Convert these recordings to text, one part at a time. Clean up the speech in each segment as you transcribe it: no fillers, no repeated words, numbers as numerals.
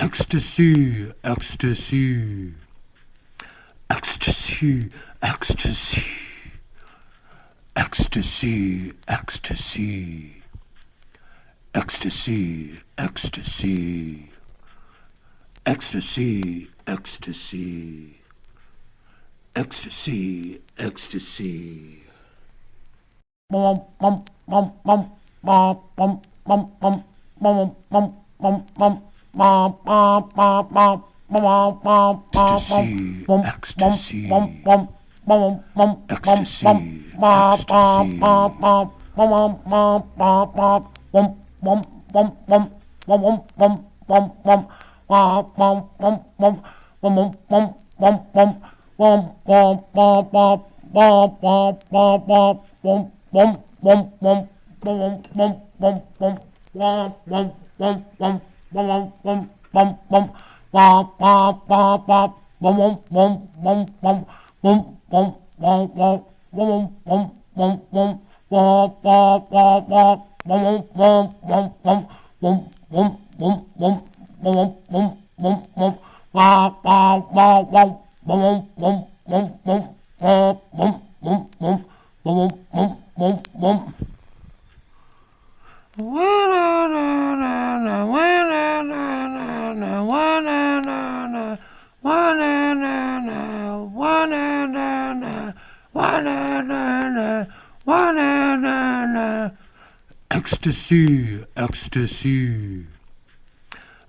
Ecstasy, ecstasy, ecstasy, ecstasy, ecstasy, ecstasy, ecstasy, ecstasy, ecstasy, ecstasy, ecstasy, ecstasy. Ecstasy, ecstasy,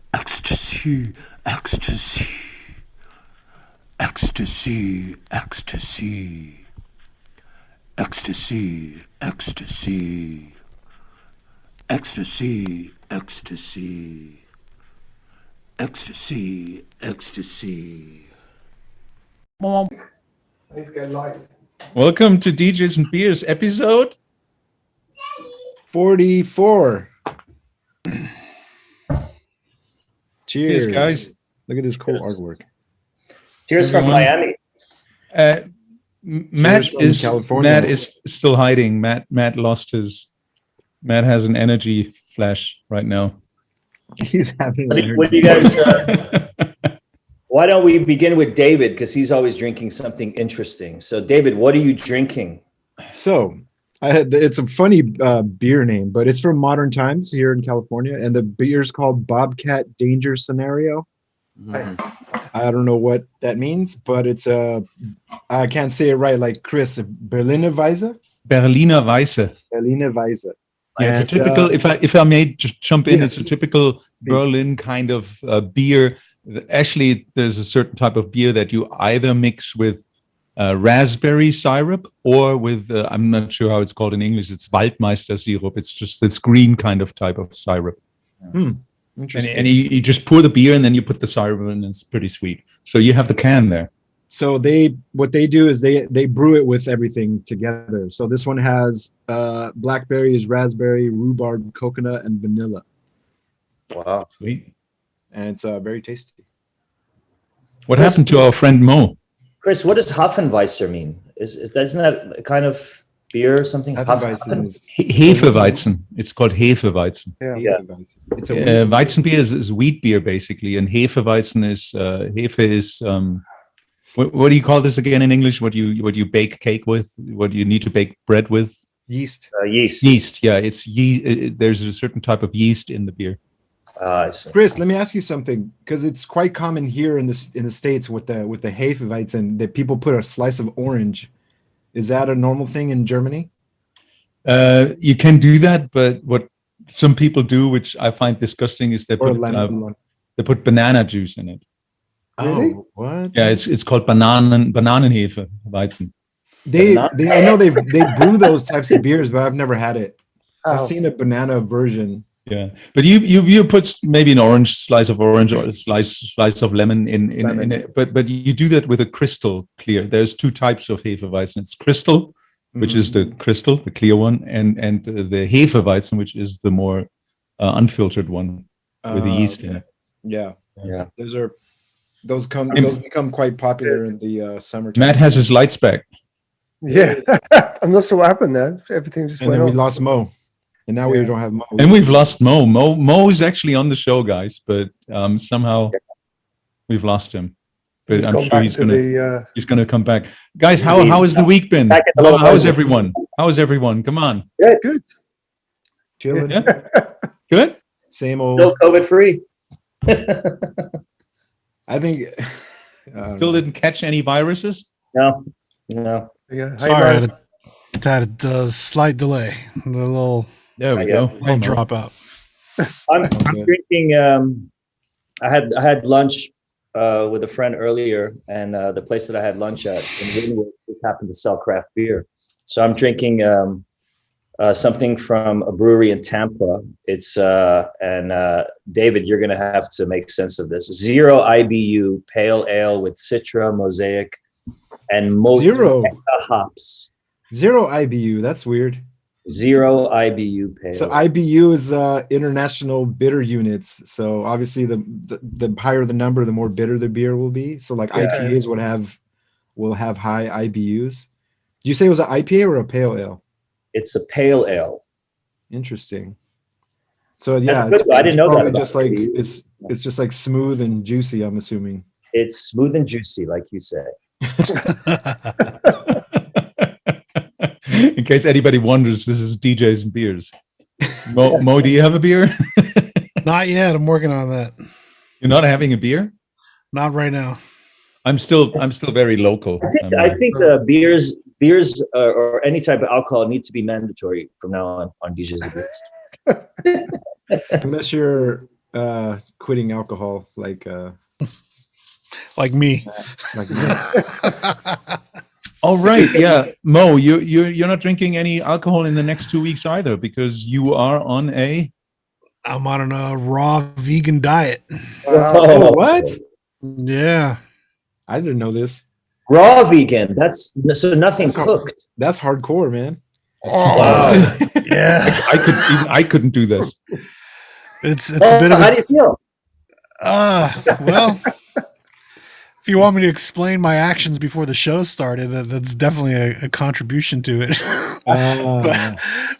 ecstasy, ecstasy, ecstasy, ecstasy, ecstasy, ecstasy, ecstasy, ecstasy, ecstasy, ecstasy, ecstasy. Welcome to DJs and Beers episode 44. Cheers, guys. Look at this cool artwork. Cheers from Miami. Matt is still hiding. Matt has an energy flash right now. He's having what do you guys why don't we begin with David, because he's always drinking something interesting. So David, what are you drinking? So it's a funny beer name, but it's from Modern Times here in California, and the beer is called Bobcat Danger Scenario. I don't know what that means, but it's I can't say it right, like Chris. Berliner Weisse. Berliner Weisse. Berliner Weisse. Yeah, it's a typical. If I may just jump in, it's a typical Berlin kind of beer Actually, there's a certain type of beer that you either mix with raspberry syrup or with, I'm not sure how it's called in English, it's Waldmeister syrup. It's just this green kind of type of syrup. Interesting. And you just pour the beer and then you put the syrup in, and it's pretty sweet. So you have the can there. So what they do is they brew it with everything together. So this one has blackberries, raspberry, rhubarb, coconut, and vanilla. Wow. Sweet. And it's very tasty. What happened to our friend Mo? Chris, what does Hopfenweiser mean? Isn't that a kind of beer or something? Hefeweizen is Hefeweizen. It's called Hefeweizen. Yeah. It's a wheat Weizen beer is wheat beer basically, and Hefeweizen is Hefe is what do you call this again in English? What you bake cake with? What you need to bake bread with? yeast. Yeast. Yeast. Yeah, it's yeast. There's a certain type of yeast in the beer. I see. Chris, let me ask you something, because it's quite common here in the States with the Hefeweizen that people put a slice of orange. Is that a normal thing in Germany? You can do that, but what some people do, which I find disgusting, is they Or put banana juice in it. Really? Oh, what? Yeah, it's called Bananenhefe Weizen. I know they brew those types of beers, but I've never had it. I've seen a banana version. Yeah, but you put maybe an slice of orange or a slice of lemon in it, but you do that with a crystal clear. There's two types of Hefeweizen. It's crystal, which is the crystal, the clear one, and the Hefeweizen, which is the more unfiltered one with the yeast in it. Yeah. Yeah. Those become quite popular in the summertime. Matt has his lights back. Yeah, I'm not sure what happened there. Everything just And went then we off. lost Mo. And now we don't have Mo. And we've lost Mo. Mo is actually on the show, guys, but somehow we've lost him. But He's I'm gone sure back he's to he's gonna come back. Guys, how has the week been? Back at the local How is level. everyone? How is everyone? Come on. Good. Chilling. Yeah. Good. Same old. Still COVID free. I think. Still didn't catch any viruses. No. Yeah. Sorry, I had a slight delay. The little There we Yeah. go. drop out. I'm drinking. I had lunch with a friend earlier, and the place that I had lunch at in Wynwood just happened to sell craft beer. So I'm drinking something from a brewery in Tampa. It's David, you're going to have to make sense of this. 0 IBU pale ale with Citra, Mosaic, and Zero. hops. 0 IBU. That's weird. 0 IBU pale. So IBU is international bitter units. So obviously the higher the number, the more bitter the beer will be. So like IPAs will have high IBUs. Did you say it was an IPA or a pale ale? It's a pale ale. Interesting. So yeah, That's good. I didn't know that probably about just like it. it's just like smooth and juicy, I'm assuming. It's smooth and juicy, like you say. In case anybody wonders, this is DJs and Beers. Mo, do you have a beer? Not yet. I'm working on that. You're not having a beer? Not right now. I'm still very local. I think beers or any type of alcohol need to be mandatory from now on DJs and Beers. Unless you're quitting alcohol, like Like me. me. All right, yeah, Mo, you're not drinking any alcohol in the next 2 weeks either because you are on a. I'm on a raw vegan diet. Oh, what? Yeah. I didn't know this. Raw vegan. That's so nothing That's cooked. That's hardcore, man. Oh, yeah. I couldn't do this. It's a bit of How a do you feel? well, if you want me to explain my actions before the show started, that's definitely a contribution to it.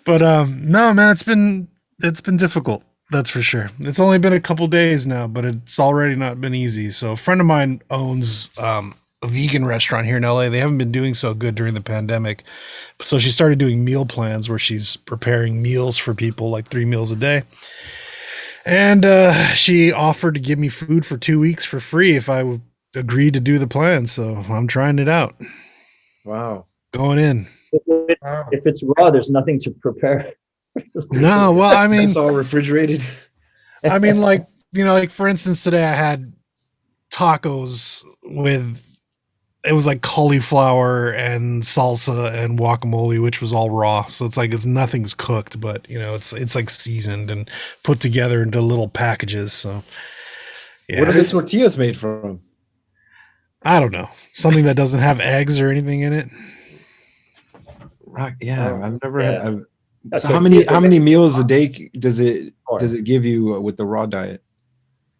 But no, man, it's been difficult. That's for sure. It's only been a couple days now, but it's already not been easy. So a friend of mine owns a vegan restaurant here in LA. They haven't been doing so good during the pandemic. So she started doing meal plans where she's preparing meals for people, like 3 meals a day. And she offered to give me food for 2 weeks for free if I would agree to do the plan. So I'm trying it out. Wow. Going in. If it's raw, there's nothing to prepare. No, well, I mean, It's all refrigerated. like, like for instance, today I had tacos with, it was like cauliflower and salsa and guacamole, which was all raw. So it's nothing's cooked, but it's like seasoned and put together into little packages. So yeah. What are the tortillas made from? I don't know. Something that doesn't have eggs or anything in it. Right. Yeah, Oh, I've never yeah. had. That's So what how many meals a day does it give you with the raw diet?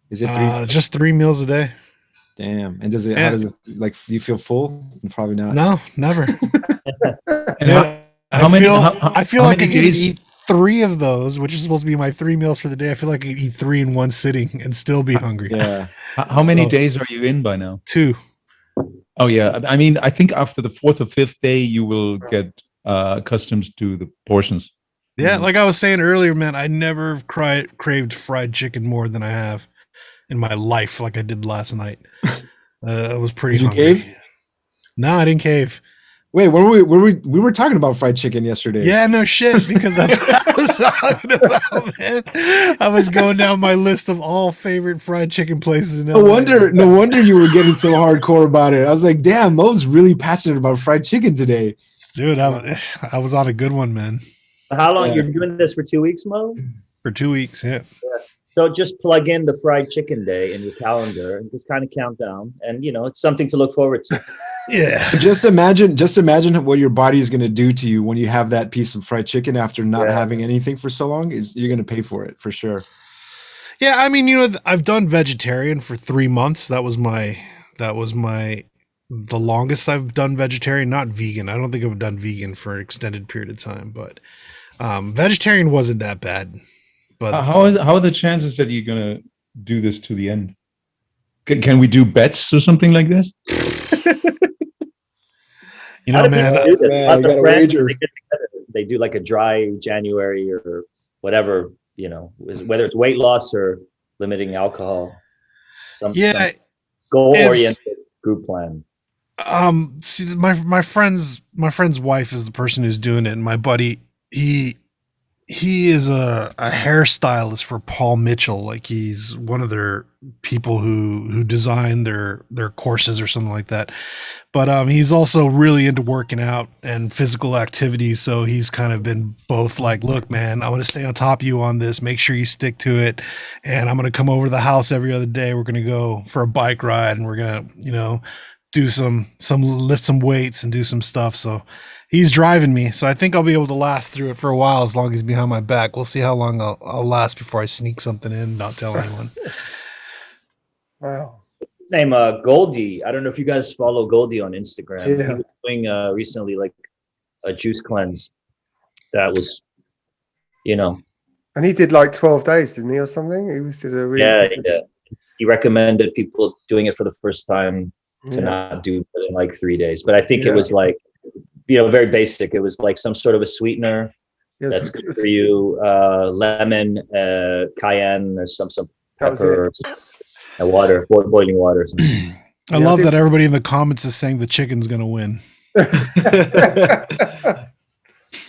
Is it 3? Just 3 meals a day. Damn. And does it? Yeah. How does it like? Do you feel full? Probably not. No, never. And how many? I feel how like I many could days? eat 3 of those, which is supposed to be my 3 meals for the day. I feel like I could eat 3 in one sitting and still be hungry. Yeah. How many Oh. days are you in by now? 2. Oh yeah, I mean, I think after the 4th or 5th day, you will get accustomed to the portions. Yeah, like I was saying earlier, man, I never craved fried chicken more than I have in my life, like I did last night. I was pretty Did you hungry. cave? No, I didn't cave. Wait, we were talking about fried chicken yesterday. Yeah, no shit, because that's what I was talking about, man. I was going down my list of all favorite fried chicken places in LA. No wonder you were getting so hardcore about it. I was like, damn, Mo's really passionate about fried chicken today. Dude, I was on a good one, man. How long Yeah. you're doing this for 2 weeks, Mo? For 2 weeks, yeah. So just plug in the fried chicken day in your calendar and just kind of count down, and it's something to look forward to. Yeah. Just imagine what your body is going to do to you when you have that piece of fried chicken after not having anything for so long. You're going to pay for it for sure. Yeah, I mean, I've done vegetarian for 3 months. That was the longest I've done vegetarian, not vegan. I don't think I've done vegan for an extended period of time, but vegetarian wasn't that bad. But How are the chances that you're gonna do this to the end? Can we do bets or something like this? How do man, people do this? man, Lots you of gotta friends, wager. they do like a dry January or whatever, whether it's weight loss or limiting alcohol. Some goal-oriented group plan. See, my friend's wife is the person who's doing it, and my buddy, he is a hairstylist for Paul Mitchell. Like he's one of their people who design their courses or something like that. But he's also really into working out and physical activity. So he's kind of been both like, look, man, I want to stay on top of you on this. Make sure you stick to it. And I'm going to come over to the house every other day. We're going to go for a bike ride and we're going to, do some lift some weights and do some stuff. So he's driving me. So I think I'll be able to last through it for a while as long as he's behind my back. We'll see how long I'll last before I sneak something in and not tell anyone. Wow. His name Goldie. I don't know if you guys follow Goldie on Instagram. Yeah. He was doing recently like a juice cleanse that was, And he did like 12 days, didn't he, or something? He did a really he recommended people doing it for the first time to not do it in like 3 days. But I think it was like, very basic. It was like some sort of a sweetener that's good for you, lemon, cayenne, or some pepper, and water, boiling water. Or something. I love that everybody in the comments is saying the chicken's going to win.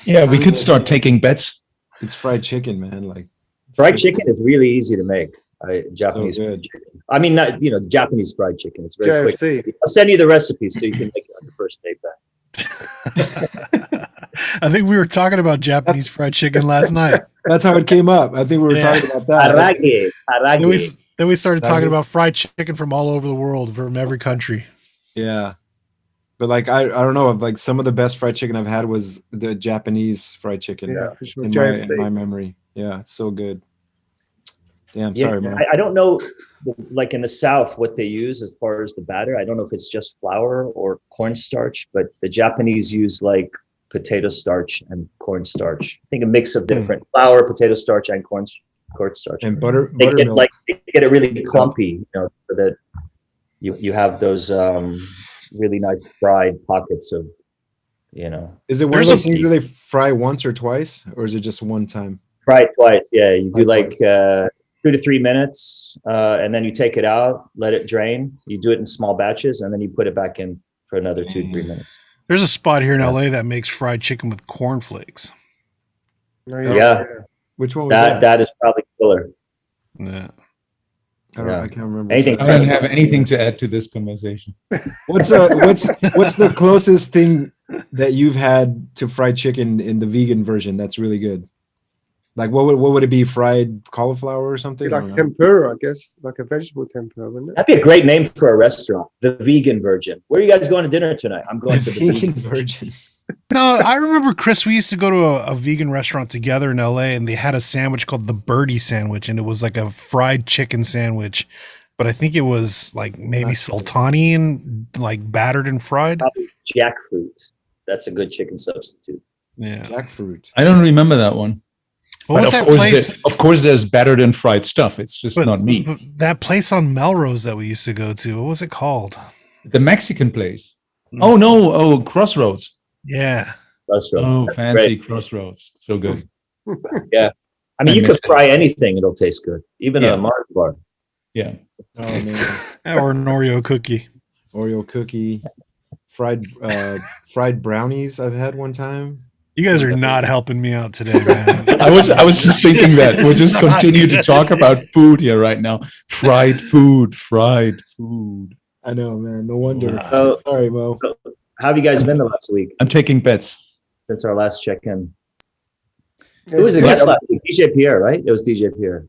Yeah, we could start taking bets. It's fried chicken, man. Like fried chicken is really easy to make. Japanese so fried chicken. I mean, not Japanese fried chicken. It's very JFC. quick. I'll send you the recipe so you can make it on your first date back. I think we were talking about Japanese fried chicken last night. That's how it came up. I think we were talking about that. Harage. Then we started talking about fried chicken from all over the world, from every country. Yeah. But like I don't know, like some of the best fried chicken I've had was the Japanese fried chicken. Yeah, for sure. In my memory. Yeah, it's so good. Damn, sorry, man. I don't know, like in the South, what they use as far as the batter. I don't know if it's just flour or cornstarch, but the Japanese use like potato starch and cornstarch. I think a mix of different flour, potato starch, and cornstarch. And They get it really clumpy, so that you have those really nice fried pockets of, Is it one of those things that they fry once or twice, or is it just one time? Fry it twice. Yeah, you do like 2 to 3 minutes, and then you take it out, let it drain. You do it in small batches, and then you put it back in for another 2 to 3 minutes. There's a spot here in LA that makes fried chicken with cornflakes. Yeah. Which one was that? That is probably killer. Yeah. I can't remember. Anything I don't have anything to add to this conversation. What's the closest thing that you've had to fried chicken in the vegan version that's really good? Like what would it be? Fried cauliflower or something? Like tempura, I guess, like a vegetable tempura, wouldn't it? That'd be a great name for a restaurant, the Vegan Virgin. Where are you guys going to dinner tonight? I'm going to the vegan Vegan virgin. No, I remember, Chris, we used to go to a vegan restaurant together in LA, and they had a sandwich called the Birdie Sandwich, and it was like a fried chicken sandwich, but I think it was like maybe sultani and like battered and fried. Probably jackfruit. That's a good chicken substitute. Yeah. Jackfruit. I don't remember that one. What was But that place? of course, there's battered and fried stuff. It's just not me. But that place on Melrose that we used to go to, what was it called? The Mexican place. Oh no! Oh, Crossroads. Yeah. Restaurants. Oh, That's fancy great. Crossroads. So good. I mean, you could fry anything; it'll taste good. Even Yeah. a Mars bar. Yeah. Oh man. Or an Oreo cookie. Oreo cookie. Fried brownies I've had one time. You guys are not helping me out today, man. I was just thinking that we'll just continue to talk about food here right now. Fried food. I know, man. No wonder. So, Sorry, Mo. how have you guys been the last week I'm taking bets. since our last check-in? Who was the guest last week? DJ Pierre, right? It was DJ Pierre.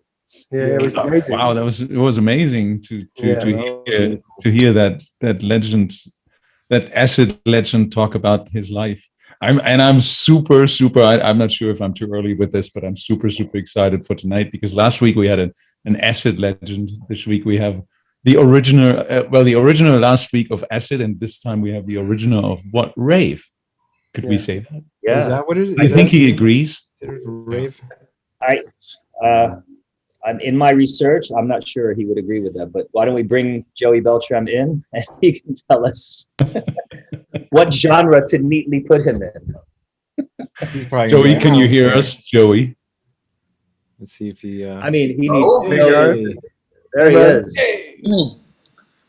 Yeah, it was amazing. Wow, it was amazing to hear that legend, that acid legend talk about his life. I'm super. I'm not sure if I'm too early with this, but I'm super excited for tonight because last week we had an acid legend. This week we have the original. The original last week of acid, and this time we have the original of what rave. Could we say that? Yeah. Is that what it is? I think he agrees. Rave. I'm in my research. I'm not sure he would agree with that, but why don't we bring Joey Beltram in and he can tell us what genre to neatly put him in. He's probably Joey, can you hear us, Joey? Let's see if he. I mean, he needs Oh, to there you know. go. There he is.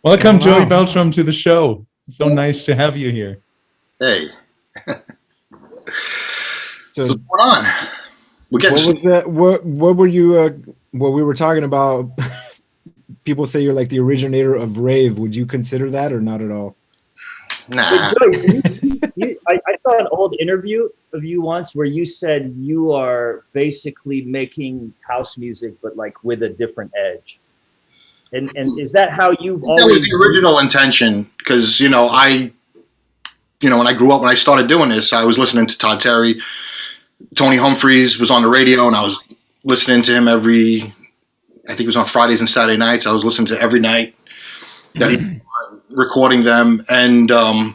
Welcome, Wow. Joey Beltram, to the show. So nice to have you here. Hey, So, what's going on? We're getting what was that? What were you? What we were talking about? People say you're like the originator of rave. Would you consider that or not at all? nah. Joey, I saw an old interview of you once where you said you are basically making house music, but like with a different edge. And is that how you've That was always? the original intention because when I grew up, when I started doing this, I was listening to Todd Terry. Tony Humphries was on the radio, and I was listening to him I think it was on Fridays and Saturday nights. I was listening to every night that he recording them, and I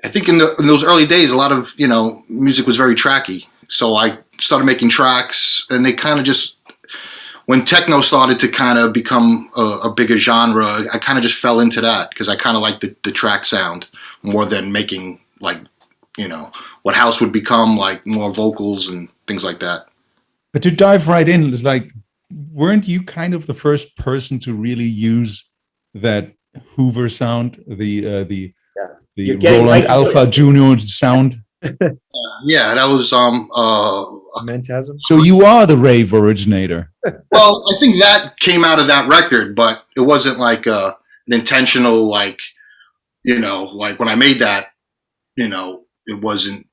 think in those early days, a lot of music was very tracky. So I started making tracks, and they kind of just, when techno started to kind of become a bigger genre, I kind of just fell into that because I kind of like the track sound more than making what house would become, like more vocals and things like that. But to dive right in, it's like, weren't you kind of the first person to really use that Hoover sound, the You're getting Roland right Alpha Junior sound? Yeah, that was Mentasm. So you are the rave originator. well, I think that came out of that record, but it wasn't like an intentional, like when I made that, it wasn't,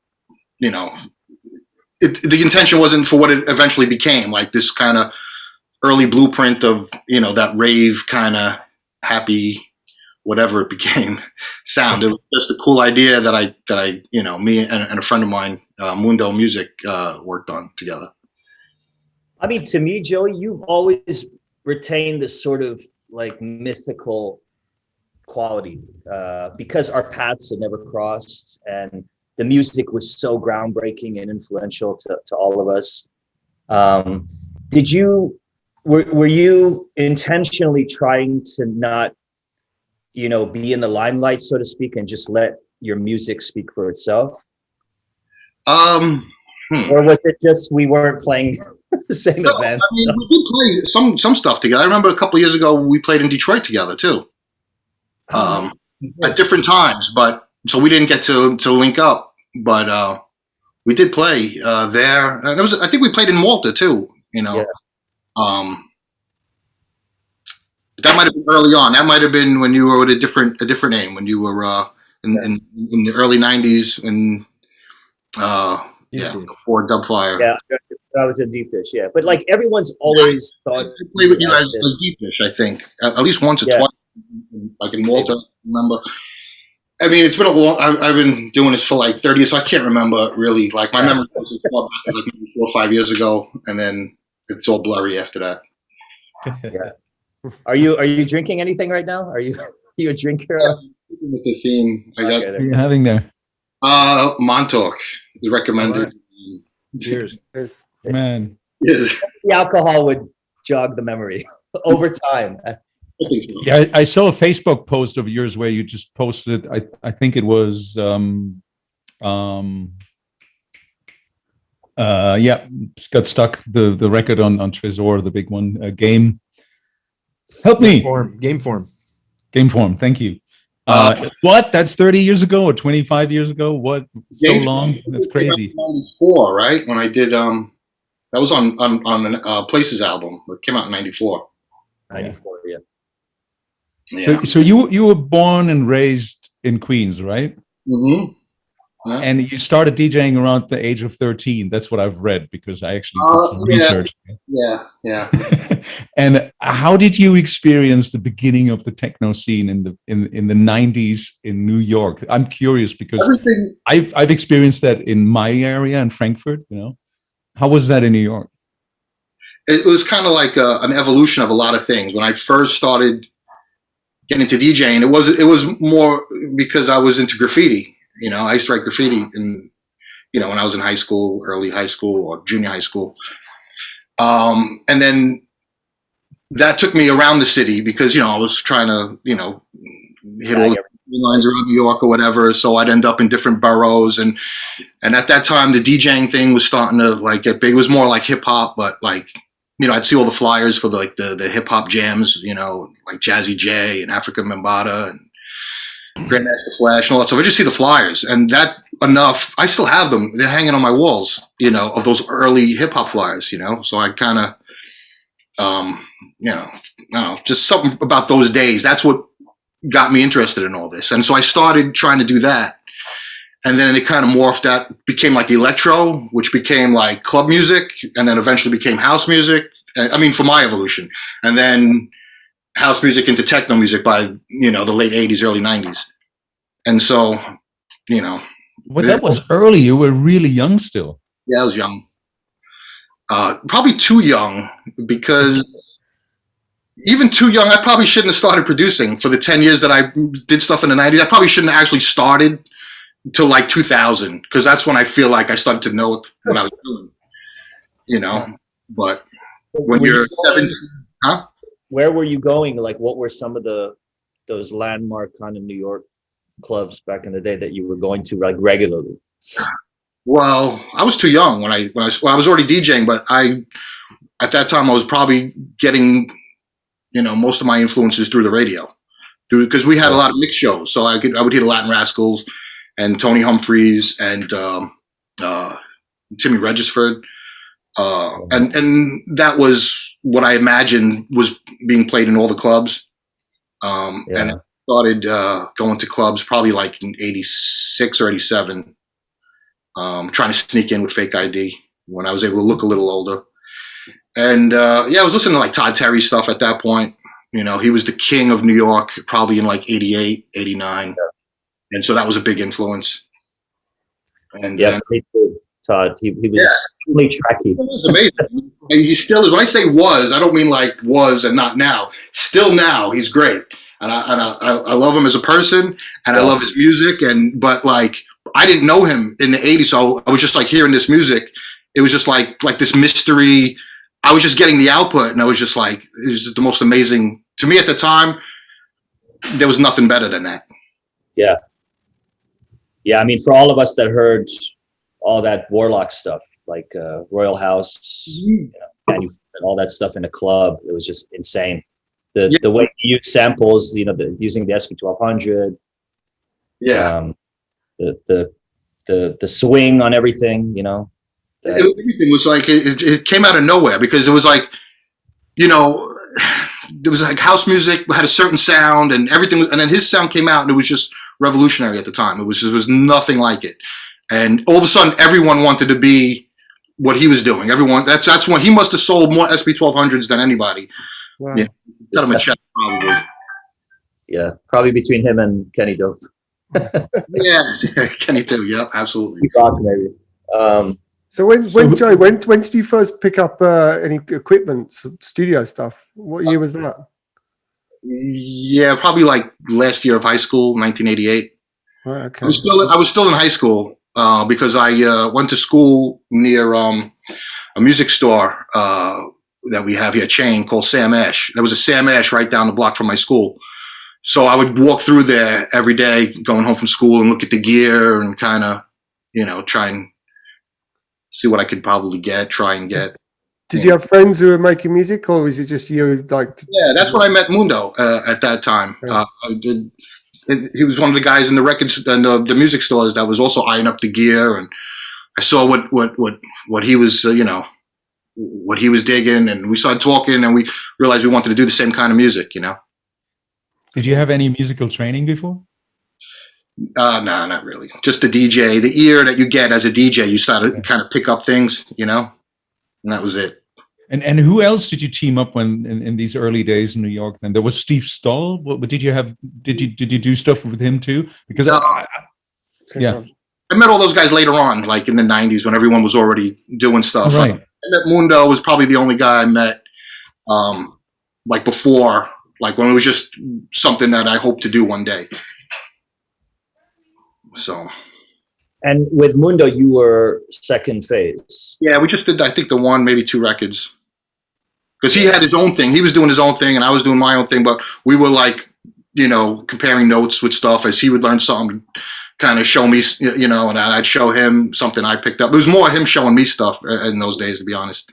the intention wasn't for what it eventually became, like this kind of early blueprint of, that rave kind of happy, whatever it became sound. It was just a cool idea that I me and a friend of mine, Mundo Music, worked on together. I mean, to me, Joey, you've always retained this sort of like mythical quality because our paths had never crossed and the music was so groundbreaking and influential to all of us. Were you intentionally trying to not, be in the limelight, so to speak, and just let your music speak for itself? Or was it just we weren't playing the same event? I mean, we did play some stuff together. I remember a couple of years ago we played in Detroit together too, at different times. But so we didn't get to link up. But we did play there. And I think we played in Malta too. Yeah. That might have been early on. That might have been when you were with a different name, when you were in the early '90s, and before Dubfire. Yeah, I was in Deep Dish. Yeah, but like everyone's always thought. I played with you as Deep Dish, I think, at least once or twice, like in Malta. I remember. I mean, it's been a long. I've been doing this for like 30 years, so I can't remember really. Like my memory was as far back as like maybe 4 or 5 years ago, and then it's all blurry after that. Yeah. Are you drinking anything right now? Are you a drinker? Yeah, with the theme, I got. What are you having there? Montauk is recommended. Cheers. Man. Yes. The alcohol would jog the memory over time. I think so. Yeah, I saw a Facebook post of yours where you just posted. I think it was got stuck the record on Trésor, the big one. Game. Help me. Game form. Thank you. What? That's 30 years ago or 25 years ago? What? So long? That's crazy. 94, right? When I did that was on Places album. It came out in 94. 94, yeah. Yeah. So you were born and raised in Queens, right? Mm-hmm. Yeah. And you started DJing around the age of 13. That's what I've read because I actually did some research. Yeah. And how did you experience the beginning of the techno scene in the 90s in New York? I'm curious because I've experienced that in my area in Frankfurt. How was that in New York? It was kind of like an evolution of a lot of things. When I first started getting into DJing, it was more because I was into graffiti. I used to write graffiti when I was in high school, early high school or junior high school. And then that took me around the city because, I was trying to, hit all the lines around New York or whatever. So I'd end up in different boroughs. And at that time, the DJing thing was starting to like get big. It was more like hip hop, but like, I'd see all the flyers for the hip hop jams, like Jazzy J and Africa Mbata and Grandmaster Flash and all that stuff. I just see the flyers, and that enough. I still have them; they're hanging on my walls, of those early hip hop flyers. So I kind of, I don't know, just something about those days. That's what got me interested in all this, and so I started trying to do that, and then it kind of morphed. That became like electro, which became like club music, and then eventually became house music. I mean, for my evolution, and then house music into techno music by the late 80s, early 90s. And so, Well, that was early. You were really young still. Yeah, I was young. Probably too young, because even too young, I probably shouldn't have started producing for the 10 years that I did stuff in the 90s. I probably shouldn't have actually started till like 2000, because that's when I feel like I started to know what I was doing, but when you're 17, huh? Where were you going? Like, what were some of those landmark kind of New York clubs back in the day that you were going to like regularly? Well, I was too young when I was already DJing, but at that time I was probably getting, most of my influences through the radio, because we had a lot of mix shows. So I would hear the Latin Rascals and Tony Humphries and Timmy Regisford. And that was what I imagined was being played in all the clubs. And I started going to clubs probably like in 86 or 87, trying to sneak in with fake ID when I was able to look a little older. And I was listening to like Todd Terry stuff at that point. He was the king of New York probably in like 88, 89. And so that was a big influence. And me too. Todd, he was really tracky. It was amazing. He still is. When I say was, I don't mean like was and not now. Still now, he's great, and I love him as a person, and I love his music. But like, I didn't know him in the '80s, so I was just like hearing this music. It was just like this mystery. I was just getting the output, and I was just like, it was just the most amazing to me at the time. There was nothing better than that. Yeah. I mean, for all of us that heard all that Warlock stuff, like Royal House, and all that stuff in a club, it was just insane. The way you use samples, using the SP1200, the swing on everything, Everything was like it came out of nowhere, because it was like, there was like house music had a certain sound and everything, and then his sound came out and it was just revolutionary at the time. It was nothing like it, and all of a sudden everyone wanted to be what he was doing. Everyone, that's when he must have sold more SP1200s than anybody. Wow. Yeah, got him a check probably. Yeah, probably between him and Kenny Dove. Yeah, Kenny too. Yeah, absolutely. He rocked, maybe. So Joey, when did you first pick up any equipment, studio stuff? What year was that? Yeah, probably like last year of high school, 1988. Right, okay. I was still in high school because I went to school near a music store that we have here, a chain called Sam Ash. There was a Sam Ash right down the block from my school. So I would walk through there every day going home from school and look at the gear and kind of, try and see what I could probably try and get. Did you have friends who were making music, or was it just you? Yeah, that's when I met Mundo at that time. Yeah. He was one of the guys in the records and the music stores that was also eyeing up the gear, and I saw what he was, what he was digging, and we started talking, and we realized we wanted to do the same kind of music, Did you have any musical training before? No, not really. Just the DJ, the ear that you get as a DJ, you start to kind of pick up things, and that was it. And who else did you team up when in these early days in New York? Then there was Steve Stoll. What did you have? Did you do stuff with him too? Because I met all those guys later on, like in the '90s when everyone was already doing stuff. Right. I met Mundo was probably the only guy I met, like before, like when it was just something that I hope to do one day. So. And with Mundo, you were second phase. Yeah, we just did, I think, the one, maybe two records. Because he had his own thing. He was doing his own thing, and I was doing my own thing. But we were like, comparing notes with stuff as he would learn something, kind of show me, and I'd show him something I picked up. It was more him showing me stuff in those days, to be honest.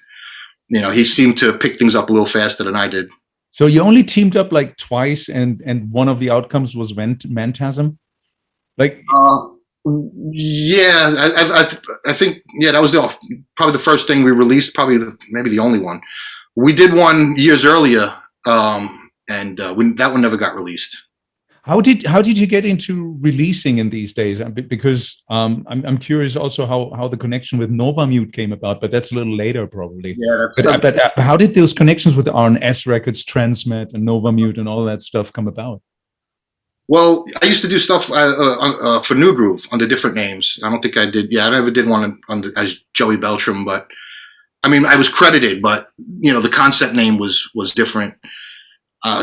He seemed to pick things up a little faster than I did. So you only teamed up like twice, and one of the outcomes was Mantasm? Like... Yeah, I think that was probably the first thing we released, probably maybe the only one. We did one years earlier, and that one never got released. How did you get into releasing in these days? Because I'm curious also how the connection with Nova Mute came about, but that's a little later probably. Yeah. But how did those connections with R&S Records, Transmet, and Nova Mute, and all that stuff come about? Well, I used to do stuff for New Groove under different names. I don't think I did. Yeah, I never did one as Joey Beltram, but I mean, I was credited, but the concept name was different.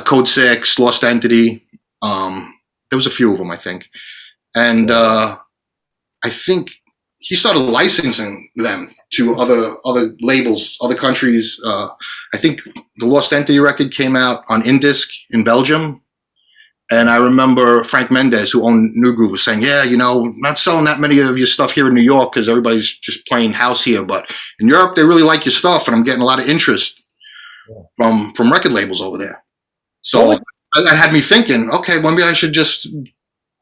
Code 6, Lost Entity. There was a few of them, I think, and I think he started licensing them to other labels, other countries. I think the Lost Entity record came out on Indisc in Belgium. And I remember Frank Mendez, who owned New Groove, was saying, yeah, not selling that many of your stuff here in New York because everybody's just playing house here. But in Europe, they really like your stuff. And I'm getting a lot of interest from record labels over there. So that had me thinking, okay, well, maybe I should just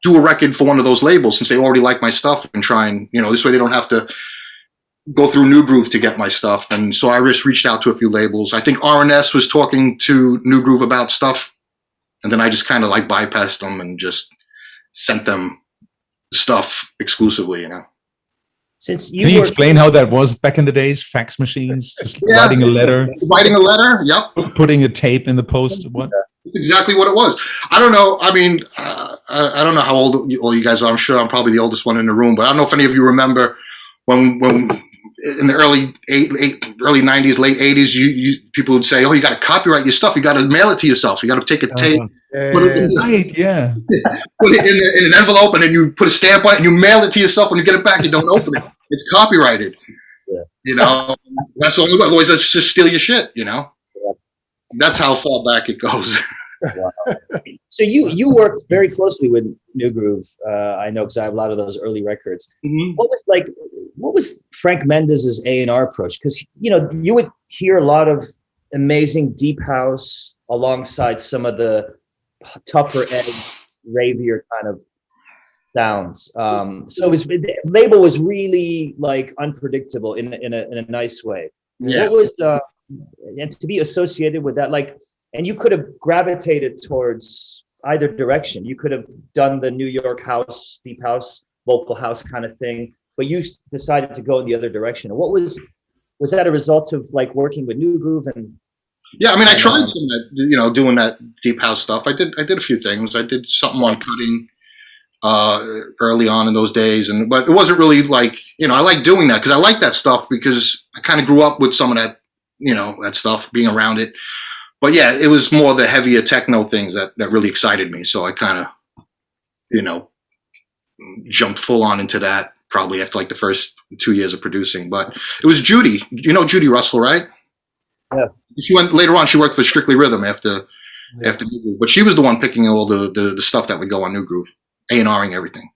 do a record for one of those labels since they already like my stuff and try and, this way they don't have to go through New Groove to get my stuff. And so I just reached out to a few labels. I think R&S was talking to New Groove about stuff. And then I just kind of like bypassed them and just sent them stuff exclusively, Since Can you explain how that was back in the days? Fax machines, just writing a letter. Writing a letter, yep. Putting a tape in the post. What? That's exactly what it was. I don't know. I mean, I don't know how old all you guys are. I'm sure I'm probably the oldest one in the room, but I don't know if any of you remember when in the early 90s, late 80s, you people would say, "Oh, you got to copyright your stuff. You got to mail it to yourself. You got to take a tape, put it in an envelope, and then you put a stamp on it, and you mail it to yourself. When you get it back, you don't open it. It's copyrighted. That's the only way. Otherwise, that's just steal your shit. That's how far back it goes." Wow. So you worked very closely with New Groove. I know because I have a lot of those early records. Mm-hmm. What was Frank Mendez's A&R approach? Because you would hear a lot of amazing deep house alongside some of the tougher edge, ravier kind of sounds. So the label was really like unpredictable in a nice way. Yeah. What was and to be associated with that, like and you could have gravitated towards either direction. You could have done the New York house, deep house, vocal house kind of thing, but you decided to go in the other direction. What was that a result of like working with New Groove and? Yeah, I mean, I tried some of that, doing that deep house stuff. I did a few things. I did something on cutting early on in those days, but it wasn't really like, I like doing that because I like that stuff because I kind of grew up with some of that, that stuff, being around it. But yeah, it was more the heavier techno things that really excited me. So I kind of, jumped full on into that probably after like the first 2 years of producing. But it was Judy, Judy Russell, right? Yeah. She went later on. She worked for Strictly Rhythm after New Groove, but she was the one picking all the stuff that would go on New Groove, A&Ring everything.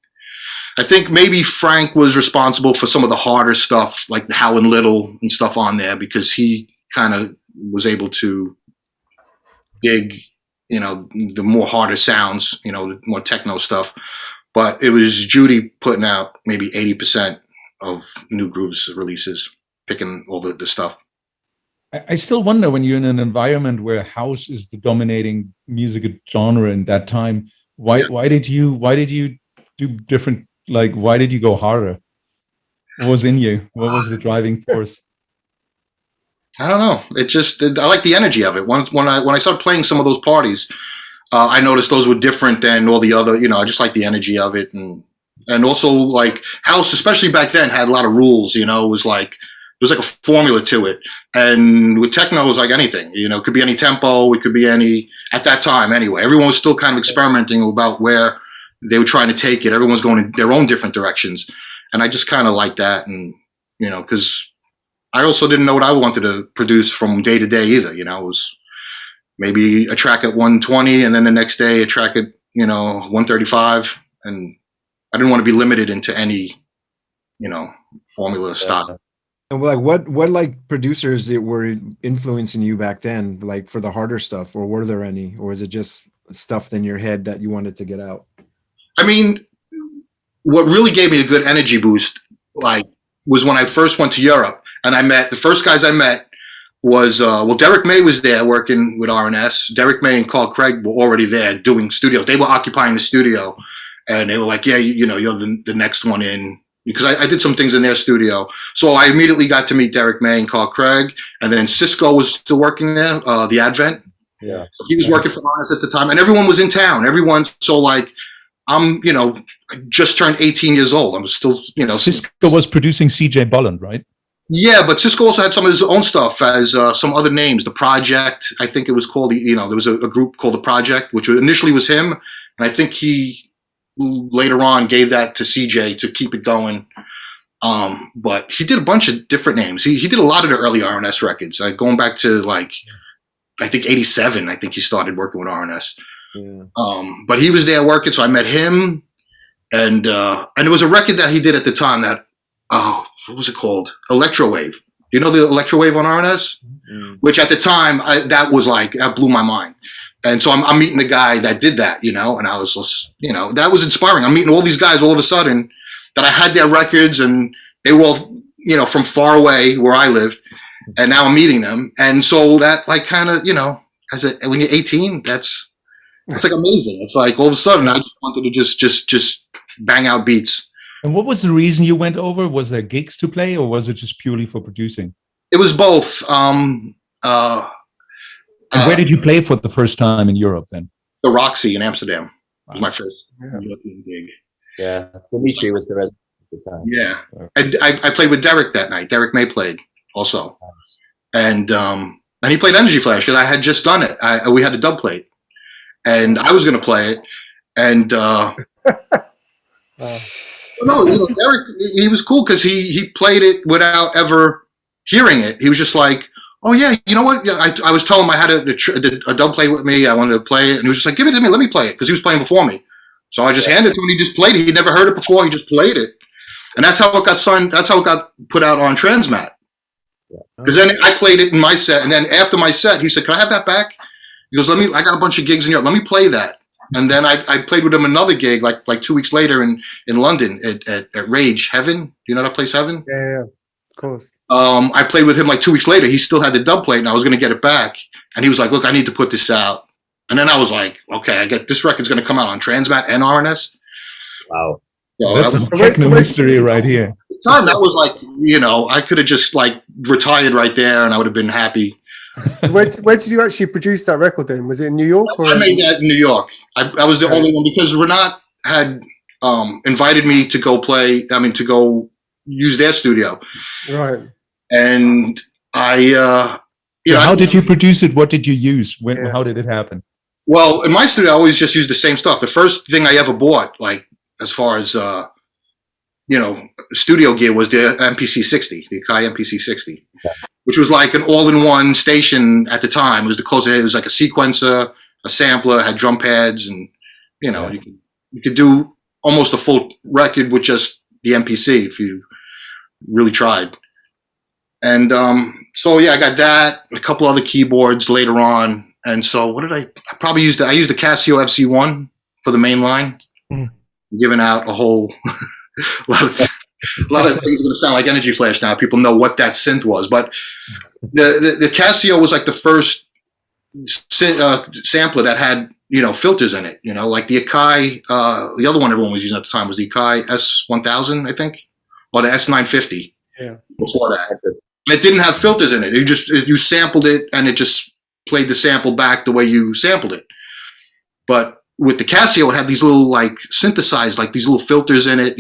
I think maybe Frank was responsible for some of the harder stuff, like the How and Little and stuff on there, because he kind of was able to dig, the more harder sounds, the more techno stuff. But it was Judy putting out maybe 80% of New Groove's releases, picking all the stuff. I still wonder, when you're in an environment where house is the dominating music genre in that time, why did you do different? Like, why did you go harder? What was in you? What was the driving force? I don't know. I like the energy of it. When I started playing some of those parties, I noticed those were different than all the other. I just like the energy of it, and also like house, especially back then, had a lot of rules. It was like a formula to it. And with techno, it was like anything. It could be any tempo. It could be any, at that time anyway. Everyone was still kind of experimenting about where they were trying to take it. Everyone was going in their own different directions, and I just kind of like that. And because I also didn't know what I wanted to produce from day to day either. It was maybe a track at 120, and then the next day a track at 135, and I didn't want to be limited into any formula style. And like what like producers that were influencing you back then, like for the harder stuff, or were there any, or is it just stuff in your head that you wanted to get out? I mean, what really gave me a good energy boost, was when I first went to Europe, and the first guys I met was, Derek May was there working with RNS. Derek May and Carl Craig were already there doing studios. They were occupying the studio, and they were like, yeah, you're the next one in. Because I did some things in their studio. So I immediately got to meet Derek May and Carl Craig. And then Cisco was still working there, the Advent. Yeah. He was working for us at the time. And everyone was in town. So like, I'm, I just turned 18 years old. I'm still, Cisco was producing CJ Bolland, right? Yeah, but Cisco also had some of his own stuff as some other names. The Project, I think it was called, there was a group called The Project, which initially was him. And I think he later on gave that to CJ to keep it going. But he did a bunch of different names. He did a lot of the early RNS records, going back to like, I think 87, I think he started working with RNS. Yeah. But he was there working, so I met him. And it was a record that he did at the time that, what was it called? Electrowave. You know the Electrowave on RNS? Mm. Which at the time, that blew my mind. And so I'm meeting the guy that did that, and I was just, that was inspiring. I'm meeting all these guys all of a sudden that I had their records, and they were all, from far away where I lived, and now I'm meeting them. And so that kind of, when you're 18, it's like amazing. It's like all of a sudden I just wanted to just bang out beats. And what was the reason you went over? Was there gigs to play, or was it just purely for producing? It was both. And where did you play for the first time in Europe then? The Roxy in Amsterdam was my first European gig. Yeah, Dimitri was the resident at the time. Yeah, I played with Derek that night. Derek May played also, and he played Energy Flash because I had just done it. We had a dub plate, and I was going to play it, and Derek, he was cool because he played it without ever hearing it. He was just like, oh yeah, you know what? Yeah, I was telling him I had a dub plate with me. I wanted to play it, and he was just like, "Give it to me, let me play it," because he was playing before me. So I just handed it to him. He just played it. He'd never heard it before. He just played it, and that's how it got signed. That's how it got put out on Transmat. Because then I played it in my set, and then after my set, he said, "Can I have that back?" He goes, I got a bunch of gigs in Europe. Let me play that." And then I played with him another gig like 2 weeks later in London at Rage Heaven. Do you know that place, Heaven? Yeah. Of course. I played with him like 2 weeks later. He still had the dub plate, and I was going to get it back. and he was like, "Look, I need to put this out." And then I was like, "Okay, I get this record's going to come out on Transmat and RNS." Wow. So That's that some was, techno history right here. time that was like, I could have just like retired right there, and I would have been happy. Where did you actually produce that record then? Was it in New York? Or I made that in New York. I was the only one because Renat had invited me to go to go use their studio. Right. And I, How did you produce it? What did you use? Yeah. How did it happen? Well, in my studio, I always just use the same stuff. The first thing I ever bought, like as far as studio gear, was the MPC-60, the Akai MPC-60, which was like an all-in-one station at the time. It was the closest. It was like a sequencer, a sampler, had drum pads, and you could do almost a full record with just the MPC if you really tried. And I got that, a couple other keyboards later on. And so what did I used the Casio FC1 for the main line, giving out a whole lot of things are going to sound like Energy Flash now. People know what that synth was, but the Casio was like the first sampler that had filters in it. Like the Akai, the other one everyone was using at the time was the Akai S1000, I think, or the S950. Yeah. Before that, and it didn't have filters in it. You sampled it, and it just played the sample back the way you sampled it. But with the Casio, it had these little like synthesized, like these little filters in it,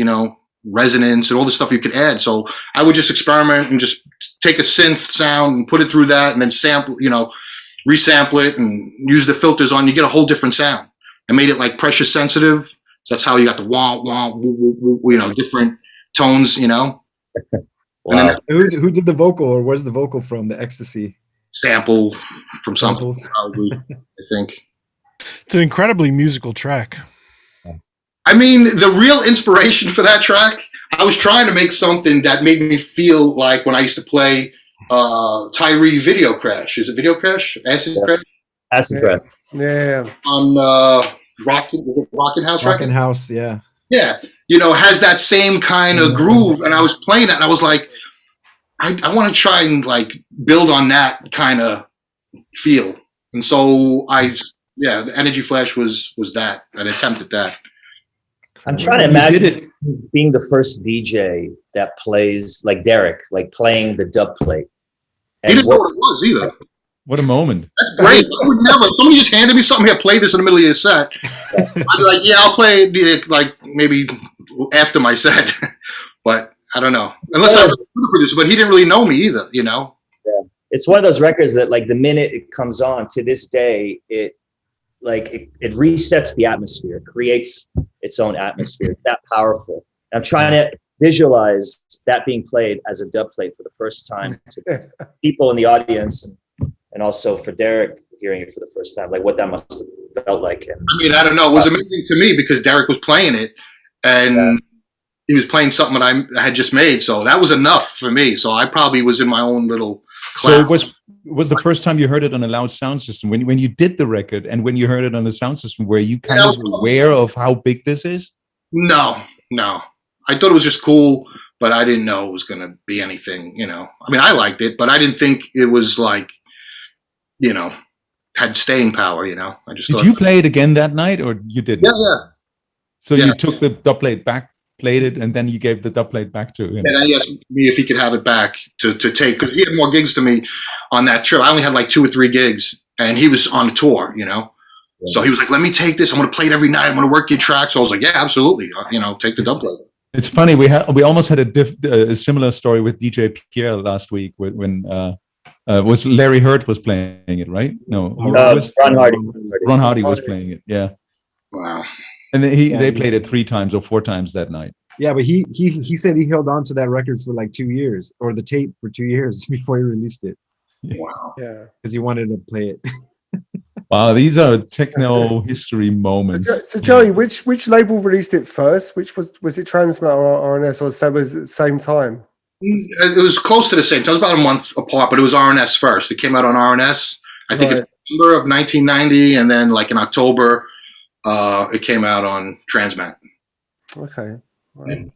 resonance and all the stuff you could add. So I would just experiment and just take a synth sound and put it through that, and then sample, resample it and use the filters on. You get a whole different sound. I made it like pressure sensitive. So that's how you got the wah wah woo, woo, woo, different tones. Wow. And then Who did the vocal, or where's the vocal from? The Ecstasy sample from something, probably. I think It's an incredibly musical track. I mean, the real inspiration for that track, I was trying to make something that made me feel like when I used to play Tyree Video Crash. Is it Video Crash? Acid Crash? Acid Crash. Yeah. On Rockin' House record? Rockin' House, yeah. Yeah. Has that same kind of groove. And I was playing that, and I was like, I want to try and like build on that kind of feel. And so the Energy Flash was that, an attempt at that. I'm trying to imagine being the first DJ that plays like Derek, like playing the dub plate. He didn't know what it was either. What a moment. That's great. I would never. Somebody just handed me something here, play this in the middle of your set. I'd be like, yeah, I'll play it like maybe after my set. But I don't know. Unless I was a producer, but he didn't really know me either, Yeah. It's one of those records that like the minute it comes on to this day, it resets the atmosphere, creates its own atmosphere. It's that powerful. And I'm trying to visualize that being played as a dub plate for the first time to people in the audience, and also for Derek hearing it for the first time, like what that must have felt like. And I mean, I don't know. It was amazing to me because Derek was playing it, and he was playing something that I had just made. So that was enough for me. So I probably was in my own little class. So it was the first time you heard it on a loud sound system. When you did the record and when you heard it on the sound system, were you kind of aware of how big this is? No. I thought it was just cool, but I didn't know it was going to be anything, I mean, I liked it, but I didn't think it was like, had staying power, I just Did you play it again that night, or you didn't? Yeah. So you took the dub plate back, played it, and then you gave the dub plate back to him. And he asked me if he could have it back to take, because he had more gigs to me on that trip. I only had like 2 or 3 gigs, and he was on a tour, So he was like, let me take this. I'm going to play it every night. I'm going to work your track. So I was like, yeah, absolutely. Take the dub plate. It's funny. We almost had a similar story with DJ Pierre last week when was Larry Hurt was playing it, right? No, Ron Hardy. Ron Hardy was playing it. Yeah. Wow. And they played it 3 times or 4 times that night. Yeah, but he said he held on to that record for like 2 years, or the tape for 2 years before he released it. Wow. Yeah. Because he wanted to play it. Wow, these are techno history moments. So Joey, which label released it first? Which was it Transmat or RNS, or was it the same time? It was close to the same time. It was about a month apart, but it was RNS first. It came out on RNS. I think it's September of 1990, and then like in October, it came out on Transmat. Okay. And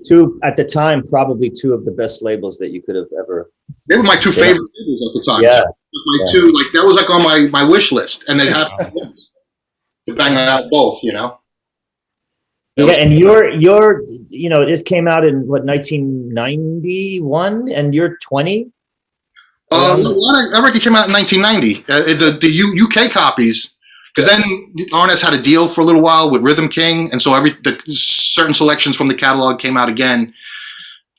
Two at the time, probably 2 of the best labels that you could have ever. they were my 2 favorite labels at the time. Yeah, my two, like that was like on my wish list, and they'd have to bang that out both, you know. Yeah, and you're this came out in what 1991, and you're 20. That record came out in 1990. The UK copies, because then RNS had a deal for a little while with Rhythm King, and so certain selections from the catalog came out again.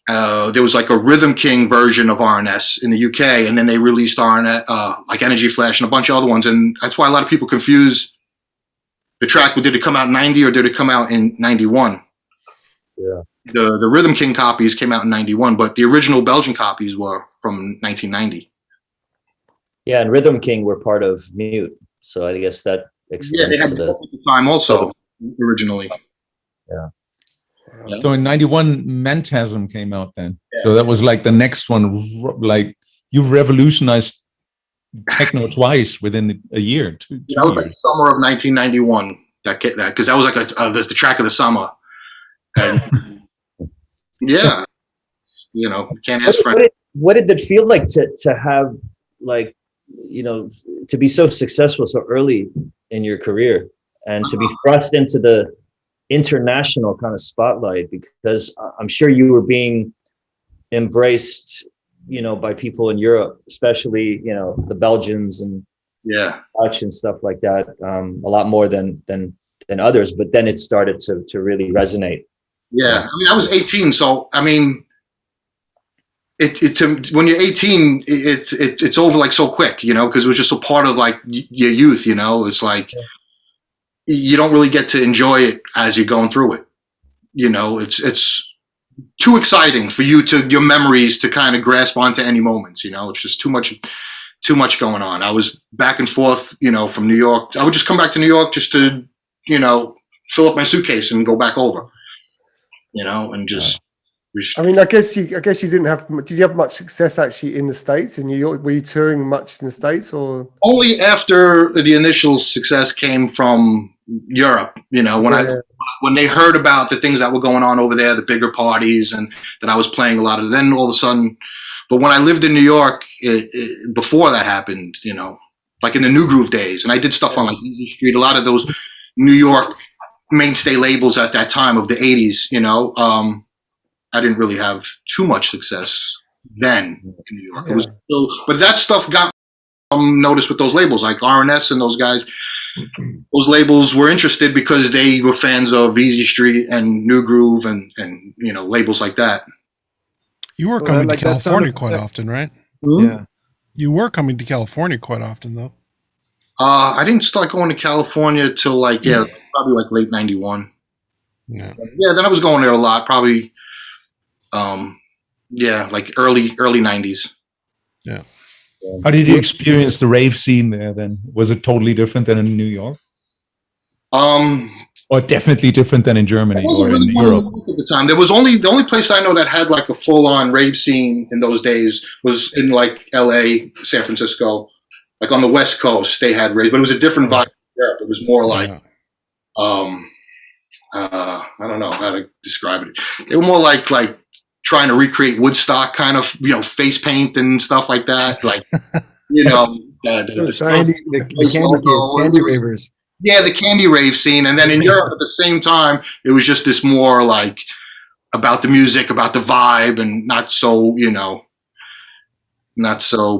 There was like a Rhythm King version of RNS in the UK, and then they released RNS, like Energy Flash and a bunch of other ones, and that's why a lot of people confuse the track. Did it come out in 90 or did it come out in 91? Yeah. The Rhythm King copies came out in 91, but the original Belgian copies were from 1990. Yeah, and Rhythm King were part of Mute, so I guess that extends they had to the time also originally. Yeah. So in 91, Mantasm came out then. Yeah. So that was like the next one. Like you revolutionized techno twice within a year. Two that was years. like summer of 1991. That because that was like the track of the summer. And yeah, can't ask for. What did it feel like to have like to be so successful so early in your career and to be thrust into the international kind of spotlight, because I'm sure you were being embraced by people in Europe, especially the Belgians and Dutch and stuff like that, a lot more than others, but then it started to really resonate. I mean I was 18, so I mean when you're 18 it's over like so quick, because it was just a part of like your youth. It's like you don't really get to enjoy it as you're going through it. It's too exciting for your memories to kind of grasp onto any moments. It's just too much going on. I was back and forth, from New York. I would just come back to New York just to, fill up my suitcase and go back over, and just. I mean, I guess you didn't have. Did you have much success actually in the States? In New York, were you touring much in the States, or only after the initial success came from Europe? When they heard about the things that were going on over there, the bigger parties, and that I was playing a lot of. Then all of a sudden, but when I lived in New York, before that happened, like in the New Groove days, and I did stuff on like Easy Street, a lot of those New York mainstay labels at that time of the '80s, I didn't really have too much success then in New York. It was still, but that stuff got noticed with those labels like RNS and those guys. Those labels were interested because they were fans of Easy Street and New Groove and labels like that. You were coming to California quite often, right? Yeah. You were coming to California quite often, though. I didn't start going to California till probably like late '91. Yeah. Then I was going there a lot, probably. Like early '90s. Yeah. How did you experience the rave scene there then? Was it totally different than in New York? Or definitely different than in Germany or in Europe? At the time, the only place I know that had like a full-on rave scene in those days was in like LA, San Francisco, like on the West Coast. They had rave, but it was a different vibe. It was more like, I don't know how to describe it. They were more like trying to recreate Woodstock kind of, face paint and stuff like that. Like, the candy ravers. Yeah, the candy rave scene. And then in Europe at the same time, it was just this more like about the music, about the vibe, and not so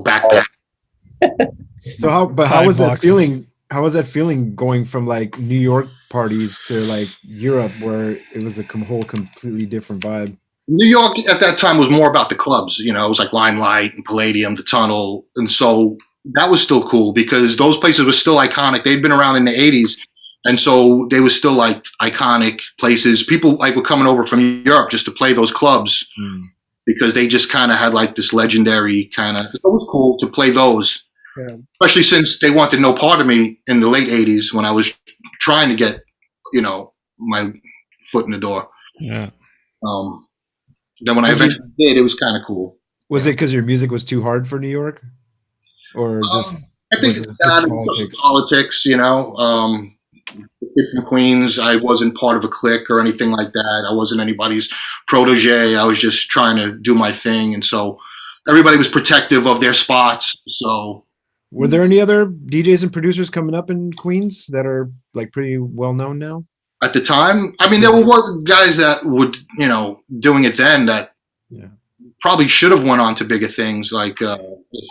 backpack. So how was that feeling? How was that feeling going from like New York parties to like Europe, where it was a whole completely different vibe? New York at that time was more about the clubs. It was like Limelight and Palladium, the Tunnel, and so that was still cool because those places were still iconic. They'd been around in the '80s, and so they were still like iconic places. People like were coming over from Europe just to play those clubs because they just kind of had like this legendary kind of. It was cool to play those. Yeah. Especially since they wanted no part of me in the late '80s when I was trying to get, my foot in the door. Yeah. Then when I eventually did, it was kind of cool. Was it because your music was too hard for New York, or just? I think it's just politics. The kid from Queens. I wasn't part of a clique or anything like that. I wasn't anybody's protege. I was just trying to do my thing, and so everybody was protective of their spots. So Were there any other DJs and producers coming up in Queens that are like pretty well known now? At the time, I mean, there were guys that would, doing it then that probably should have went on to bigger things, like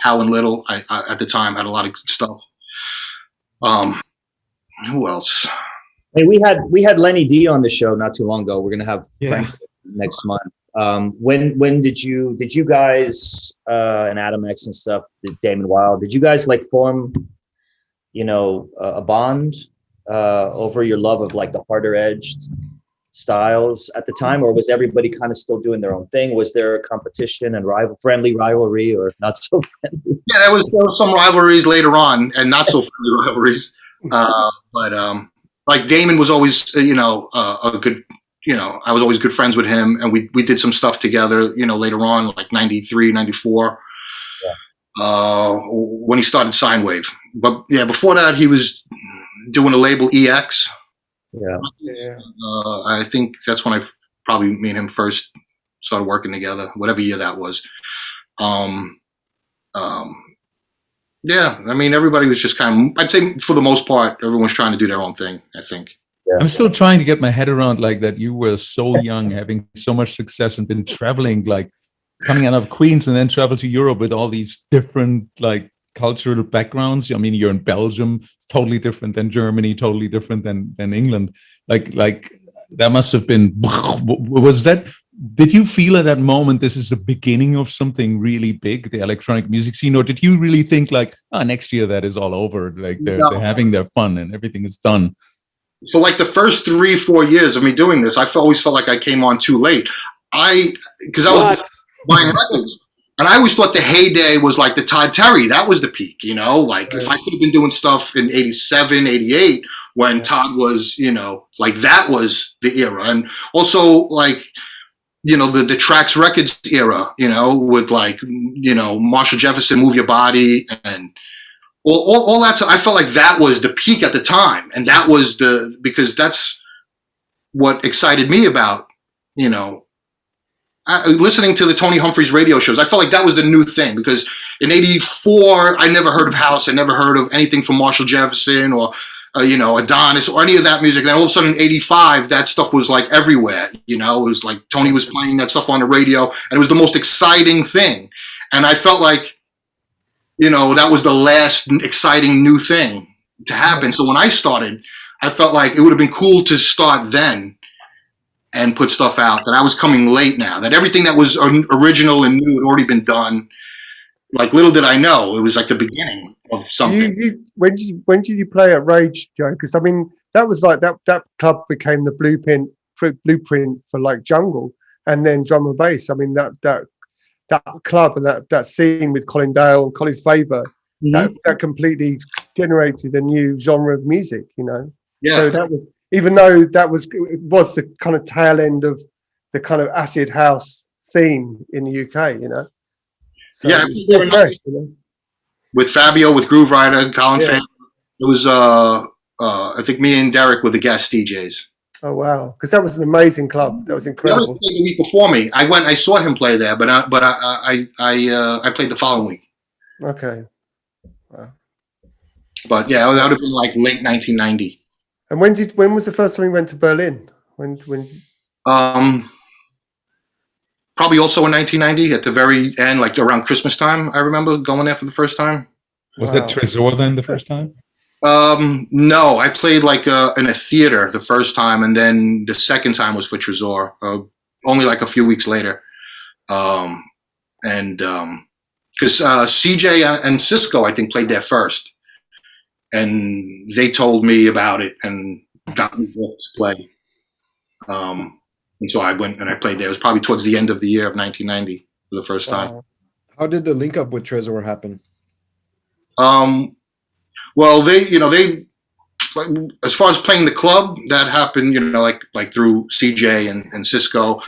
How and Little. I at the time had a lot of good stuff. Who else? Hey, we had Lenny D on the show not too long ago. We're gonna have Frank next month. When did you guys and Adam X and stuff, Damon Wild, did you guys like form, a bond over your love of like the harder edged styles at the time, or was everybody kind of still doing their own thing? Was there a competition and friendly rivalry, or not so friendly? Yeah, there was some rivalries later on, and not so friendly rivalries. But like Damon was always, a good, I was always good friends with him, and we did some stuff together, later on, like 93, 94, when he started Sine Wave. But yeah, before that, he was doing a label EX. Yeah. I think that's when me and him first started working together, whatever year that was. Yeah, I mean, everybody was just kind of, I'd say for the most part, everyone's trying to do their own thing, I think. I'm still trying to get my head around like that. You were so young, having so much success, and been traveling, like coming out of Queens and then travel to Europe with all these different like cultural backgrounds. I mean, you're in Belgium, it's totally different than Germany, totally different than England. Like that must have been, was that, did you feel at that moment this is the beginning of something really big, the electronic music scene, or did you really think like, next year that is all over, like they're having their fun and everything is done? So like the first 3-4 years of me doing this, I always felt like I came on too late. Because I was buying records. And I always thought the heyday was like the Dietary. That was the peak, like if I could have been doing stuff in 87, 88, when Todd was, like that was the era. And also like, the Trax Records era, with like, Marshall Jefferson, Move Your Body, and all that. I felt like that was the peak at the time. And that was because that's what excited me about, listening to the Tony Humphries radio shows. I felt like that was the new thing, because in 84, I never heard of house. I never heard of anything from Marshall Jefferson or, Adonis or any of that music. And then all of a sudden in 85, that stuff was like everywhere. It was like Tony was playing that stuff on the radio, and it was the most exciting thing. And I felt like, that was the last exciting new thing to happen. So when I started, I felt like it would have been cool to start then and put stuff out, that I was coming late now, that everything that was original and new had already been done. Like, little did I know, it was like the beginning of something. When did you play at Rage, Joe? Because I mean, that was like that club became the blueprint for like jungle and then drum and bass. I mean, that club and that scene with Colin Dale and Colin Faber, that completely generated a new genre of music. Yeah. So that was, even though it was the kind of tail end of the kind of acid house scene in the UK, So yeah, it was still fresh, with Fabio, with Groove Rider, Colin Faber. It was, I think me and Derek were the guest DJs. Oh wow! Because that was an amazing club. That was incredible. He played the week before me. I saw him play there, but I played the following week. Okay. Wow. But yeah, that would have been like late 1990. And when was the first time you went to Berlin? When? Probably also in 1990 at the very end, like around Christmas time. I remember going there for the first time. Was that Tresor then the first time? No, I played like in a theater the first time, and then the second time was for Tresor, only like a few weeks later. Because CJ and Cisco, I think, played there first, and they told me about it and got me booked to play. And so I went and I played there. It was probably towards the end of the year of 1990 for the first time. How did the link up with Tresor happen? Well, they as far as playing the club, that happened, like through CJ and Cisco.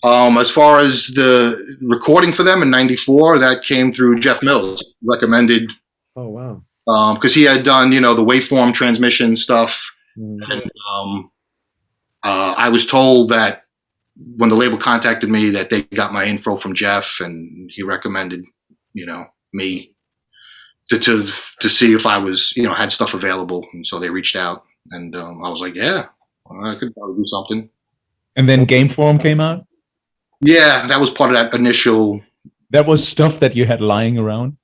As far as the recording for them in '94, that came through Jeff Mills, recommended. Oh wow! Because he had done, the waveform transmission stuff, and I was told that when the label contacted me that they got my info from Jeff, and he recommended, me to see if I was, had stuff available. And so they reached out, and I was like, yeah, I could probably do something. And then Gameform came out? Yeah, that was part of that initial. That was stuff that you had lying around?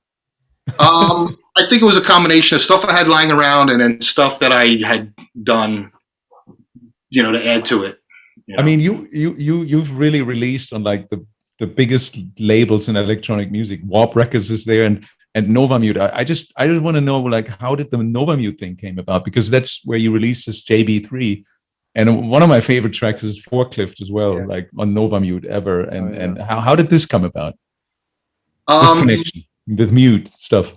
I think it was a combination of stuff I had lying around and then stuff that I had done, to add to it. I mean, you've really released on like the biggest labels in electronic music. Warp Records is there, and Novamute. I just want to know, like, how did the Novamute thing came about? Because that's where you released this JB3, and one of my favorite tracks is Forklift as well, like on Novamute ever. And how did this come about? This connection with mute stuff.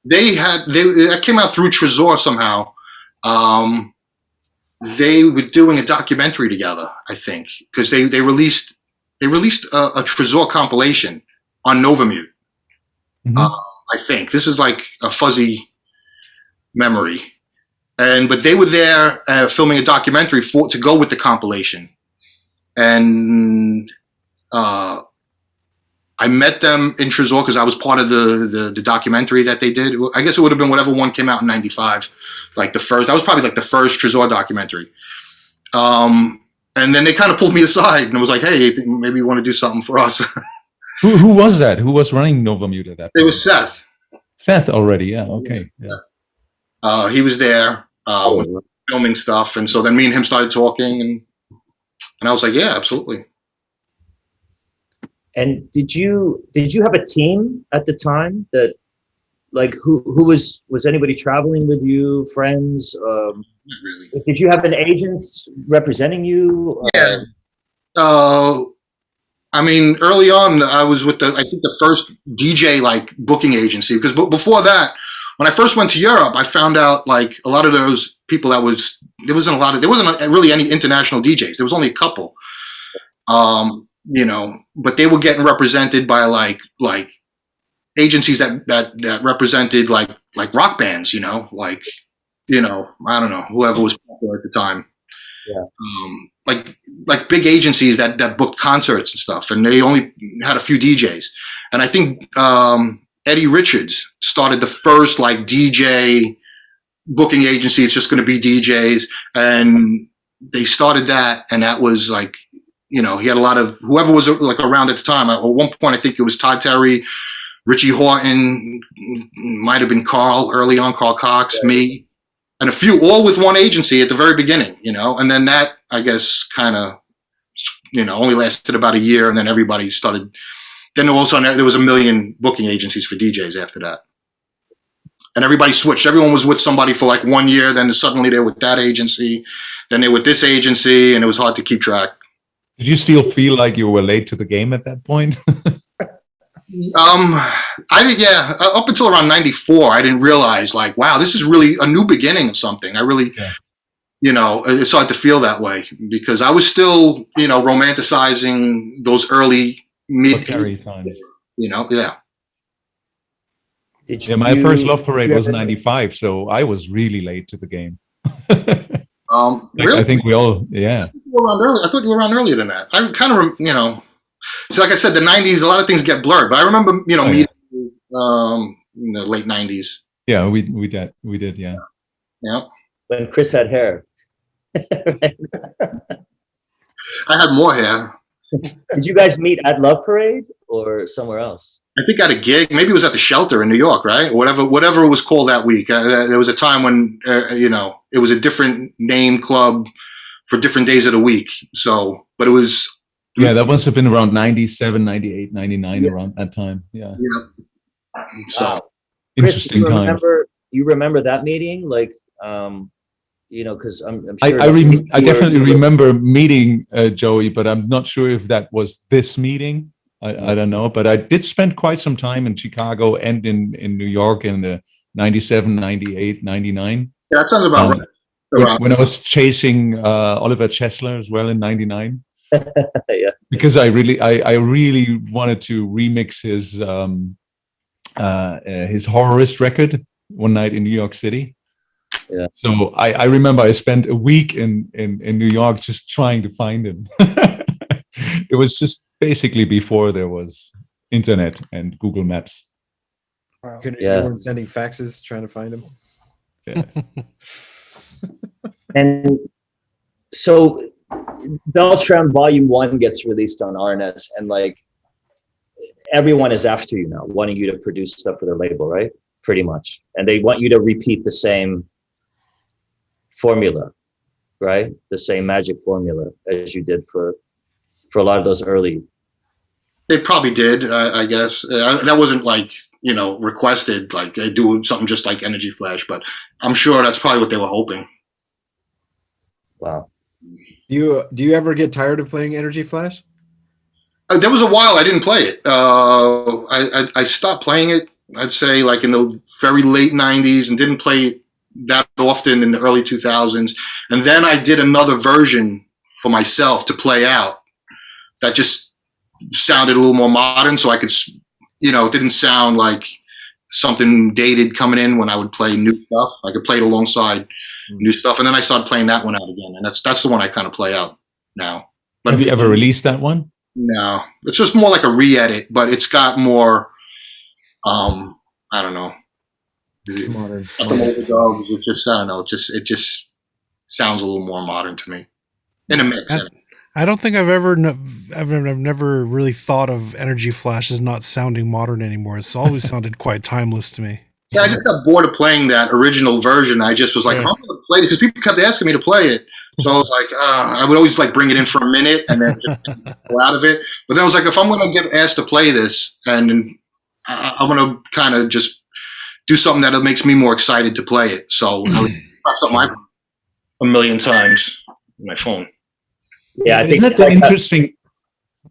That came out through Trezor somehow. They were doing a documentary together, I think, because they released a Trezor compilation on Novamute. Mm-hmm. I think this is like a fuzzy memory, but they were there filming a documentary to go with the compilation, and I met them in Trezor because I was part of the documentary that they did. I guess it would have been whatever one came out in '95, like the first. That was probably like the first Trezor documentary. And then they kind of pulled me aside and was like, "Hey, maybe you want to do something for us." Who was that? Who was running Novamute at that point? It was Seth. Seth already, yeah. Okay. Yeah. He was there filming stuff, and so then me and him started talking, and I was like, "Yeah, absolutely." And did you have a team at the time that, like, who was anybody traveling with you, friends? Not really. Did you have an agent representing you? Yeah. I mean, early on, I was with I think the first DJ like booking agency, because before that, when I first went to Europe, I found out like a lot of those people there wasn't really any international DJs. There was only a couple. But they were getting represented by like agencies that represented like rock bands, I don't know, whoever was popular at the time. Yeah. Like big agencies that booked concerts and stuff, and they only had a few DJs. And I think Eddie Richards started the first like DJ booking agency. It's just going to be DJs, and they started that, and that was like, he had a lot of whoever was like around at the time. At one point, I think it was Todd Terry, Richie Horton, might have been Carl early on, Carl Cox, me, and a few, all with one agency at the very beginning, and then that, I guess, kind of, only lasted about a year, and then everybody started. Then also there was a million booking agencies for DJs after that, and everybody switched. Everyone was with somebody for like 1 year, then suddenly they're with that agency, then they're with this agency, and it was hard to keep track. Did you still feel like you were late to the game at that point? I did, yeah. Up until around '94, I didn't realize like, wow, this is really a new beginning of something. I really, it started to feel that way because I was still, romanticizing those early mid times. Yeah. My first Love Parade was '95, so I was really late to the game. Really? I think we all, yeah. I thought you were around earlier than that. I kind of, so like I said, the '90s, a lot of things get blurred, but I remember, meeting in the late '90s. Yeah, we did, yeah. Yeah. When Chris had hair. I had more hair. Did you guys meet at Love Parade or somewhere else? I think at a gig, maybe it was at the Shelter in New York, right? Or whatever it was called that week. There was a time when, it was a different name club for different days of the week. So, but it was. Yeah, that must have been around 97, 98, 99, around that time. Yeah. Yeah. So, wow. Interesting time. You remember that meeting? Like, because I'm sure. I definitely remember meeting Joey, but I'm not sure if that was this meeting. I don't know, but I did spend quite some time in Chicago and in New York in the 97, 98, 99. Yeah, that sounds about right. When I was chasing Oliver Chesler as well in 99. Yeah. Because I really wanted to remix his Horrorist record One Night in New York City. Yeah. So I remember I spent a week in New York just trying to find him. It was just basically before there was internet and Google Maps. Yeah. You weren't sending faxes trying to find him. Yeah. And so Beltram Volume 1 gets released on RNS, and like everyone is after you now, wanting you to produce stuff for their label, right? Pretty much. And they want you to repeat the same formula, right? The same magic formula as you did for a lot of those early. They probably did, I guess. That wasn't like, requested, like do something just like Energy Flash, but I'm sure that's probably what they were hoping. Wow. Do you ever get tired of playing Energy Flash? There was a while I didn't play it. I stopped playing it, I'd say, like in the very late 90s, and didn't play it that often in the early 2000s. And then I did another version for myself to play out that just sounded a little more modern, so I could, it didn't sound like something dated coming in when I would play new stuff. I could play it alongside new stuff, and then I started playing that one out again, and that's the one I kind of play out now. But Have you ever released that one? No, it's just more like a re-edit, but it's got more, I don't know, Modern. It just, I don't know, it just sounds a little more modern to me in a mix. I don't think I've never really thought of Energy Flash as not sounding modern anymore. It's always sounded quite timeless to me. Yeah, I just got bored of playing that original version. I just was like, I'm going to play it, because people kept asking me to play it. So I was like, I would always like bring it in for a minute and then just go out of it. But then I was like, if I'm going to get asked to play this, and I'm going to kind of just do something that makes me more excited to play it. So I would press something I've a million times on my phone. Yeah, I think isn't that interesting?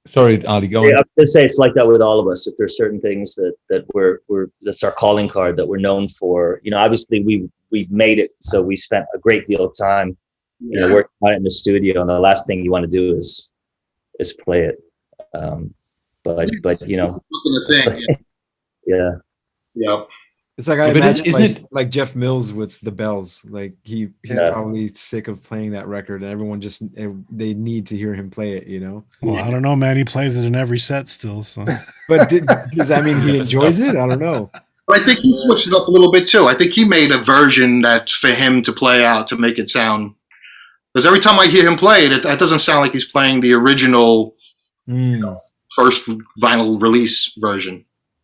Sorry, Ali, go on. I was going to say it's like that with all of us. If there's certain things that we're that's our calling card that we're known for. Obviously we've made it, so we spent a great deal of time, working on it in the studio, and the last thing you want to do is play it. But yeah. Yep. It's like I Yeah, but imagine isn't it like Jeff Mills with the Bells. Like he's probably sick of playing that record, and everyone they need to hear him play it. Well, I don't know, man. He plays it in every set still. So, But does that mean he enjoys it? I don't know. But I think he switched it up a little bit too. I think he made a version that's for him to play out to make it sound. Because every time I hear him play it, it doesn't sound like he's playing the original first vinyl release version.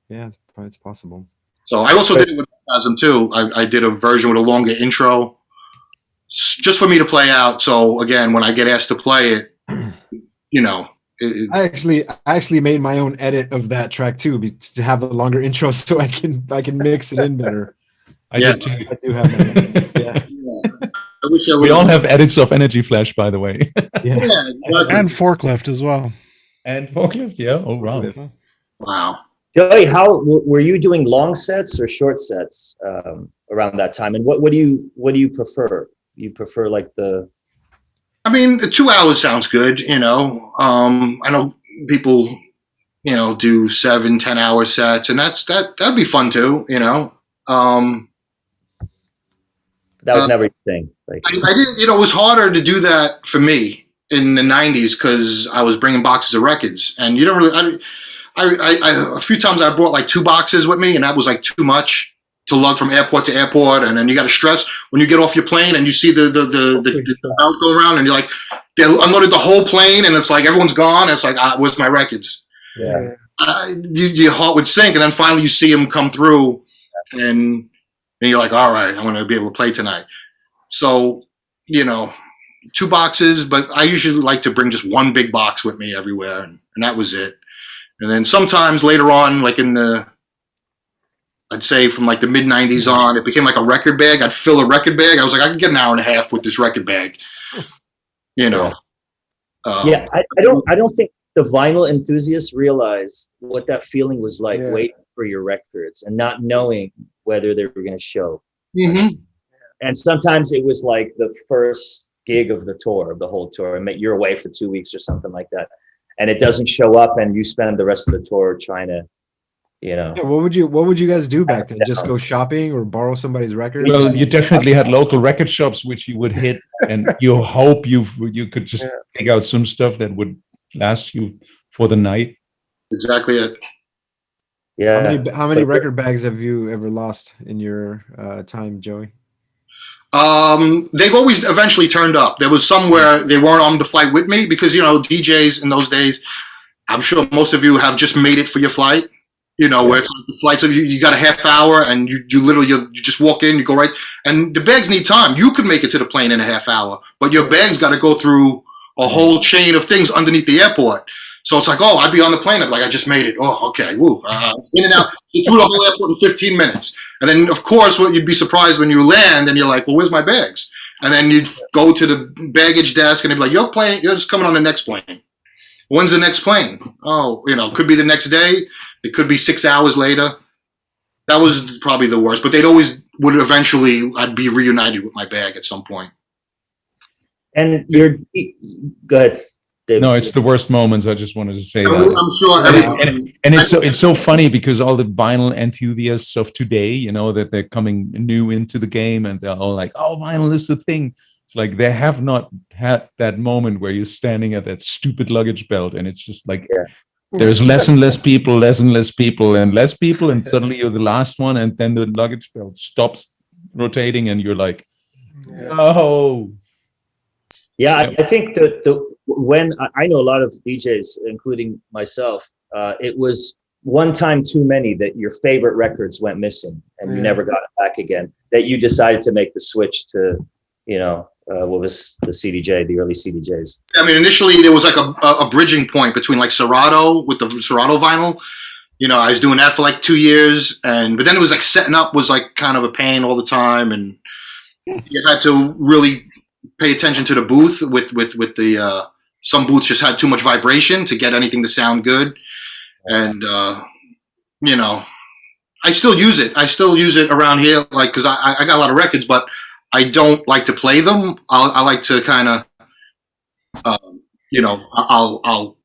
Yeah, it's possible. So I also did it with Spasm too. I did a version with a longer intro, just for me to play out. So again, when I get asked to play it, I actually made my own edit of that track too, to have the longer intro, so I can mix it in better. I did too. I do have that. Yeah. I wish I We all have edits of Energy Flash, by the way. Yeah. and Forklift as well. And Forklift, yeah. Oh, wow. Wow. Joey, how were you doing long sets or short sets around that time? And what do you prefer? You prefer like the? I mean, 2 hours sounds good. I know people, do 7-10 hour sets, and that'd be fun too. That was never your thing. Like I didn't. It was harder to do that for me in the '90s because I was bringing boxes of records, and you don't really. I a few times I brought like 2 boxes with me, and that was like too much to lug from airport to airport. And then you got to stress when you get off your plane and you see the crowd go around, and you're like, they unloaded the whole plane, and it's like everyone's gone. It's like, where's my records? yeah. Your heart would sink, and then finally you see them come through, and you're like, all right, I'm going to be able to play tonight. So, 2 boxes, but I usually like to bring just 1 big box with me everywhere, and that was it. And then sometimes later on, like I'd say from like the mid 90s on, it became like a record bag. I'd fill a record bag. I was like, I could get an hour and a half with this record bag, Yeah, I don't think the vinyl enthusiasts realize what that feeling was like, waiting for your records and not knowing whether they were going to show. Mm-hmm. And sometimes it was like the first gig of the tour, of the whole tour, and you're away for 2 weeks or something like that, and it doesn't show up, and you spend the rest of the tour trying to, Yeah, what would you guys do back then? Just go shopping or borrow somebody's record? Well, you definitely had local record shops which you would hit, and you hope you could just take out some stuff that would last you for the night. Exactly it. Yeah. How many But- record bags have you ever lost in your time, Joey? They've always eventually turned up. There was somewhere they weren't on the flight with me because, you know, DJs in those days, I'm sure most of you have just made it for your flight. You know, where it's like the flights, you got a half hour and you literally, you just walk in, you go right. And the bags need time. You could make it to the plane in a half hour, but your bag's got to go through a whole chain of things underneath the airport. So it's like, oh, I'd be on the plane. I'd be like, I just made it. Oh, okay. Woo. In and out. Through the whole airport in 15 minutes. And then, of course, you'd be surprised when you land and you're like, well, where's my bags? And then you'd go to the baggage desk and they'd be like, you're just coming on the next plane. When's the next plane? Oh, you know, could be the next day. It could be 6 hours later. That was probably the worst. But would eventually, I'd be reunited with my bag at some point. And go ahead, David. No, it's the worst moments. I just wanted to say that. I'm sure everyone. And it's so funny because all the vinyl enthusiasts of today, you know, that they're coming new into the game and they're all like, oh, vinyl is the thing. It's like they have not had that moment where you're standing at that stupid luggage belt and it's just like there's less and less people, and suddenly you're the last one, and then the luggage belt stops rotating and you're like, oh. Yeah, I think that when I know a lot of DJs, including myself, it was one time too many that your favorite records went missing and you never got it back again, that you decided to make the switch to, you know, what was the CDJ, the early CDJs. I mean, initially there was like a bridging point between like Serato with the Serato vinyl. You know, I was doing that for like 2 years, but then it was like setting up was like kind of a pain all the time, and you had to really pay attention to the booth with the some booths just had too much vibration to get anything to sound good, and you know, I still use it. I still use it around here, like because I got a lot of records, but I don't like to play them. I like to kind of, you know, I'll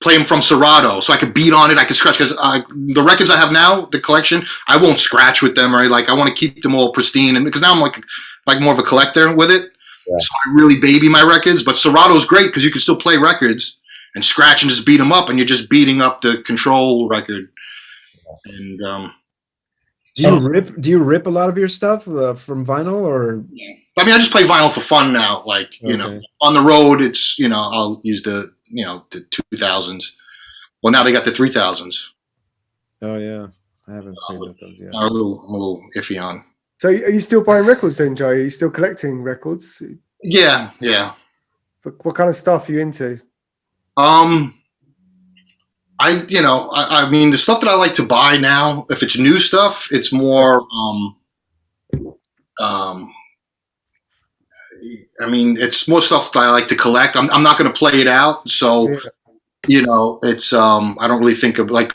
play them from Serato so I could beat on it. I can scratch because the records I have now, the collection, I won't scratch with them or like I want to keep them all pristine, and because now I'm like more of a collector with it. Yeah. So I really baby my records. But Serato's great because you can still play records and scratch and just beat them up, and you're just beating up the control record. And do you rip a lot of your stuff from vinyl, or? I mean, I just play vinyl for fun now. Like, you know, on the road, it's, you know, I'll use the 2000s. Well, now they got the 3000s. Oh yeah, I haven't played with those yet. I'm a little iffy on. So are you still buying records then, Joe? Are you still collecting records? Yeah. What kind of stuff are you into? I mean, the stuff that I like to buy now, if it's new stuff, it's more, I mean, it's more stuff that I like to collect. I'm not going to play it out. So, you know, it's, I don't really think of like,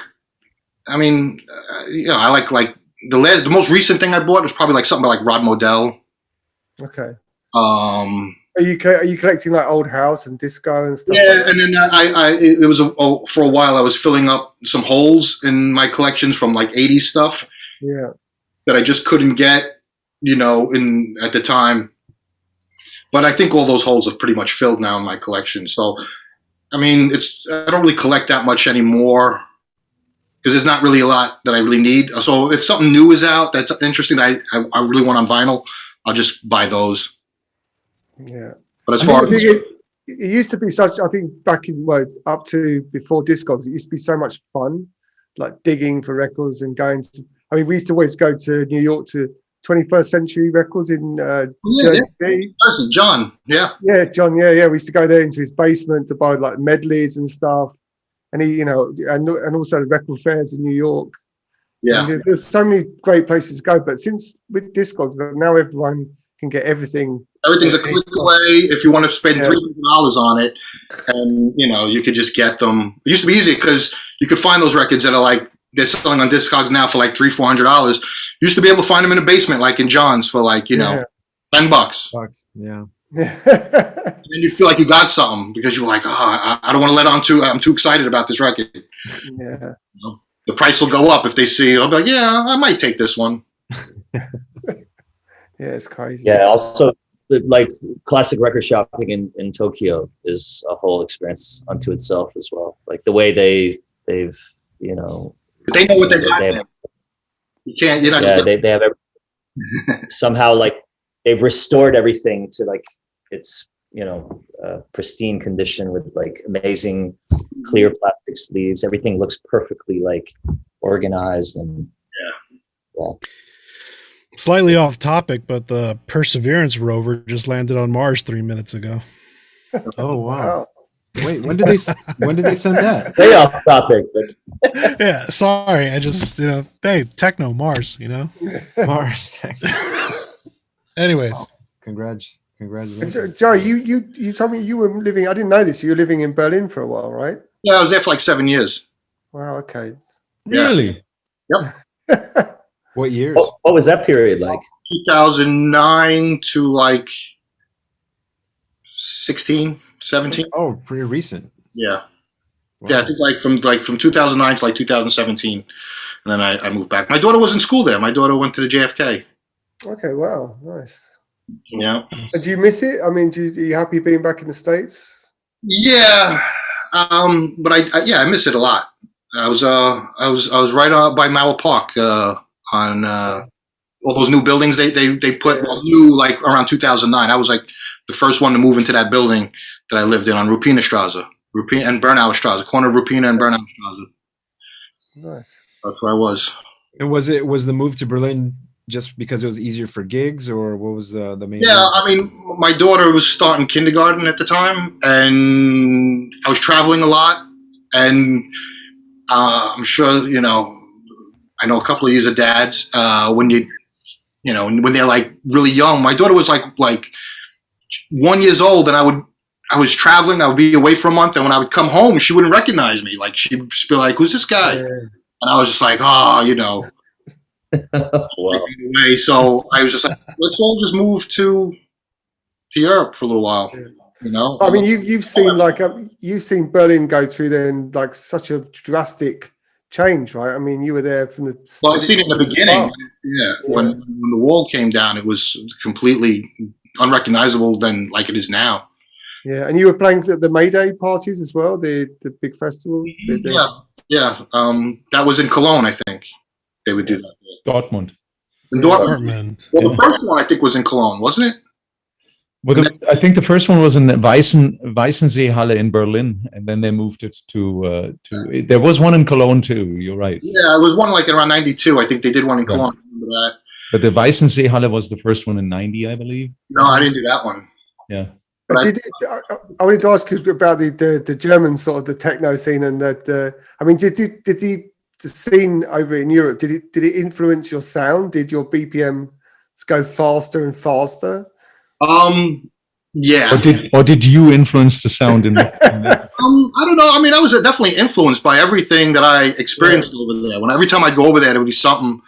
I mean, you know, I like the most recent thing I bought was probably like something like Rod Modell. Okay. Are you collecting like old house and disco and stuff? Yeah, and then it was for a while I was filling up some holes in my collections from like 80s stuff. Yeah. That I just couldn't get, you know, at the time. But I think all those holes are pretty much filled now in my collection. So, I mean, I don't really collect that much anymore because there's not really a lot that I really need. So if something new is out that's interesting that I really want on vinyl, I'll just buy those. Yeah. But as far as it used to be such, I think back in up to before Discogs, it used to be so much fun, like digging for records and going to. I mean, we used to always go to New York to 21st Century Records in Jersey. John, yeah, John, yeah. We used to go there into his basement to buy like medleys and stuff, and he, you know, and also the record fairs in New York. Yeah, and there's so many great places to go. But since with Discogs, now everyone can get everything. Everything's a click away. If you want to spend $300 on it, and you know, you could just get them. It used to be easy because you could find those records that are like they're selling on Discogs now for like $300-400. You used to be able to find them in a basement, like in John's, for like, you know, $10. Yeah. And then you feel like you got something because you're like, oh, I don't want to let on too. I'm too excited about this record. Yeah. You know, the price will go up if they see. I'll be like, yeah, I might take this one. Yeah, it's crazy. Yeah. Also, like classic record shopping in Tokyo is a whole experience unto itself as well. Like the way they've you know They know what they got. They have, There. You can't. You're not. yeah, they have somehow like they've restored everything to like its pristine condition with like amazing clear plastic sleeves. Everything looks perfectly like organized and yeah. Slightly off topic, but the Perseverance rover just landed on Mars 3 minutes ago. Oh wow! Wait, when did they send that? Way off topic, but Yeah, sorry. I just hey, Techno Mars. Mars. Anyways, Congratulations. Joe, you told me you were living. I didn't know this. You were living in Berlin for a while, right? Yeah, I was there for like 7 years. Wow. Okay. Really? Yep. What years? what was that period like? 2009 to like 16, 17. Oh, pretty recent. Yeah. Wow. Yeah, I think like from 2009 to like 2017, and then I moved back. My daughter was in school there. My daughter went to the JFK. Okay. Wow. Nice. Yeah. And do you miss it? I mean, are you happy being back in the States? Yeah. But I miss it a lot. I was right by Mauer Park on all those new buildings they put new like around 2009. I was like the first one to move into that building that I lived in on Rupina Strasse, and Bernauer Strasse, corner of Rupina and Bernauer Strasse. Nice. That's where I was. And was the move to Berlin just because it was easier for gigs, or what was the main? Yeah, I mean, my daughter was starting kindergarten at the time, and I was traveling a lot, and I'm sure I know a couple of you are dads. When when they're like really young, my daughter was like 1 year old, and I was traveling. I would be away for a month, and when I would come home, she wouldn't recognize me. Like she'd be like, "Who's this guy?" Yeah. And I was just like, "Oh, Wow. Away. So I was just like, let's all just move to Europe for a little while. I mean, you've seen Berlin go through then like such a drastic change, right? I mean, you were there from the. Well, I've seen it in the beginning. start. Yeah, when the wall came down, it was completely unrecognizable than like it is now. Yeah, and you were playing the May Day parties as well, the big festival. Yeah. That was in Cologne, I think. They would do that. Dortmund. In Dortmund. Well, the first one I think was in Cologne, wasn't it? Well, I think the first one was in the Weissenseehalle in Berlin, and then they moved it to. There was one in Cologne too. You're right. Yeah, it was one like around '92. I think they did one in Cologne. I remember that. But the Weissenseehalle was the first one in '90, I believe. No, I didn't do that one. Yeah. I wanted to ask you about the German sort of the techno scene and that. I mean, did the scene over in Europe, did it influence your sound? Did your BPMs go faster and faster? Yeah. Or did you influence the sound in I don't know. I mean, I was definitely influenced by everything that I experienced over there. Every time I'd go over there would be something,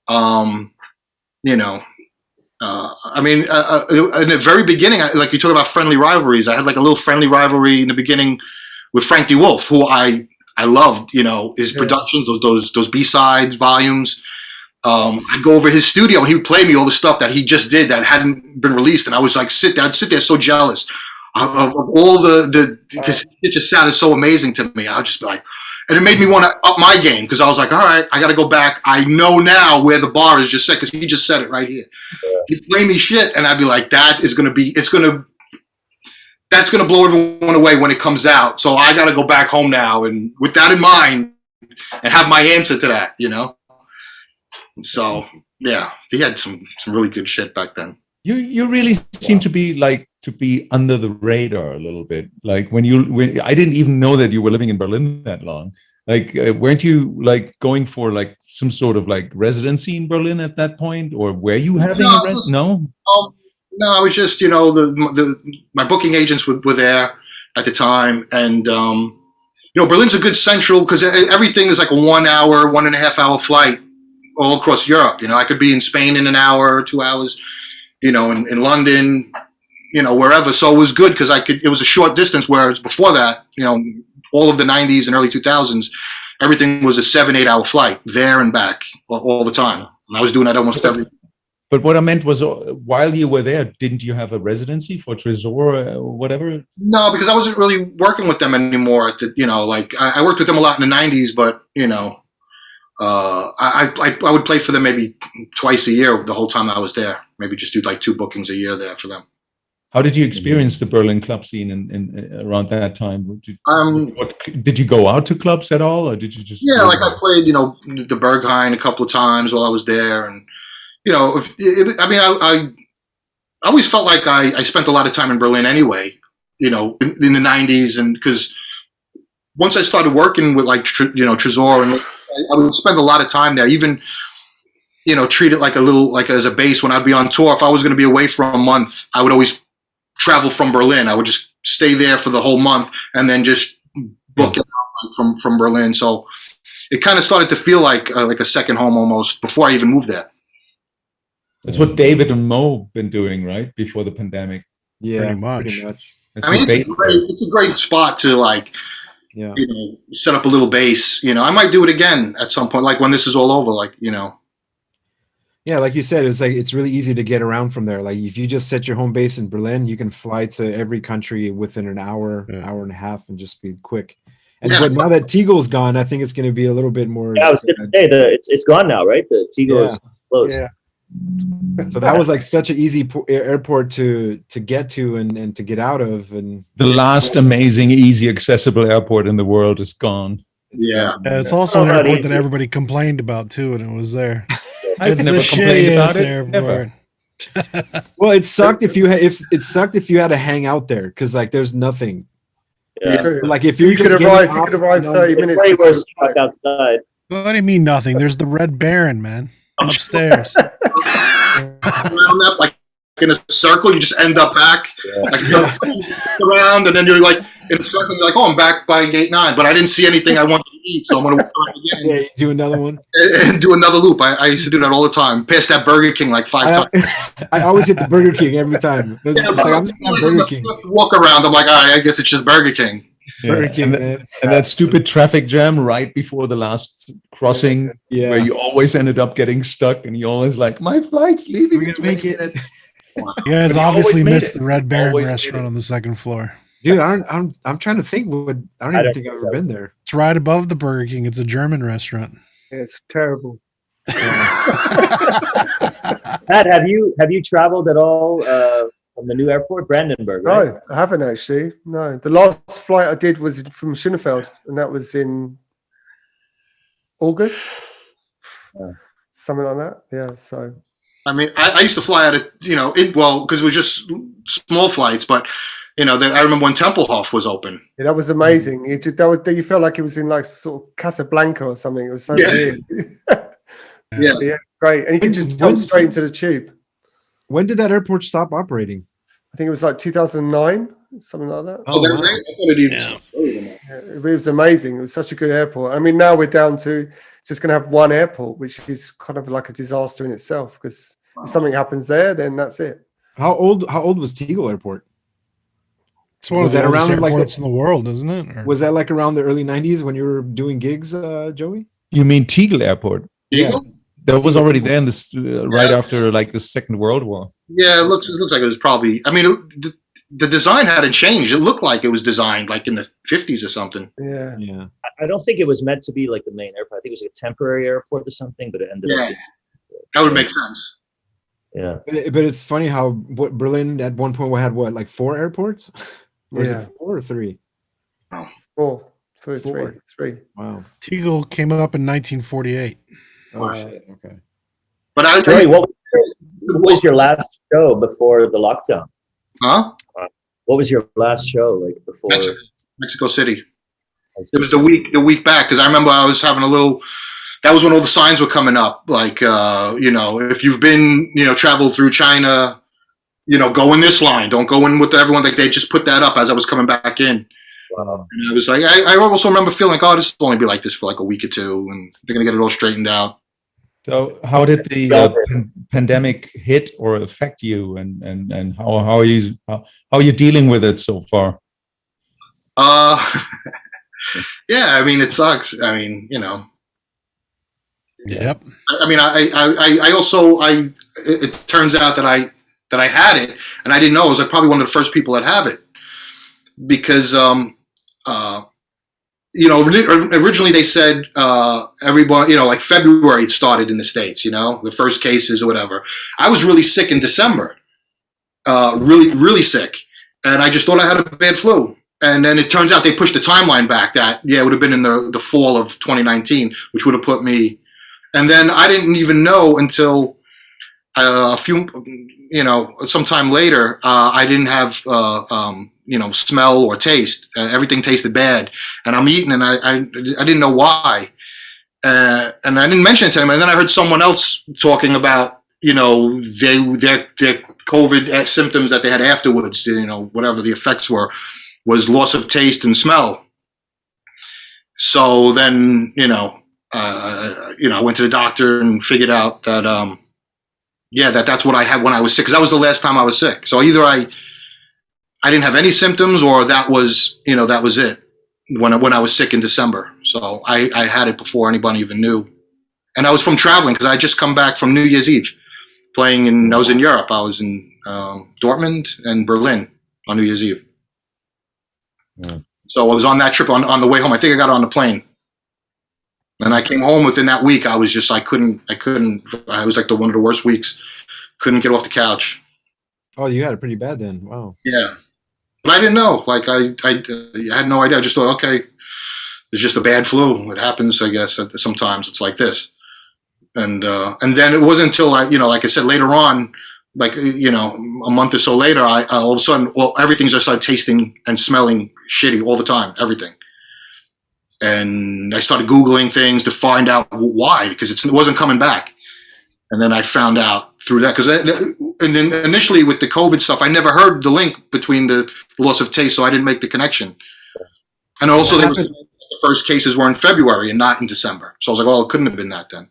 I mean, in the very beginning, like you talk about friendly rivalries, I had like a little friendly rivalry in the beginning with Frank D. Wolf, who I loved, his productions, those B-sides, volumes. I'd go over his studio and he would play me all the stuff that he just did that hadn't been released. And I was like, I'd sit there so jealous of all because it just sounded so amazing to me. I would just be like, and it made me want to up my game because I was like, all right, I got to go back. I know now where the bar is just set because he just said it right here. Yeah. He'd play me shit and I'd be like, that's going to blow everyone away when it comes out. So I got to go back home now and with that in mind and have my answer to that, So yeah, he had some really good shit back then. You really seem to be under the radar a little bit. Like when I didn't even know that you were living in Berlin that long. Like, weren't you like going for like some sort of like residency in Berlin at that point, or were you having no? No, I was just my booking agents were there at the time, and Berlin's a good central because everything is like a 1 hour, 1.5 hour flight all across Europe. I could be in Spain in an hour or 2 hours. In London, wherever. So it was good because it was a short distance, whereas before that, all of the 90s and early 2000s, everything was a 7-8 hour flight there and back all the time. And I was doing that almost every. But what I meant was, while you were there, didn't you have a residency for Tresor or whatever? No, because I wasn't really working with them anymore. I worked with them a lot in the 90s, but, I would play for them maybe twice a year the whole time I was there. Maybe just do like 2 bookings a year there for them. How did you experience the Berlin club scene in around that time? Did you go out to clubs at all, or did you just? Yeah, like I played, the Berghain a couple of times while I was there, and I always felt like I spent a lot of time in Berlin anyway. In the '90s, and because once I started working with like Trezor, and I would spend a lot of time there, even. Treat it like as a base when I'd be on tour. If I was going to be away for a month, I would always travel from Berlin. I would just stay there for the whole month and then just book it out from Berlin. So it kind of started to feel like a second home almost before I even moved there. That's what David and Mo been doing, right? Before the pandemic. Yeah, Pretty much. It's a great spot to set up a little base. I might do it again at some point, like when this is all over, Yeah, like you said, it's really easy to get around from there. Like if you just set your home base in Berlin, you can fly to every country within an hour, hour and a half, and just be quick. But now that Teagle's gone, I think it's going to be a little bit more. Yeah, I was going to say it's gone now, right? The Teagle is closed. Yeah. So that was like such an easy airport to get to and to get out of. And the last amazing, easy, accessible airport in the world is gone. Yeah. It's also an airport that everybody complained about too, and it was there. I can never complain about it. Never. Well, it sucked if you had to hang out there because like there's nothing. Yeah. Like if you could arrive 30 minutes. Way worse back outside. What do you mean nothing? There's the Red Baron, man, upstairs. Around that, like in a circle, you just end up back. Around, and then you're like in a circle. You're like, oh, I'm back by gate 9, but I didn't see anything I wanted to eat, so I'm going to walk again. Yeah, you do another one and do another loop. I used to do that all the time. Pass that Burger King like 5 times. I always hit the Burger King every time. I'm just gonna have Burger King. Walk around. I'm like, all right, I guess it's just Burger King. Burger King, and that stupid traffic jam right before the last crossing, where you always ended up getting stuck, and you always like, my flight's leaving in 20 minutes. You guys obviously missed the Red Baron restaurant on the second floor. Dude, I'm trying to think. I don't even think I've ever been there. It's right above the Burger King. It's a German restaurant. It's terrible. Pat, have you traveled at all from the new airport, Brandenburg? Right? No, I haven't actually. No, the last flight I did was from Schönefeld, and that was in August, something like that. Yeah, so. I mean, I used to fly out of, because it was just small flights, but, I remember when Tempelhof was open. Yeah, that was amazing. You felt like it was in like sort of Casablanca or something. It was so weird. Yeah, great. And you can just jump straight into the tube. When did that airport stop operating? I think it was like 2009, something like that. Oh, wow. I thought it even It was amazing. It was such a good airport. I mean, now we're down to just going to have one airport, which is kind of like a disaster in itself, because if something happens there, then that's it. How old was Tegel Airport? It's one of the oldest airports in the world, isn't it? Or? Was that like around the early 90s when you were doing gigs, Joey? You mean Tegel Airport? Yeah. That was already there in this right after like the Second World War. Yeah, it looks like it was probably. I mean, the design hadn't changed. It looked like it was designed like in the 50s or something. Yeah. I don't think it was meant to be like the main airport. I think it was like a temporary airport or something, but it ended up. That would make sense. Yeah. But it's funny how Berlin at one point had like 4 airports? Or is it 4 or 3? Oh, 3. Wow. Tegel came up in 1948. Oh shit! Okay. But Joey, what was your last show before the lockdown? Huh? What was your last show like before? Mexico City. It was the week back, because I remember I was having a little. That was when all the signs were coming up, like if you've been traveled through China, go in this line. Don't go in with everyone. Like they just put that up as I was coming back in. Wow. And I was like, I also remember feeling like, oh, this will only be like this for like a week or two, and they're gonna get it all straightened out. So, how did the pandemic hit or affect you, and how are you dealing with it so far? Yeah, I mean, it sucks. I mean, Yep. I mean, I also it turns out that I had it, and I didn't know. I was like probably one of the first people that have it, because originally they said everybody, like February it started in the States, the first cases or whatever. I was really sick in December, really, really sick. And I just thought I had a bad flu. And then it turns out they pushed the timeline back it would have been in the fall of 2019, which would have put me. And then I didn't even know until sometime later, I didn't have, smell or taste. Everything tasted bad. And I'm eating and I didn't know why. And I didn't mention it to him. And then I heard someone else talking about, their COVID symptoms that they had afterwards, whatever the effects were, was loss of taste and smell. So then, I went to the doctor and figured out that, that's what I had when I was sick. Cause that was the last time I was sick. So either I didn't have any symptoms or that was it when I was sick in December. So I had it before anybody even knew. And I was from traveling cause I had just come back from New Year's Eve playing I was in Europe. I was in Dortmund and Berlin on New Year's Eve. Yeah. So I was on that trip on the way home. I think I got on the plane. And I came home within that week. I was just, I was like one of the worst weeks. Couldn't get off the couch. Oh, you had it pretty bad then. Wow. Yeah. But I didn't know. Like I had no idea. I just thought, okay, it's just a bad flu. It happens, I guess. Sometimes it's like this. And then it wasn't until like I said, later on, like, a month or so later, I all of a sudden, everything just started tasting and smelling shitty all the time, everything. And I started Googling things to find out why, because it wasn't coming back. And then I found out through that, and then initially with the COVID stuff, I never heard the link between the loss of taste, so I didn't make the connection. And also, the first cases were in February and not in December. So I was like, it couldn't have been that then.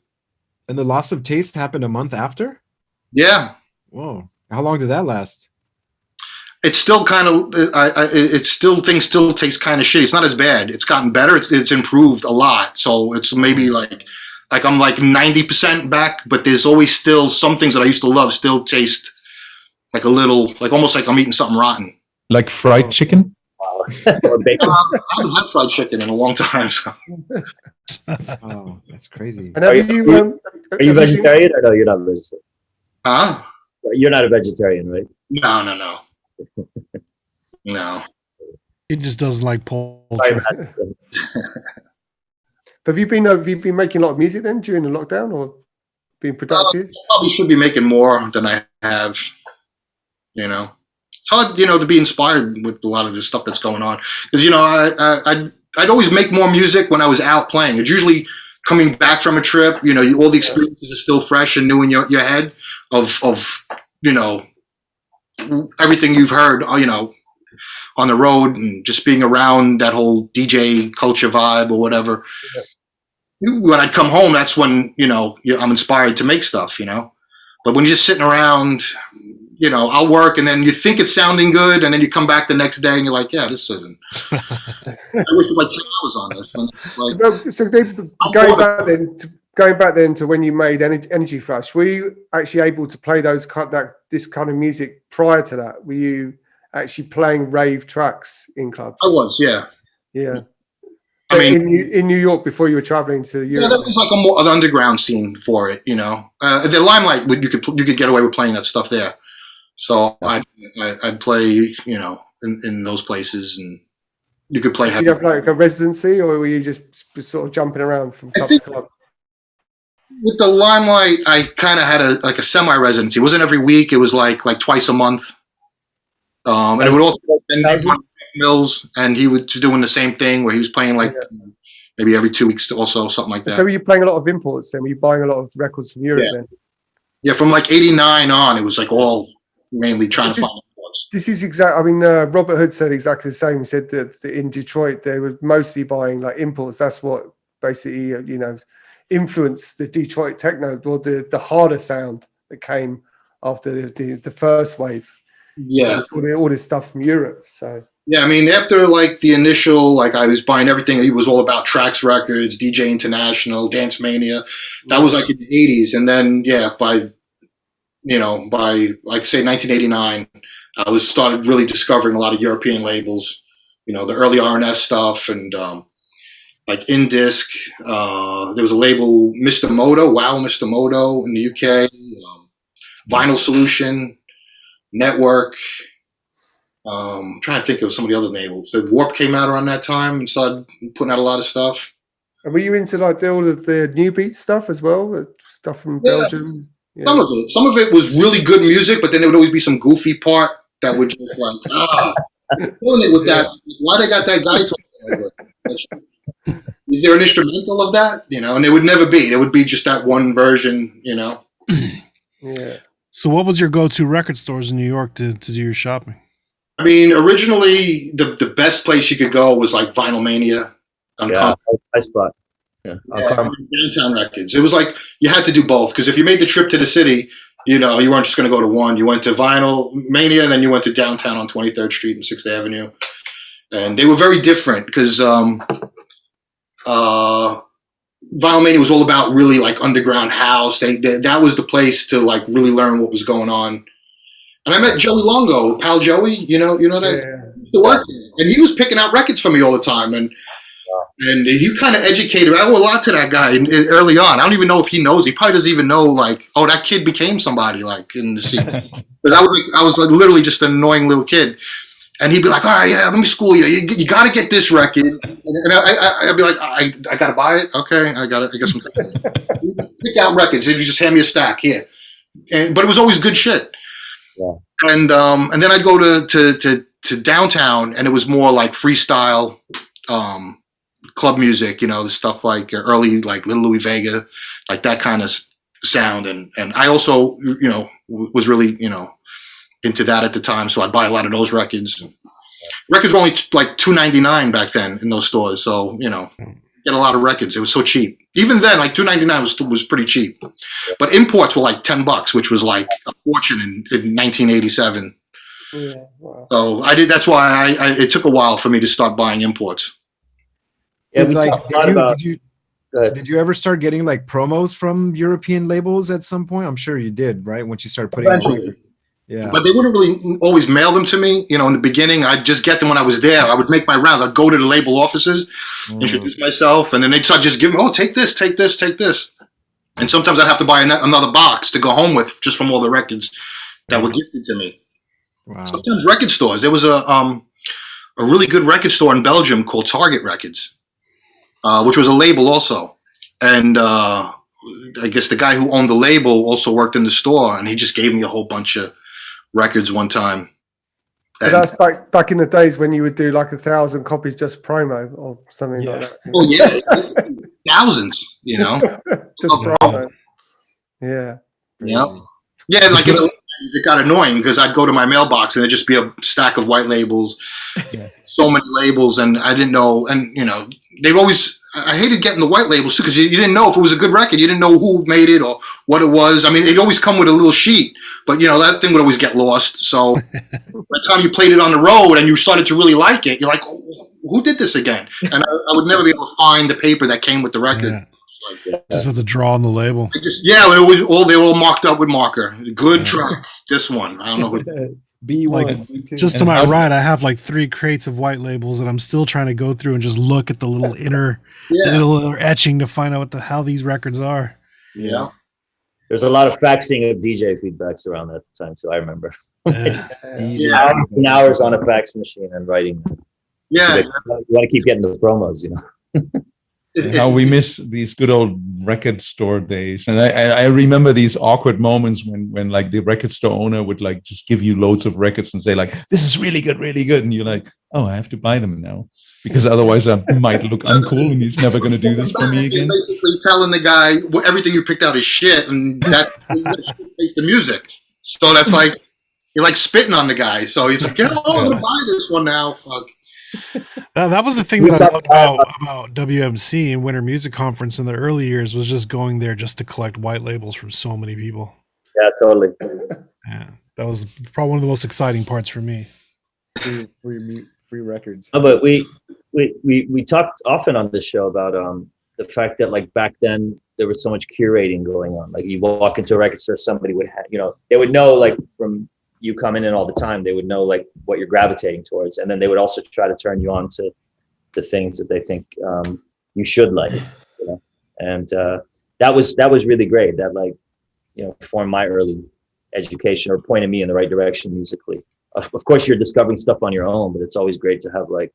And the loss of taste happened a month after? Yeah. Whoa. How long did that last? It's still kind of, things still taste kind of shitty. It's not as bad. It's gotten better. It's improved a lot. So it's maybe like I'm like 90% back, but there's always still some things that I used to love still taste like a little, like almost like I'm eating something rotten. Like fried chicken? Or bacon. I haven't had fried chicken in a long time. So. Oh, that's crazy. And are you vegetarian or no? You're not vegetarian. Huh? You're not a vegetarian, right? No. No. He just doesn't like poultry. Have you been making a lot of music then during the lockdown, or being productive? I probably should be making more than I have. It's hard, to be inspired with a lot of the stuff that's going on. Because I'd always make more music when I was out playing. It's usually coming back from a trip. All the experiences are still fresh and new in your head of everything you've heard, on the road and just being around that whole DJ culture vibe or whatever. Yeah. When I'd come home, that's when, I'm inspired to make stuff, But when you're just sitting around, I'll work and then you think it's sounding good and then you come back the next day and you're like, yeah, this isn't. I wasted like 10 hours on this. And so going back then to when you made Energy Flash, were you actually able to play this kind of music prior to that? Were you actually playing rave tracks in clubs? I was, yeah. Yeah. I mean, in New York before you were traveling to Europe. Yeah, that was like an underground scene for it, The Limelight, you could get away with playing that stuff there. So I'd play, in those places, and you could play. Did you have like a residency, or were you just sort of jumping around from club to club? With the Limelight, I kind of had a semi-residency. It wasn't every week. It was like twice a month. And it would also been Mills, and he was doing the same thing where he was playing maybe every 2 weeks, also something like that. So were you playing a lot of imports then? Were you buying a lot of records from Europe then? Yeah, from like '89 on, it was like all mainly trying to find imports. This is exact. I mean, Robert Hood said exactly the same. He said that in Detroit they were mostly buying like imports. That's what basically influenced the Detroit techno, or the harder sound that came after the first wave. Yeah, all this stuff from Europe. So yeah, I mean, after like the initial, I was buying everything. It was all about Trax Records, DJ International, Dance Mania. That was like in the '80s, and then by like say 1989, I started really discovering a lot of European labels. The early R&S stuff, and like in disc. There was a label, Mr. Moto, Wow, Mr. Moto in the UK, Vinyl Solution, Network. I'm trying to think of some of the other labels. The Warp came out around that time and started putting out a lot of stuff. And were you into like all of the new beat stuff as well? The stuff from Belgium? Yeah. Some of it. Some of it was really good music, but then there would always be some goofy part that would just like, killing it with that. Why they got that guy talking like that? Is there an instrumental of that? You know, and it would never be. It would be just that one version, you know. Yeah. So what was your go-to record stores in New York to do your shopping? I mean, originally the best place you could go was like Vinyl Mania. High spot. Yeah, Downtown Records. It was like you had to do both because if you made the trip to the city, you know, you weren't just going to go to one. You went to Vinyl Mania and then you went to downtown on 23rd Street and 6th Avenue. And they were very different because Vinyl Mania was all about really like underground house. That was the place to like really learn what was going on. And I met Joey Longo, pal Joey, you know that to work there. And he was picking out records for me all the time. And he kind of educated. I owe a lot to that guy early on. I don't even know if he knows. He probably doesn't even know, like, oh, that kid became somebody, like, in the scene. But I was like literally just an annoying little kid. And he'd be like, all right, yeah, let me school you. You got to get this record. And I'd be like, I got to buy it? Okay, I got it. I guess I'm pick out records. And you just hand me a stack here. But it was always good shit. Yeah. And then I'd go to downtown, and it was more like freestyle club music, you know, the stuff like early, like Little Louis Vega, like that kind of sound. And I also, you know, was really, you know, into that at the time. So I'd buy a lot of those records. Records were only like $2.99 back then in those stores. So, you know, get a lot of records. It was so cheap. Even then, like $2.99 was pretty cheap. But imports were like $10, which was like a fortune in 1987. Yeah, wow. So that's why it took a while for me to start buying imports. Yeah, Did you ever start getting like promos from European labels at some point? I'm sure you did, right? Once you started putting Eventually. Yeah. But they wouldn't really always mail them to me. You know, in the beginning, I'd just get them when I was there. I would make my rounds. I'd go to the label offices, introduce myself, and then they'd start just giving me, oh, take this, take this, take this. And sometimes I'd have to buy another box to go home with just from all the records that were gifted to me. Wow. Sometimes record stores. There was a really good record store in Belgium called Target Records, which was a label also. And I guess the guy who owned the label also worked in the store, and he just gave me a whole bunch of records one time. But that's back in the days when you would do like 1,000 copies just promo or something like that. Oh yeah, thousands. You know, just promo. Yeah. Yeah. Like it got annoying because I'd go to my mailbox and there'd just be a stack of white labels, so many labels, and I didn't know. And you know, they've always. I hated getting the white labels too because you didn't know if it was a good record. You didn't know who made it or what it was. I mean, it'd always come with a little sheet, but you know that thing would always get lost. So by the time you played it on the road and you started to really like it, you're like, oh, who did this again? And I would never be able to find the paper that came with the record. Yeah. Just have to draw on the label. They were all marked up with marker. Good track. This one. I don't know who. B1. Like, just to my right, I have like 3 crates of white labels that I'm still trying to go through and just look at the little inner little etching to find out what the hell these records are. Yeah. There's a lot of faxing of DJ feedbacks around that time, so I remember. Yeah. Hours and hours on a fax machine and writing. Yeah. You want to keep getting the promos, you know. How we miss these good old record store days. And I remember these awkward moments when like the record store owner would like just give you loads of records and say like, this is really good. And you're like, oh, I have to buy them now because otherwise I might look uncool and he's never going to do this for me again. You're basically telling the guy everything you picked out is shit and that makes the music. So that's like, you're like spitting on the guy. So he's like, I'm going to buy this one now. Fuck. That was the thing that I loved about WMC and Winter Music Conference in the early years was just going there just to collect white labels from so many people. Yeah, totally. Yeah, that was probably one of the most exciting parts for me. Free records. No, but we talked often on this show about the fact that like back then there was so much curating going on. Like you walk into a record store, somebody would have, you know, they would know like from you coming in all the time, they would know like what you're gravitating towards. And then they would also try to turn you on to the things that they think you should like, you know. And that was really great. That, like, you know, formed my early education, or pointed me in the right direction musically. Of course, you're discovering stuff on your own, but it's always great to have, like,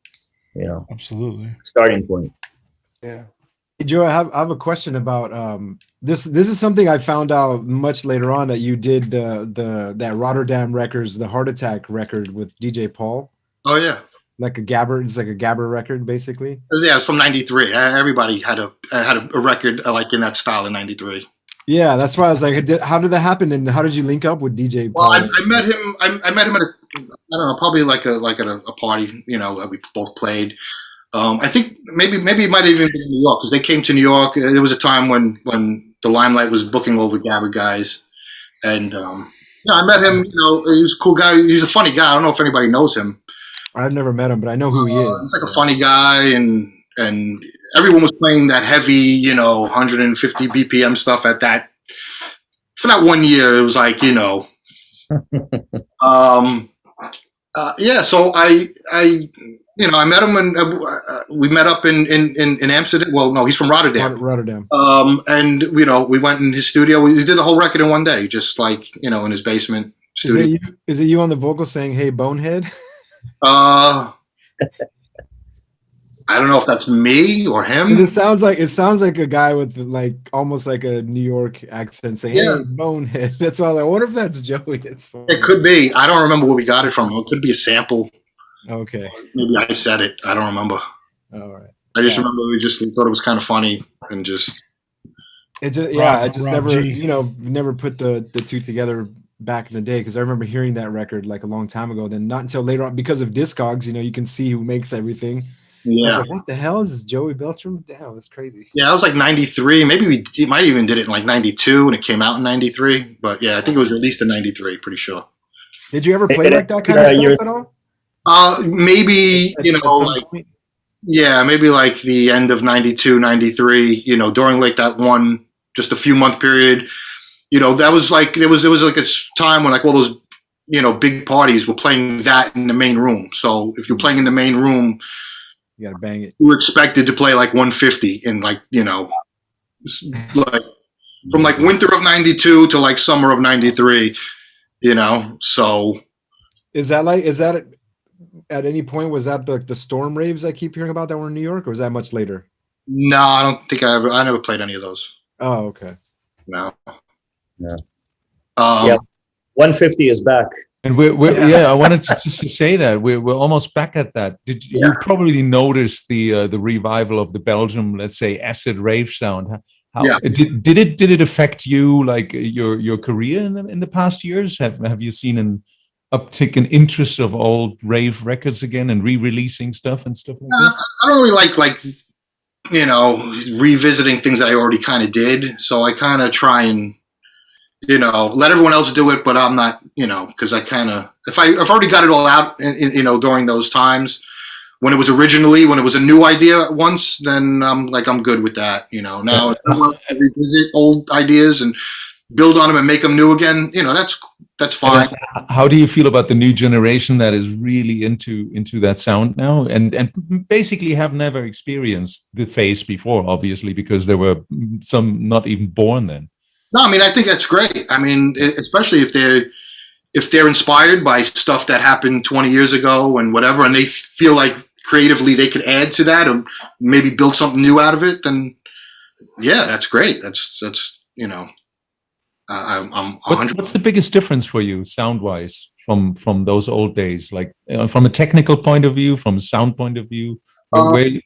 you know, Absolutely. starting point. Yeah. Hey, Joe, I have a question about this. This is something I found out much later on, that you did that Rotterdam Records, the Heart Attack record with DJ Paul, Oh yeah, like a gabber. It's like a gabber record, basically. yeah. It's from '93. Everybody had a record like in that style in '93. Yeah, that's why I was like, how did that happen, and how did you link up with DJ Paul? Well, I met him. I met him at I don't know, probably like at a party. You know, we both played. I think maybe it might have even been in New York, because they came to New York. There was a time when the Limelight was booking all the Gabba guys, and I met him. You know, he was a cool guy. He's a funny guy. I don't know if anybody knows him. I've never met him, but I know who he is. He's like a funny guy, and everyone was playing that heavy, you know, 150 BPM stuff at that. For that 1 year, it was like, you know, yeah. So I met him, and we met up in Amsterdam. Well, no, he's from Rotterdam. Rotterdam. And you know, we went in his studio. We did the whole record in one day, just like, you know, in his basement studio. Is it you on the vocal saying, "Hey, Bonehead"? I don't know if that's me or him. It sounds like a guy with like almost like a New York accent saying, "Hey, Bonehead." That's all. I wonder if that's Joey. It's funny. It could be. I don't remember where we got it from. It could be a sample. Okay. Maybe I said it. I don't remember. All right. I just remember we just thought it was kind of funny, and just. It just I just Rob never G. never put the two together back in the day, because I remember hearing that record like a long time ago. Then not until later on, because of Discogs, you know, you can see who makes everything. I was Yeah. like, what the hell is this, Joey Beltram? Damn, that's crazy. Yeah, that was like '93. Maybe we might even did it in like '92, and it came out in '93. But yeah, I think it was released in '93. Pretty sure. Did you ever play like that kind of stuff at all? Maybe, you At know, some like, point? yeah, maybe like the end of '92, '93. You know, during like that one, just a few month period. You know, that was like there was like a time when like all those, you know, big parties were playing that in the main room. So if you're playing in the main room, You gotta bang it. you were expected to play like 150 in like, you know, like from like winter of '92 to like summer of '93. You know, so. Is that at any point, was that the storm raves I keep hearing about that were in New York, or was that much later? No, I don't think I never played any of those. Oh, okay. No. No. Yeah. 150 is back. And I wanted just to say that we're almost back at that. Did you probably notice the revival of the Belgium, let's say, acid rave sound? How did it affect you, like your career in the past years? Have you seen an uptick in interest of old rave records again and re-releasing stuff and stuff like this? I don't really like you know, revisiting things that I already kind of did. So I kind of try and, you know, let everyone else do it, but I'm not, you know, because I kind of, if I've already got it all out, you know, during those times when it was a new idea once, then I'm good with that. You know, now if I want to revisit old ideas and build on them and make them new again, you know, that's fine. How do you feel about the new generation that is really into that sound now, and basically have never experienced the phase before, obviously, because there were some not even born then? No, I mean, I think that's great. I mean, especially if they're inspired by stuff that happened 20 years ago and whatever, and they feel like creatively they could add to that or maybe build something new out of it, then yeah, that's great. That's you know, I'm 100%. What's the biggest difference for you sound-wise from those old days? Like from a technical point of view, from a sound point of view, where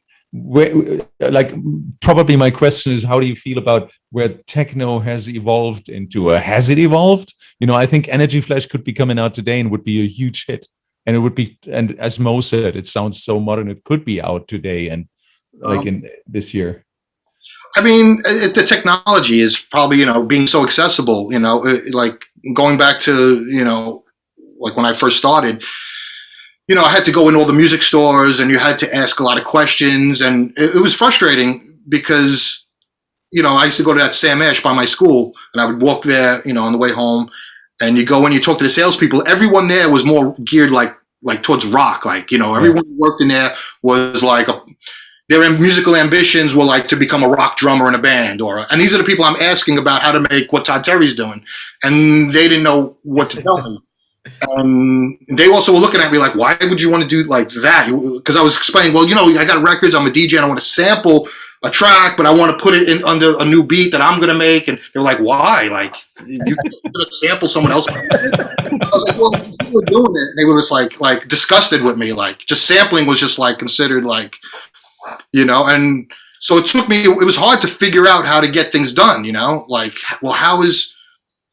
like probably my question is, how do you feel about where techno has evolved into? Has it evolved? You know, I think Energy Flash could be coming out today and would be a huge hit, and it would be, and as Mo said, it sounds so modern, it could be out today and like in this year. I mean, the technology is probably, you know, being so accessible, you know, like going back to, you know, like when I first started, you know, I had to go in all the music stores and you had to ask a lot of questions, and it was frustrating because, you know, I used to go to that Sam Ash by my school and I would walk there, you know, on the way home, and you go in, you talk to the salespeople. Everyone there was more geared like towards rock. Like, you know, everyone who worked in there was like their musical ambitions were like to become a rock drummer in a band, and these are the people I'm asking about how to make what Todd Terry's doing, and they didn't know what to tell me. They also were looking at me like, why would you want to do like that? Because I was explaining, well, I got records, I'm a DJ, and I want to sample a track, but I want to put it in under a new beat that I'm going to make. And they were like, why? Like, you're going to sample someone else? I was like, well, you were doing it. And they were just like disgusted with me. Like, just sampling was just like considered like, and so it was hard to figure out how to get things done, like, well, how is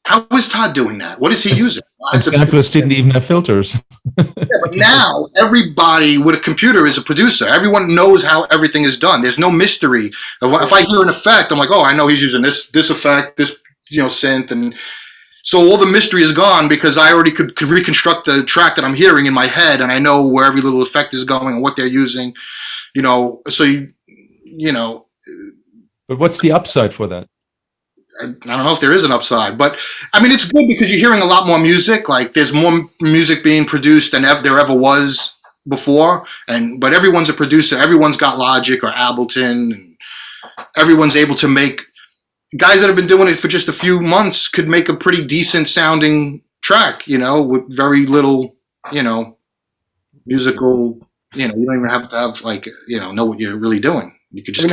Todd doing that? What is he using? And samplers didn't even have filters. Yeah, but now everybody with a computer is a producer. Everyone knows how everything is done. There's no mystery. If I hear an effect, I'm like, oh, I know he's using this effect, this synth, and so all the mystery is gone because I already could reconstruct the track that I'm hearing in my head, and I know where every little effect is going and what they're using. So But what's the upside for that? I don't know if there is an upside, but I mean, it's good because you're hearing a lot more music. Like there's more music being produced than there ever was before. But everyone's a producer. Everyone's got Logic or Ableton, and everyone's able to make. Guys that have been doing it for just a few months could make a pretty decent sounding track, with very little, musical. You don't even have to have know what you're really doing. You could just.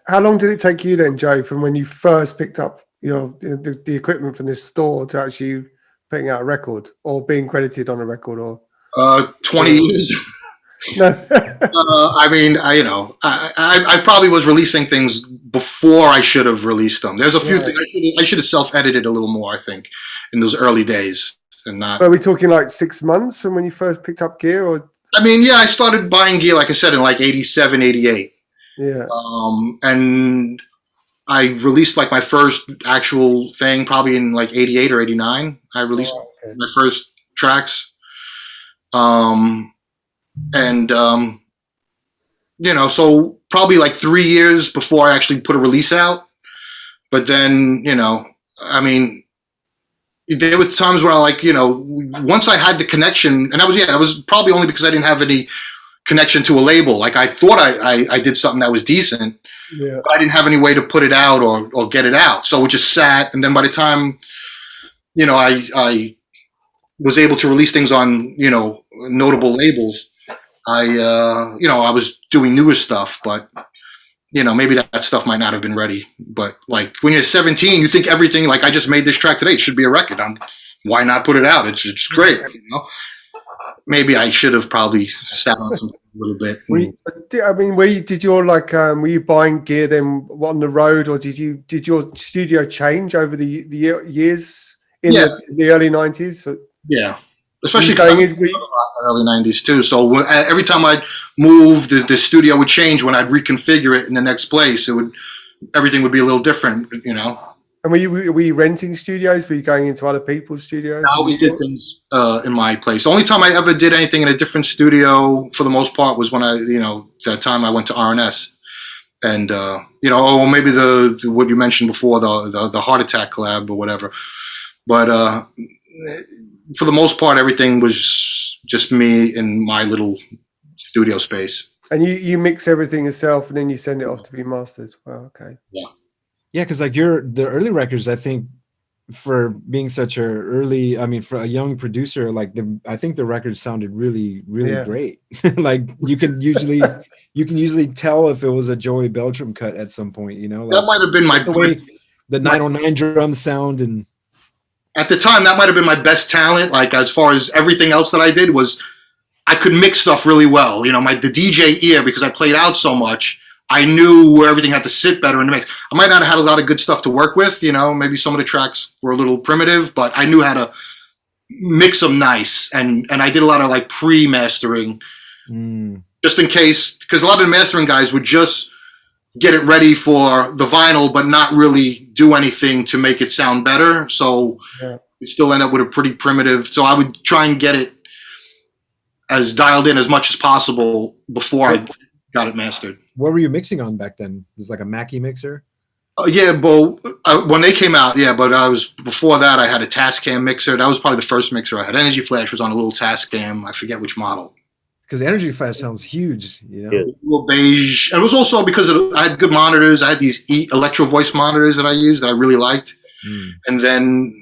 How long did it take you then, Joe, from when you first picked up the equipment from this store to actually putting out a record or being credited on a record? Or 20 years. No. I mean, I probably was releasing things before I should have released them. There's a few things I should have self-edited a little more, I think, in those early days, and not. Are we talking like 6 months from when you first picked up gear, or? I mean, yeah, I started buying gear, like I said, in like 87, 88. Yeah. And I released like my first actual thing probably in like 88 or 89. I released my first tracks. So probably like 3 years before I actually put a release out. But then, I mean, there were times where once I had the connection, and that was probably only because I didn't have any connection to a label. Like I thought I did something that was decent, but I didn't have any way to put it out or get it out. So it just sat. And then by the time, I was able to release things on, notable labels, I was doing newer stuff, but maybe that stuff might not have been ready. But like when you're 17, you think everything, like I just made this track today, it should be a record. Why not put it out? It's great. Maybe I should have probably sat on something a little bit. Were you buying gear then on the road, or did your studio change over the years in the early 90s? Yeah, especially going in the early 90s too. So every time I'd move, the studio would change. When I'd reconfigure it in the next place, everything would be a little different, And were you renting studios? Were you going into other people's studios? No, we did things in my place. The only time I ever did anything in a different studio, for the most part, was when that time I went to RNS, and maybe what you mentioned before, the Heart Attack collab or whatever. But for the most part, everything was just me in my little studio space. And you mix everything yourself, and then you send it off to be mastered. Wow, okay. Yeah. Yeah, because like the early records, I think, for being such for a young producer, I think the record sounded really, really great. Like you can usually tell if it was a Joey Beltram cut at some point. That might have been the way the 909 drums sound, and at the time that might have been my best talent. Like as far as everything else that I did was, I could mix stuff really well. The DJ ear, because I played out so much. I knew where everything had to sit better in the mix. I might not have had a lot of good stuff to work with, maybe some of the tracks were a little primitive, but I knew how to mix them nice. And I did a lot of like pre-mastering just in case, because a lot of the mastering guys would just get it ready for the vinyl, but not really do anything to make it sound better. So you still end up with a pretty primitive. So I would try and get it as dialed in as much as possible before I got it mastered. What were you mixing on back then? It was like a Mackie mixer? When they came out, but before that, I had a Tascam mixer. That was probably the first mixer I had. Energy Flash was on a little Tascam. I forget which model. because Energy Flash sounds huge. You know, Yeah. Little beige. And it was also because I had good monitors. I had these Electro Voice monitors that I used that I really liked. And then,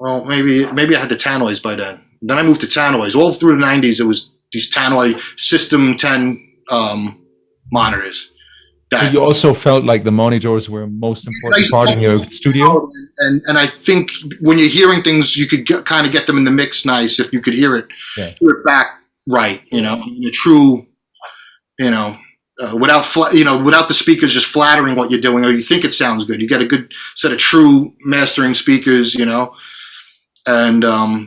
well, maybe I had the Tannoys by then. Then I moved to Tannoys. All through the 90s, it was these Tannoy System 10 monitors. So you also felt like the monitors were most important part in your studio? And I think when you're hearing things, you could kind of get them in the mix nice if you could hear it back right, you know, in a true, you know, without the speakers just flattering what you're doing, or you think it sounds good. You get a good set of true mastering speakers, you know, and I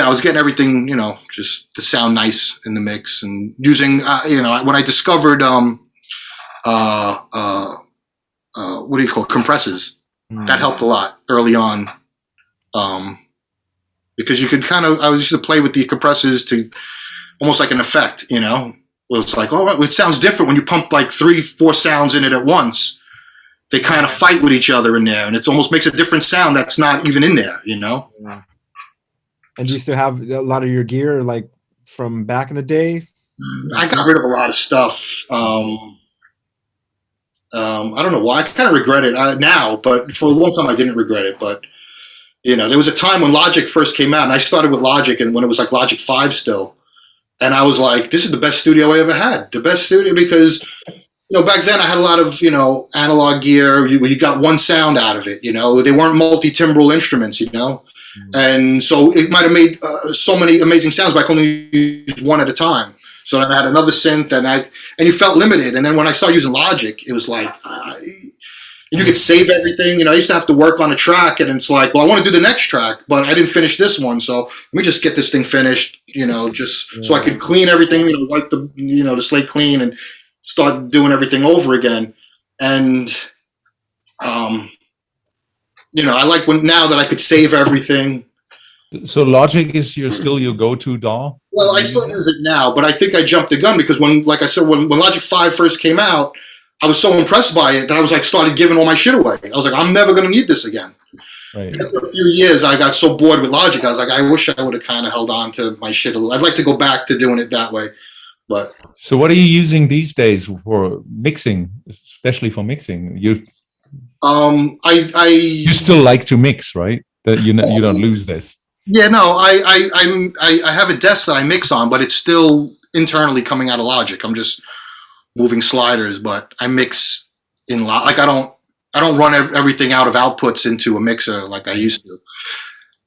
was getting everything, you know, just to sound nice in the mix, and using, you know, when I discovered what do you call it? Compressors. That helped a lot early on, because you could I used to play with the compressors to almost like an effect, you know. Well, it's like, oh, it sounds different when you pump like 3-4 sounds in it at once. They kind of fight with each other in there, and it almost makes a different sound that's not even in there, you know. And do you still have a lot of your gear like from back in the day? I got rid of a lot of stuff. I don't know why. I kind of regret it now, but for a long time I didn't regret it. But you know, there was a time when Logic first came out, and I started with Logic, and when it was like Logic 5 still, and I was like, "This is the best studio I ever had. The best studio," because you know, back then I had a lot of, you know, analog gear. You got one sound out of it. You know, they weren't multi-timbral instruments. You know, and so it might have made so many amazing sounds, but I could only use one at a time. So then I had another synth, and you felt limited. And then when I started using Logic, it was like you could save everything. You know, I used to have to work on a track, and it's like, well, I want to do the next track, but I didn't finish this one, so let me just get this thing finished. You know, just so I could clean everything. You know, wipe the slate clean and start doing everything over again. And you know, I like now that I could save everything. So Logic is still your go-to DAW? Well, I still use it now, but I think I jumped the gun because when Logic 5 first came out, I was so impressed by it that I was like started giving all my shit away. I was like, I'm never going to need this again. Right. After a few years, I got so bored with Logic. I was like, I wish I would have kind of held on to my shit a little. I'd like to go back to doing it that way. But so what are you using these days for mixing, especially for mixing? You still like to mix, right? That you don't lose this. Yeah, no, I have a desk that I mix on, but it's still internally coming out of Logic. I'm just moving sliders, but I mix in like I don't run everything out of outputs into a mixer like I used to.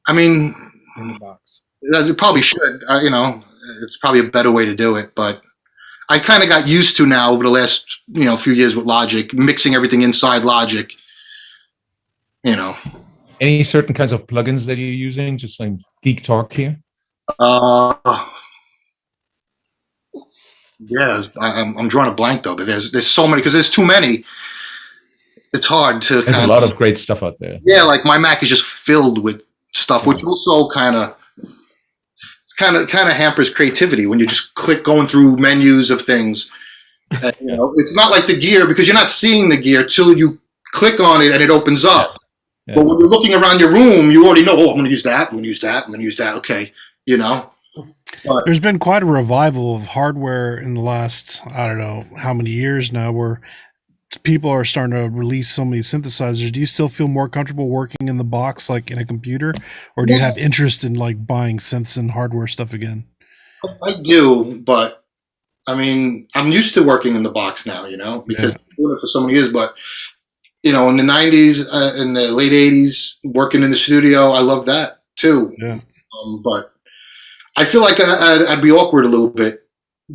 I mean, In the box. you probably should. You know, it's probably a better way to do it, but I kind of got used to now over the last few years with Logic, mixing everything inside Logic. You know. Any certain kinds of plugins that you're using? Just like geek talk here. Yeah, I'm drawing a blank though, but there's so many because there's too many. It's hard to. There's a lot of great stuff out there. Yeah, like my Mac is just filled with stuff, which also kind of hampers creativity when you just going through menus of things. And, it's not like the gear because you're not seeing the gear till you click on it and it opens up. Yeah. But when you're looking around your room, you already know, I'm going to use that, I'm going to use that, I'm going to use that. Okay, But there's been quite a revival of hardware in the last, I don't know how many years now, where people are starting to release so many synthesizers. Do you still feel more comfortable working in the box, like in a computer, or do you have interest in like buying synths and hardware stuff again? I do, but I mean, I'm used to working in the box now, because I've been doing it for so many years, but in the 90s, in the late 80s, working in the studio, I love that too. Yeah. But I feel like I'd be awkward a little bit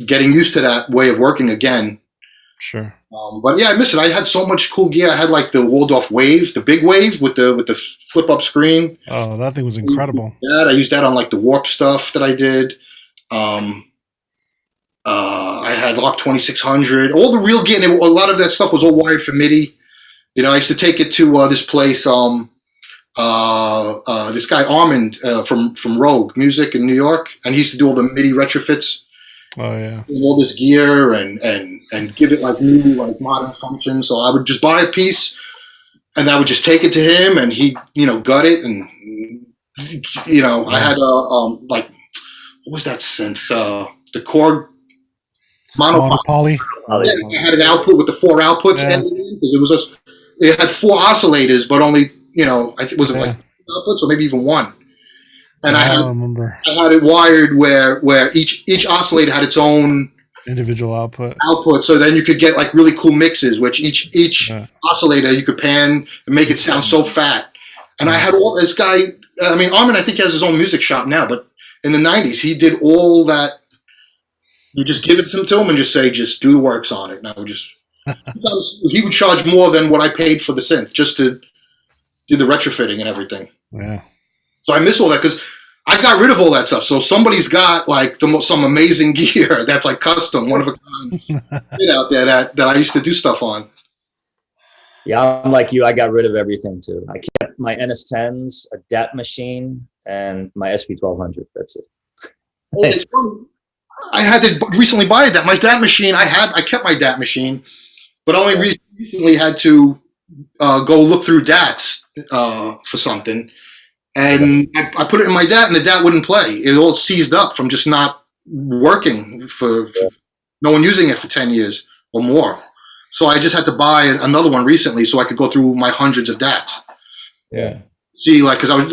getting used to that way of working again. Sure. But yeah, I miss it. I had so much cool gear. I had like the Waldorf Wave, the big Wave with the flip up screen. Oh, that thing was incredible. Yeah, I used that on like the Warp stuff that I did. I had Lock 2600. All the real gear. A lot of that stuff was all wired for MIDI. I used to take it to this place. This guy Armand from Rogue Music in New York, and he used to do all the MIDI retrofits. Oh yeah, all this gear and give it like new like modern functions. So I would just buy a piece, and I would just take it to him, and he gut it, and I had like what was that synth? the Korg mono. Poly. It had an output with the 4 outputs, Yeah. because it had 4 oscillators, but only I think was it like 2 outputs or maybe even 1. And I don't remember. had it wired where each oscillator had its own Individual output. so then you could get like really cool mixes, which each oscillator you could pan and make it sound so fat. And I had all this guy. I mean, Armin, I think he has his own music shop now, but in the '90s he did all that. You just give it to him and just say, just do the works on it. And I would just he would charge more than what I paid for the synth just to do the retrofitting and everything. Yeah. So I miss all that because I got rid of all that stuff. So somebody's got like some amazing gear that's like custom, one of a kind, out there that I used to do stuff on. Yeah, I'm like you. I got rid of everything too. I kept my NS10s, a DAT machine, and my SP1200. That's it. It's fun. I had to recently buy a DAT. My DAT machine, I kept my DAT machine, but only recently had to go look through DATs for something. And I put it in my DAT, and the DAT wouldn't play. It all seized up from just not working for no one using it for 10 years or more. So I just had to buy another one recently so I could go through my hundreds of DATs. Yeah. See, like, because I was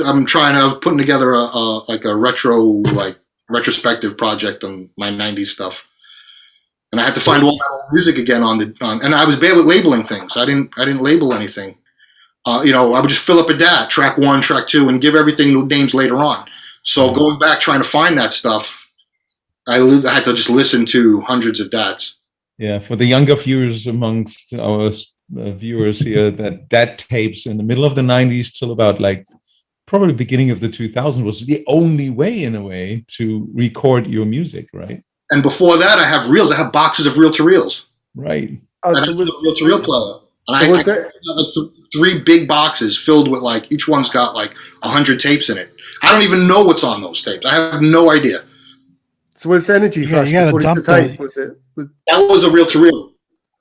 putting together a retrospective project on my 90s stuff. And I had to find all my old music again and I was bad with labeling things. I didn't label anything. I would just fill up a DAT, track 1, track 2, and give everything names later on. So going back trying to find that stuff, I had to just listen to hundreds of DATs. Yeah, for the younger viewers amongst our viewers here, that DAT tapes in the middle of the 90s till about like probably beginning of the 2000s was the only way, in a way, to record your music, right? And before that, I have reels. I have boxes of reel-to-reels. Right. Oh, I have a reel-to-reel player. And I have 3 big boxes filled with like, each one's got like 100 tapes in it. I don't even know what's on those tapes. I have no idea. So what's energy flash? You gotta dump tape, the- That was a reel-to-reel.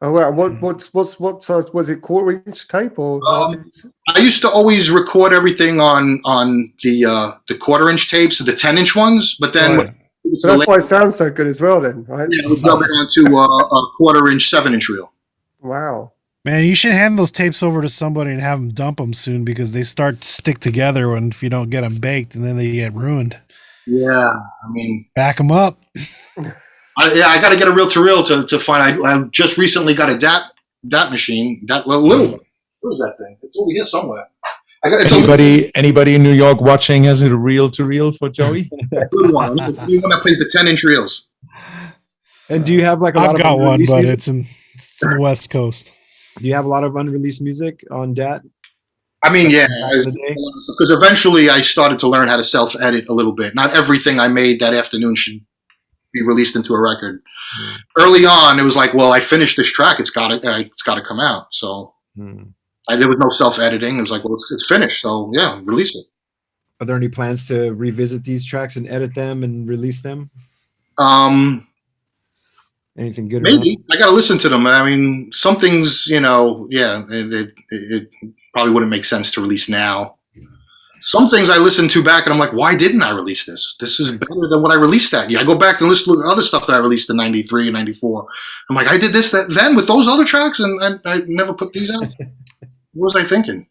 Oh wow! What size was it? 1/4-inch tape or? I used to always record everything on the 1/4-inch tapes, the 10-inch ones, but then So that's why it sounds so good as well, then, right? yeah, we dub it onto a 1/4-inch 7-inch reel. Wow. Man, you should hand those tapes over to somebody and have them dump them soon because they start to stick together if you don't get them baked, and then they get ruined. Yeah, I mean, back them up. I got to get a reel-to-reel to find. I just recently got a DAT machine, that little one. Where's that thing? It's over here somewhere. Anybody in New York watching has a reel-to-reel for Joey? Good one. You want to play the 10-inch reels? And do you have like I've got one, but it's in the West Coast. Do you have a lot of unreleased music on DAT? I mean, yeah, because eventually I started to learn how to self-edit a little bit. Not everything I made that afternoon should be released into a record. Early on, it was like, well, I finished this track; it's got to come out. So there was no self-editing. It was like, well, it's finished, so yeah, release it. Are there any plans to revisit these tracks and edit them and release them? Anything good? Maybe I got to listen to them. I mean, some things, it probably wouldn't make sense to release now. Some things I listened to back and I'm like, why didn't I release this? This is better than what I released that year. I go back and listen to other stuff that I released in 93 and 94. I'm like, I did this then with those other tracks and I never put these out. What was I thinking?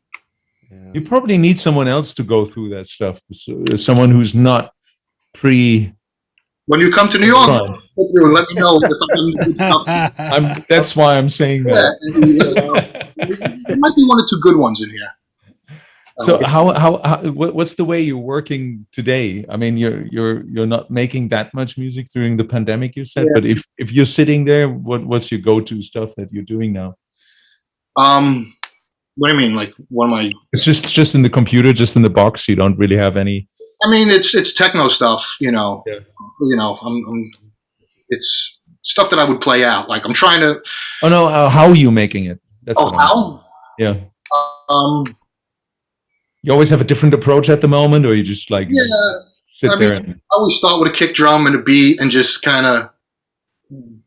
You probably need someone else to go through that stuff. Someone who's not When you come to New York, let me know. That's why I'm saying that. There might be 1 or 2 good ones in here. So what's the way you're working today? I mean, you're not making that much music during the pandemic, you said, but if you're sitting there, what's your go-to stuff that you're doing now? What do you mean? Like, what am I? It's just in the computer, just in the box. You don't really have any. I mean, it's techno stuff, Yeah. It's stuff that I would play out. Like I'm trying to. Oh no! How are you making it? That's how? Yeah. You always have a different approach at the moment, or you just like sit there and. I always start with a kick drum and a beat, and just kind of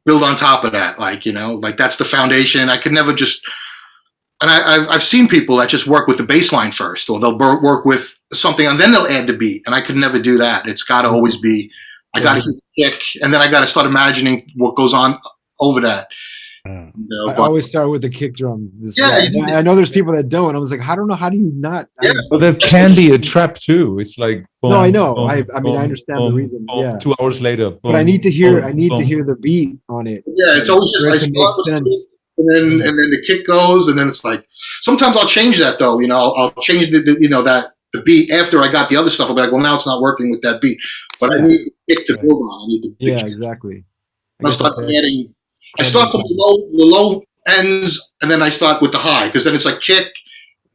build on top of that. Like that's the foundation. I could never just. And I've seen people that just work with the bass line first, or they'll work with something and then they'll add the beat. And I could never do that. It's got to always be, I got to kick, and then I got to start imagining what goes on over that. I always start with the kick drum. Yeah, I know there's people that don't. I was like, I don't know. How do you not? Yeah. But that can be a trap too. It's like boom, No, I know. boom, I mean, I boom, understand the boom, reason. boom. Yeah. 2 hours later. But I need to hear. I need to boom. hear the beat on it. Yeah, it's always just for it like to make sense. and then the kick goes, and then it's like sometimes I'll change that though. You know, I'll change the beat after I got the other stuff. I'll be like, well, now it's not working with that beat, but I need the kick to build on. I need the Yeah, kick. exactly. I start adding. I start from the low ends, and then I start with the high, because then it's like kick,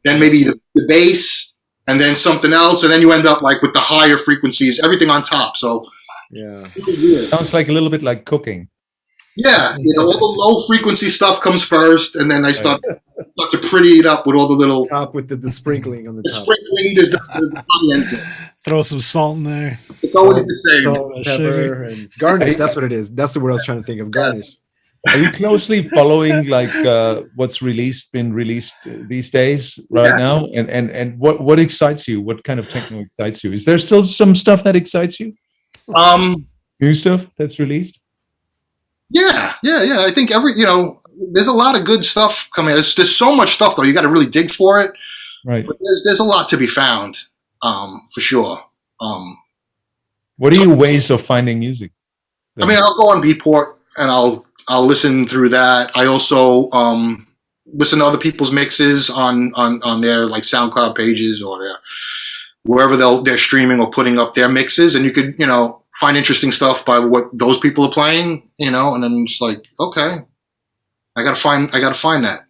then maybe the bass, and then something else, and then you end up like with the higher frequencies, everything on top. So Yeah. Sounds like a little bit like cooking. yeah, all the low frequency stuff comes first, and then I start to pretty it up with all the little Top with the sprinkling on the top. sprinkling. Is the high end. Throw some salt in there. It's always the same. Salt, pepper, and garnish. That's what it is. That's the word I was trying to think of. Garnish. Are you closely following like what's been released these days right now? And what excites you? What kind of techno excites you? Is there still some stuff that excites you? New stuff that's released? Yeah. I think there's a lot of good stuff coming. There's so much stuff though. You got to really dig for it. Right. But there's a lot to be found, for sure. What are your ways of finding music? I mean, I'll go on Beatport and I'll listen through that. I also listen to other people's mixes on their like SoundCloud pages or wherever they're streaming or putting up their mixes, and you could find interesting stuff by what those people are playing, and then it's like, okay, I gotta find that.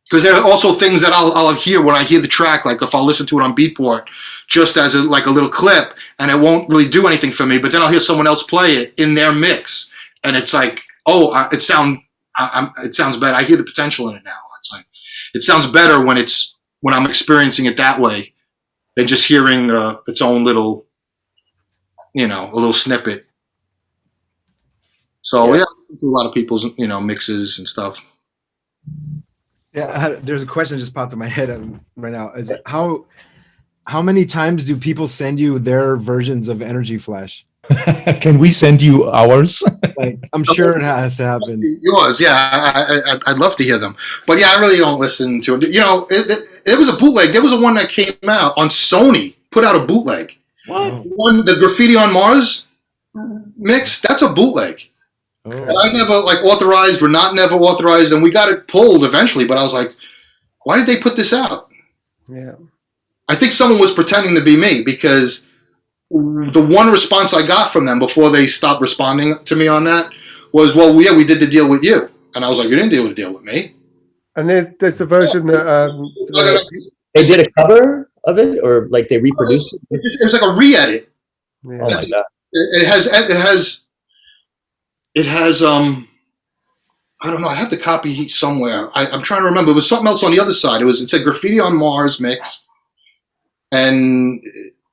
Because there are also things that I'll hear when I hear the track, like if I'll listen to it on Beatport, just as a little clip, and it won't really do anything for me. But then I'll hear someone else play it in their mix, and it's like, it sounds better. I hear the potential in it now. It's like it sounds better when I'm experiencing it that way than just hearing its own little, a little snippet. So yeah, I listen to a lot of people's mixes and stuff. Yeah, there's a question that just popped in my head right now. Is how many times do people send you their versions of Energy Flash? Can we send you ours? Like, I'm sure it has happened. Yours, yeah. I'd love to hear them, but yeah, I really don't listen to it. It was a bootleg. There was one that came out on Sony. Put out a bootleg. What? The Graffiti on Mars mix. That's a bootleg. Oh. I never authorized. Renat never authorized, and we got it pulled eventually. But I was like, why did they put this out? Yeah. I think someone was pretending to be me, because the one response I got from them before they stopped responding to me on that was, well, yeah, we did the deal with you. And I was like, you didn't deal with the deal with me. And there's the version that They did a cover of it, or like they reproduced it? It was like a re-edit. yeah. Oh my god! It has I don't know, I have the copy somewhere. I'm trying to remember. It was something else on the other side. It said Graffiti on Mars mix, and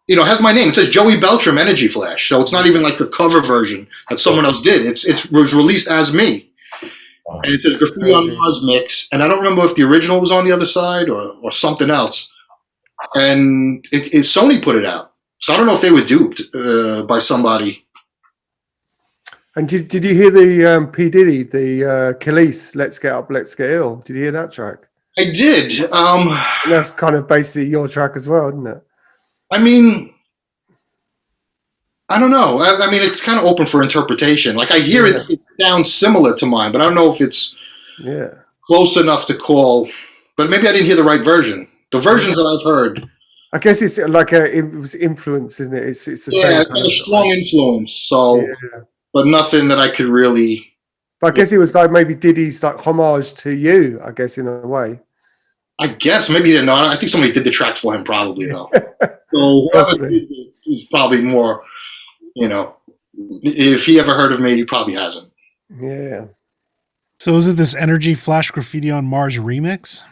it has my name. It says Joey Beltram Energy Flash, so it's not even like a cover version that someone else did. It was released as me, and it says Graffiti on Mars mix, and I don't remember if the original was on the other side or something else. And Sony put it out, so I don't know if they were duped by somebody. And did you hear the P Diddy, the Khalees, Let's Get Up, Let's Get Ill? Did you hear that track? I did. And that's kind of basically your track as well, isn't it? I mean, I don't know. I mean, it's kind of open for interpretation. Like I hear it sounds similar to mine, but I don't know if it's close enough to call. But maybe I didn't hear the right version. The versions that I've heard, I guess it's like it was influence, isn't it? It's the same. it's Kind got a strong influence. So, but nothing that I could really. But I guess it was like maybe Diddy's like homage to you, I guess, in a way. I guess maybe he didn't know. I think somebody did the track for him, probably though. So whoever did it is probably more. If he ever heard of me, he probably hasn't. Yeah. So is it this Energy Flash Graffiti on Mars remix?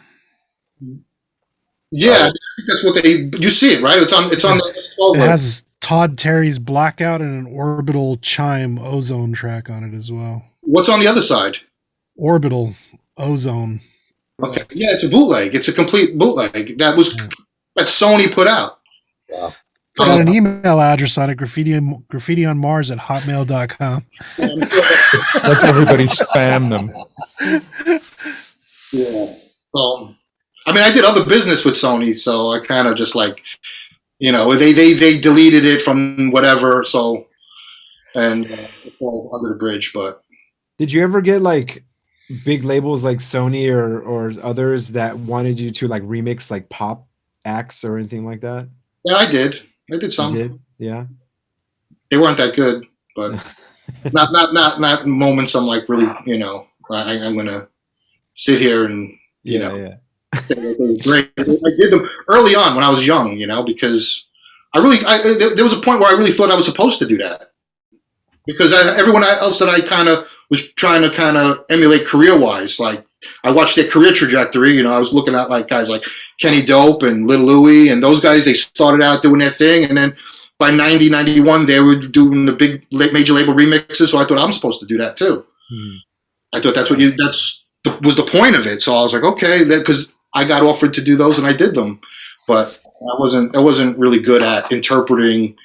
Yeah, I think that's what you see it, right? It's on the S12. It has Todd Terry's Blackout and an Orbital Chime Ozone track on it as well. What's on the other side? Orbital Ozone. Okay. Yeah, it's a bootleg. It's a complete bootleg that Sony put out. Wow. got an email address on it, graffitiOnMars@hotmail.com. Let's everybody spam them. Yeah. So, I mean, I did other business with Sony, so I kind of just like, you know, they deleted it from whatever, so, and it's all under the bridge. But did you ever get like big labels like Sony or others that wanted you to like remix like pop acts or anything like that? yeah, I did some. You did? Yeah. They weren't that good, but not moments I'm like really, you know, I'm gonna sit here and you know. Yeah. Great. I did them early on when I was young, you know, because there was a point where I really thought I was supposed to do that, because everyone else that I kind of was trying to kind of emulate career-wise, like I watched their career trajectory. You know, I was looking at like guys like Kenny Dope and Little Louie, and those guys, they started out doing their thing, and then by 90, 91, they were doing the big major label remixes. So I thought I'm supposed to do that too. I thought that's was the point of it. So I was like, okay, because I got offered to do those and I did them, but I wasn't really good at interpreting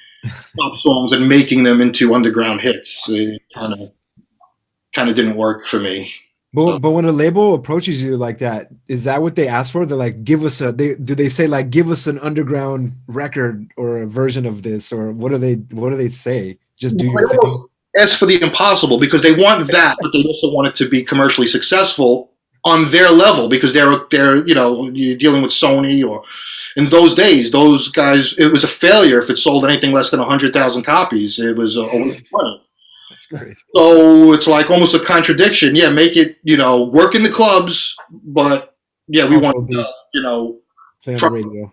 pop songs and making them into underground hits. It kind of didn't work for me. But when a label approaches you like that, is that what they ask for? They're like, do they say like, give us an underground record or a version of this, or what do they say? Just do your thing. Ask for the impossible, because they want that, but they also want it to be commercially successful on their level, because they're you know, you're dealing with Sony, or in those days, those guys, it was a failure if it sold anything less than 100,000 copies. It was a waste of money. That's great. So it's like almost a contradiction. Yeah, make it, you know, work in the clubs, but yeah, we want to, you know, play on the radio.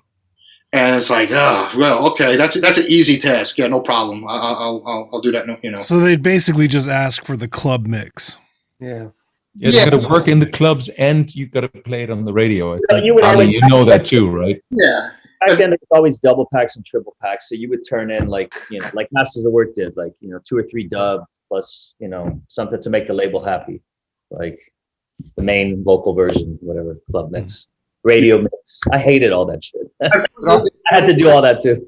And it's like, well, okay, that's an easy task. Yeah, no problem. I'll do that. No, you know. So they'd basically just ask for the club mix. Yeah. It's got to work in the clubs, and you've got to play it on the radio. I think. You would Ali, have- you know that too, right? Yeah. Back then, there was always double packs and triple packs. So you would turn in like, you know, like Masters of Work did, like, you know, 2 or 3 dubs plus, you know, something to make the label happy, like the main vocal version, whatever, club mix, radio mix. I hated all that shit. I had to do all that too.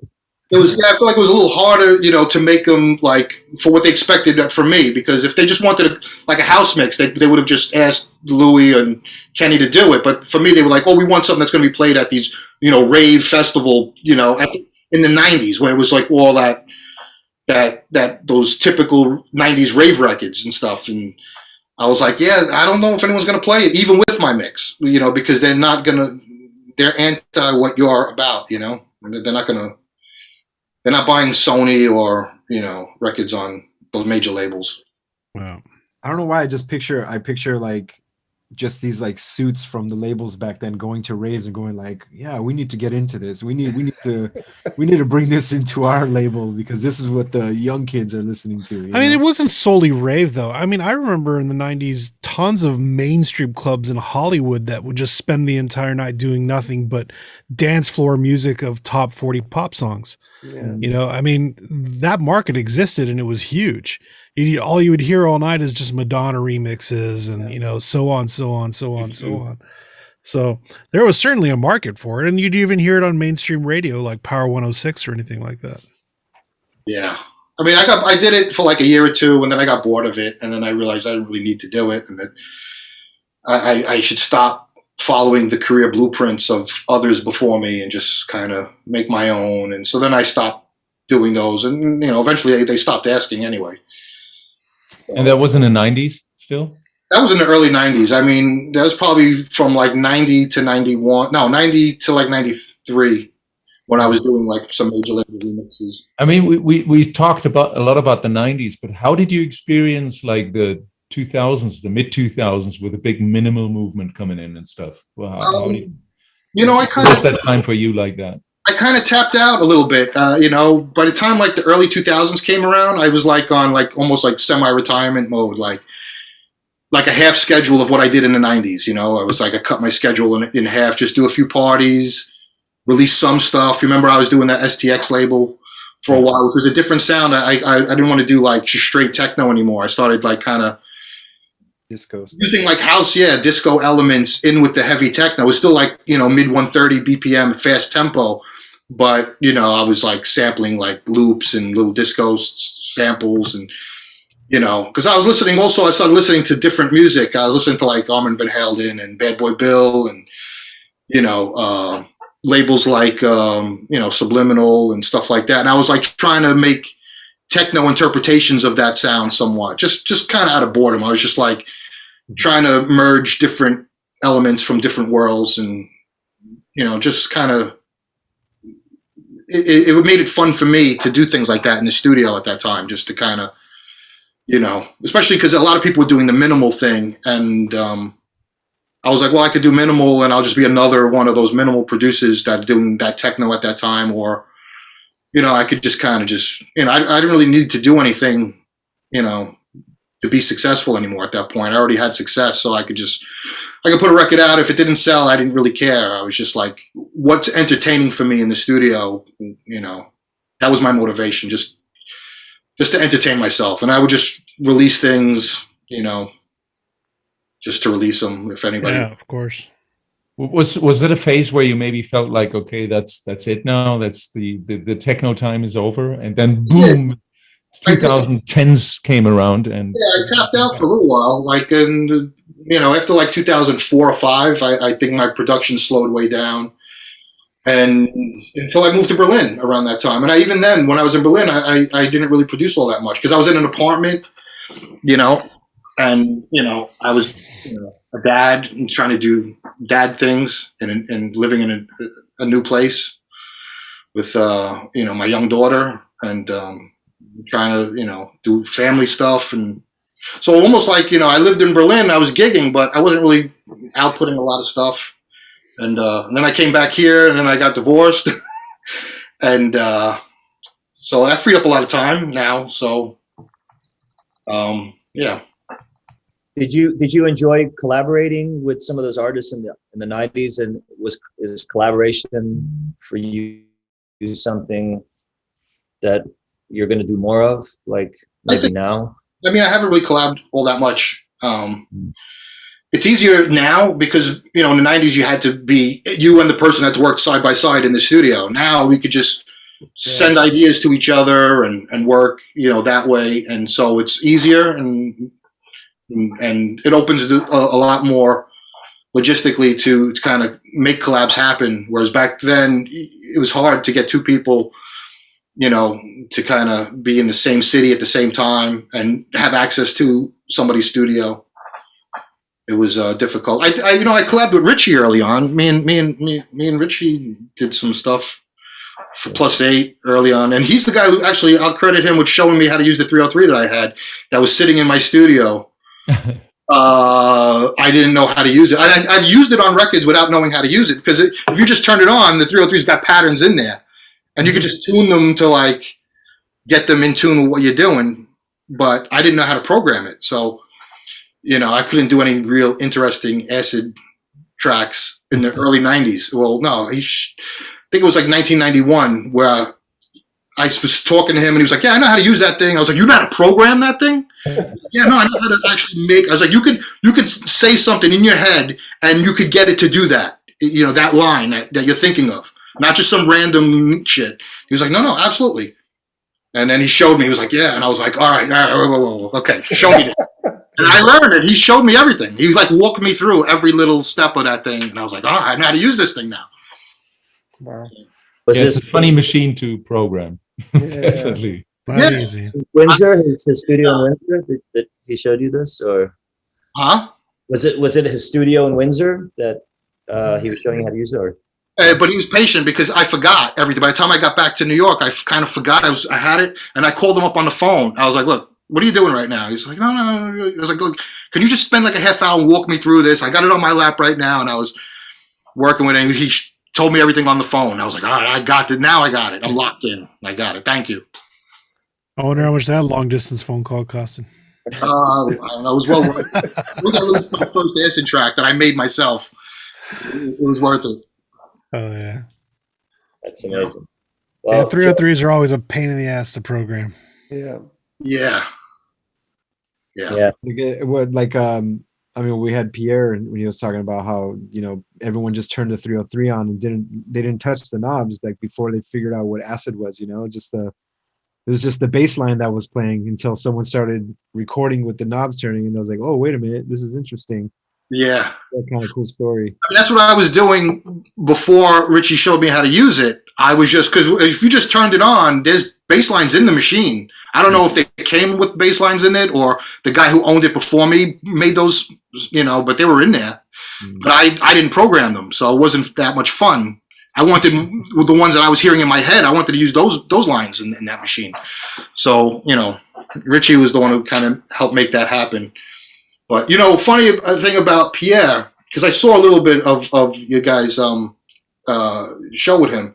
I feel like it was a little harder, you know, to make them like for what they expected from me, because if they just wanted like a house mix, they would have just asked Louis and Kenny to do it. But for me, they were like, oh, we want something that's going to be played at these, you know, rave festival, you know, in the 90s, when it was like all that those typical 90s rave records and stuff. And I was like, yeah, I don't know if anyone's going to play it, even with my mix, you know, because they're anti what you're about, you know, they're not buying Sony or, you know, records on those major labels. Wow. I don't know why I picture like just these like suits from the labels back then going to raves and going like, yeah, we need to get into this. We need to bring this into our label, because this is what the young kids are listening to. I mean, it wasn't solely rave though. I mean, I remember in the 90s, tons of mainstream clubs in Hollywood that would just spend the entire night doing nothing but dance floor music of top 40 pop songs. Yeah. You know, I mean, that market existed and it was huge. All you would hear all night is just Madonna remixes and, you know, so on. So there was certainly a market for it. And you'd even hear it on mainstream radio, like Power 106 or anything like that. Yeah. I mean, I did it for like a year or two, and then I got bored of it. And then I realized I didn't really need to do it. And that I should stop following the career blueprints of others before me and just kind of make my own. And so then I stopped doing those. And, you know, eventually they stopped asking anyway. And that was in the 90s still? That was in the early 90s. I mean, that was probably from like 90 to 91. No, 90 to like 93 when I was doing like some major label remixes. I mean, we talked a lot about the 90s, but how did you experience like the 2000s, the mid 2000s, with a big minimal movement coming in and stuff? Well, you know, I kind was of that time for you like that? I kind of tapped out a little bit. You know, by the time like the early 2000s came around, I was like on like almost like semi-retirement mode, like a half schedule of what I did in the 90s. You know, I was like, I cut my schedule in half, just do a few parties, release some stuff. Remember, I was doing that STX label for a while, which was a different sound. I didn't want to do like just straight techno anymore. I started like kind of disco stuff. Using like house, disco elements in with the heavy techno. It was still like, you know, mid 130 BPM, fast tempo, but I was like sampling like loops and little disco samples, and because I started listening to different music. I was listening to like Armin van Helden and Bad Boy Bill, and labels like Subliminal and stuff like that. And I was like trying to make techno interpretations of that sound somewhat, just kind of out of boredom. I was just like trying to merge different elements from different worlds, and just kind of it made it fun for me to do things like that in the studio at that time, just to kind of especially because a lot of people were doing the minimal thing, and I was like, well, I could do minimal, and I'll just be another one of those minimal producers that doing that techno at that time, or I could just kind of I didn't really need to do anything to be successful anymore at that point. I already had success, so I could put a record out. If it didn't sell, I didn't really care. I was just like, what's entertaining for me in the studio? That was my motivation, just to entertain myself. And I would just release things, just to release them, if anybody. Yeah, of course. Was that a phase where you maybe felt like, okay, that's it now, that's the techno time is over, and then boom, 2010s came around, and I tapped out for a little while, like, and after like 2004 or 5, I think my production slowed way down, and until I moved to Berlin around that time. And even then, when I was in Berlin, I didn't really produce all that much because I was in an apartment, and I was a dad and trying to do dad things, and living in a new place with my young daughter, and trying to do family stuff. And so almost like I lived in Berlin, I was gigging, but I wasn't really outputting a lot of stuff. And then I came back here, and then I got divorced, and so that freed up a lot of time now. So yeah. Did you enjoy collaborating with some of those artists in the 90s? And is collaboration for you something that you're going to do more of, like maybe now? I mean, I haven't really collabed all that much. It's easier now because in the 90s you had to be, you and the person had to work side by side in the studio. Now we could just send ideas to each other and work that way, and so it's easier, and it opens a lot more logistically to kind of make collabs happen. Whereas back then it was hard to get two people, to kind of be in the same city at the same time and have access to somebody's studio. It was difficult. I collabed with Richie early on. Me and Richie did some stuff for +8 early on, and he's the guy who actually, I'll credit him with showing me how to use the 303 that I had that was sitting in my studio. I didn't know how to use it. I've used it on records without knowing how to use it, because if you just turn it on, the 303's got patterns in there, and you can just tune them to like get them in tune with what you're doing. But I didn't know how to program it, so I couldn't do any real interesting acid tracks in the early 90s. Well, no, I think it was like 1991 where I was talking to him, and he was like, yeah, I know how to use that thing. I was like, you know how to program that thing? Yeah, no, I know how to actually make. I was like, you could say something in your head, and you could get it to do that. That line that you're thinking of, not just some random shit. He was like, no, absolutely. And then he showed me. He was like, yeah, and I was like, all right, whoa, okay, show me that. And I learned it. He showed me everything. He like walked me through every little step of that thing, and I was like, I know how to use this thing now. Wow. It's a funny machine to program. Definitely. Not easy. Windsor, his studio in Windsor, that he showed you this, or was it his studio in Windsor that he was showing you how to use it, or? But he was patient because I forgot everything. By the time I got back to New York, I kind of forgot I had it, and I called him up on the phone. I was like, "Look, what are you doing right now?" He's like, "No." I was like, "Look, can you just spend like a half hour and walk me through this? I got it on my lap right now," and I was working with him. He told me everything on the phone. I was like, "All right, I got it. Now I got it. I'm locked in. I got it. Thank you." I wonder how much that long distance phone call costed. I don't know. It was well worth it. I think I released my first acid track that I made myself. It was worth it. Oh yeah, that's amazing. Well, 303s are always a pain in the ass to program. Yeah. Yeah. Like I mean, we had Pierre and when he was talking about how, everyone just turned the 303 on and they didn't touch the knobs like before they figured out what acid was, it was just the bass line that was playing until someone started recording with the knobs turning, and I was like, oh, wait a minute, this is interesting. Yeah. That kind of cool story. I mean, that's what I was doing before Richie showed me how to use it. I was just, because if you just turned it on, there's bass lines in the machine. I don't know if they came with bass lines in it or the guy who owned it before me made those, but they were in there. But I didn't program them, so it wasn't that much fun. I wanted the ones that I was hearing in my head. I wanted to use those lines in that machine. So, Richie was the one who kind of helped make that happen. But, funny thing about Pierre, because I saw a little bit of you guys' show with him.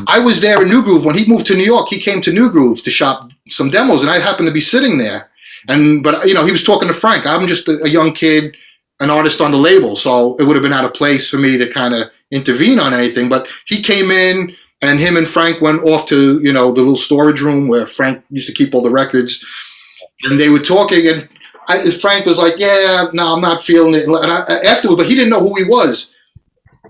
I was there in New Groove. When he moved to New York, he came to New Groove to shop some demos, and I happened to be sitting there. But he was talking to Frank. I'm just a young kid, an artist on the label, so it would have been out of place for me to kind of intervene on anything. But he came in, and him and Frank went off to the little storage room where Frank used to keep all the records, and they were talking. And Frank was like, "Yeah, no, I'm not feeling it." And afterwards, but he didn't know who he was.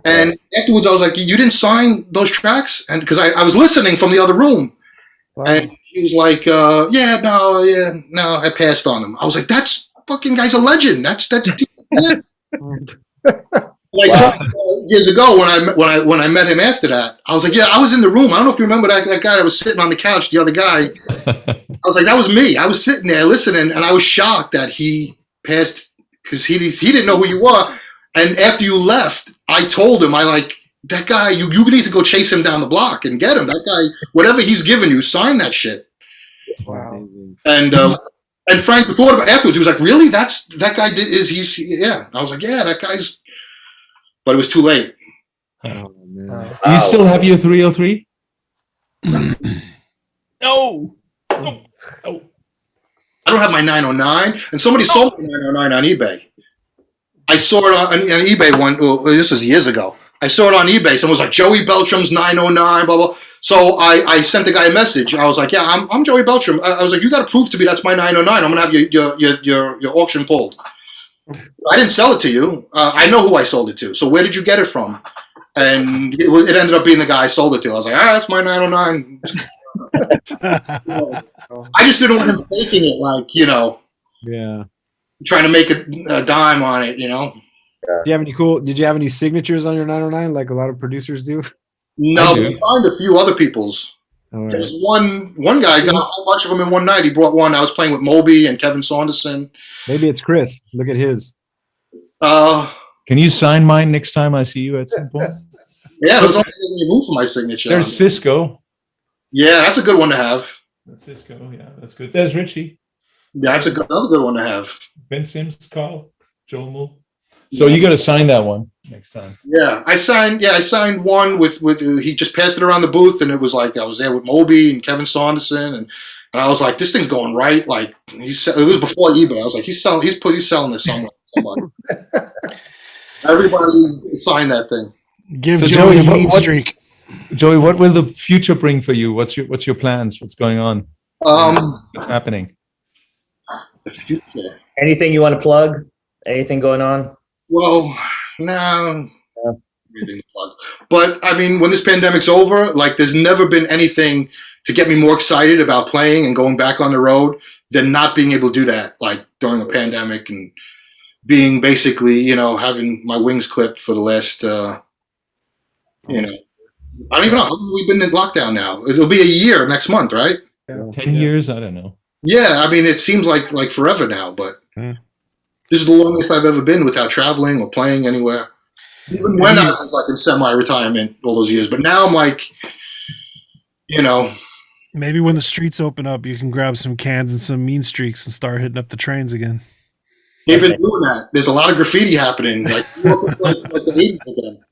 And afterwards, I was like, "You didn't sign those tracks?" And because I was listening from the other room, and he was like, "Yeah, no, I passed on him." I was like, "That's fucking guy's a legend. That's." Like years ago when I met him after that, I was like, yeah, I was in the room. I don't know if you remember that guy that was sitting on the couch, the other guy. I was like, that was me. I was sitting there listening, and I was shocked that he passed because he didn't know who you were. And after you left, I told him, that guy, you need to go chase him down the block and get him. That guy, whatever he's giving you, sign that shit. Wow. And Frank thought about it afterwards. He was like, really? That guy yeah. I was like, yeah, that guy's. But it was too late. Oh, man. Do you still have your 303? No. I don't have my 909, and somebody sold my 909 on eBay. I saw it on eBay this was years ago. I saw it on eBay. Someone was like, Joey Beltram's 909, blah, blah. So I sent the guy a message. I was like, yeah, I'm Joey Beltram. I was like, you got to prove to me that's my 909. I'm going to have your auction pulled. I didn't sell it to you. I know who I sold it to. So where did you get it from? And it ended up being the guy I sold it to. I was like, that's my 909. I just didn't want him faking it Yeah. trying to make a dime on it, Did you have any signatures on your 909 like a lot of producers do? No, but I signed a few other people's. Right. There was one guy got a whole bunch of them in one night. He brought one. I was playing with Moby and Kevin Saunderson. Maybe it's Chris. Look at his. Can you sign mine next time I see you at some point? Yeah, there's only room for my signature. There's Cisco. Yeah, that's a good one to have. That's Cisco. Yeah, that's good. There's Richie. Yeah, that's another good one to have. Ben Sims, Carl, Joel Moore. So you got to sign that one next time. Yeah, I signed one with he just passed it around the booth, and it was like I was there with Moby and Kevin Saunderson, and I was like, this thing's going right. Like it was before eBay. I was like, he's selling this somewhere. Everybody signed that thing. Give So Joey a Joey, mean streak. Joey, what will the future bring for you? What's your plans? What's going on? What's happening? The future. Anything you want to plug? Anything going on? Well, no. But I mean, when this pandemic's over, there's never been anything to get me more excited about playing and going back on the road than not being able to do that, during a pandemic and being basically, having my wings clipped for the last, I don't even know how long we've been in lockdown now. It'll be a year next month, right? 10 years? I don't know. Yeah, I mean, it seems like forever now, but this is the longest I've ever been without traveling or playing anywhere. Even when I was in semi-retirement all those years, but now I'm Maybe when the streets open up, you can grab some cans and some mean streaks and start hitting up the trains again. they've been doing that. There's a lot of graffiti happening, like the 80s again.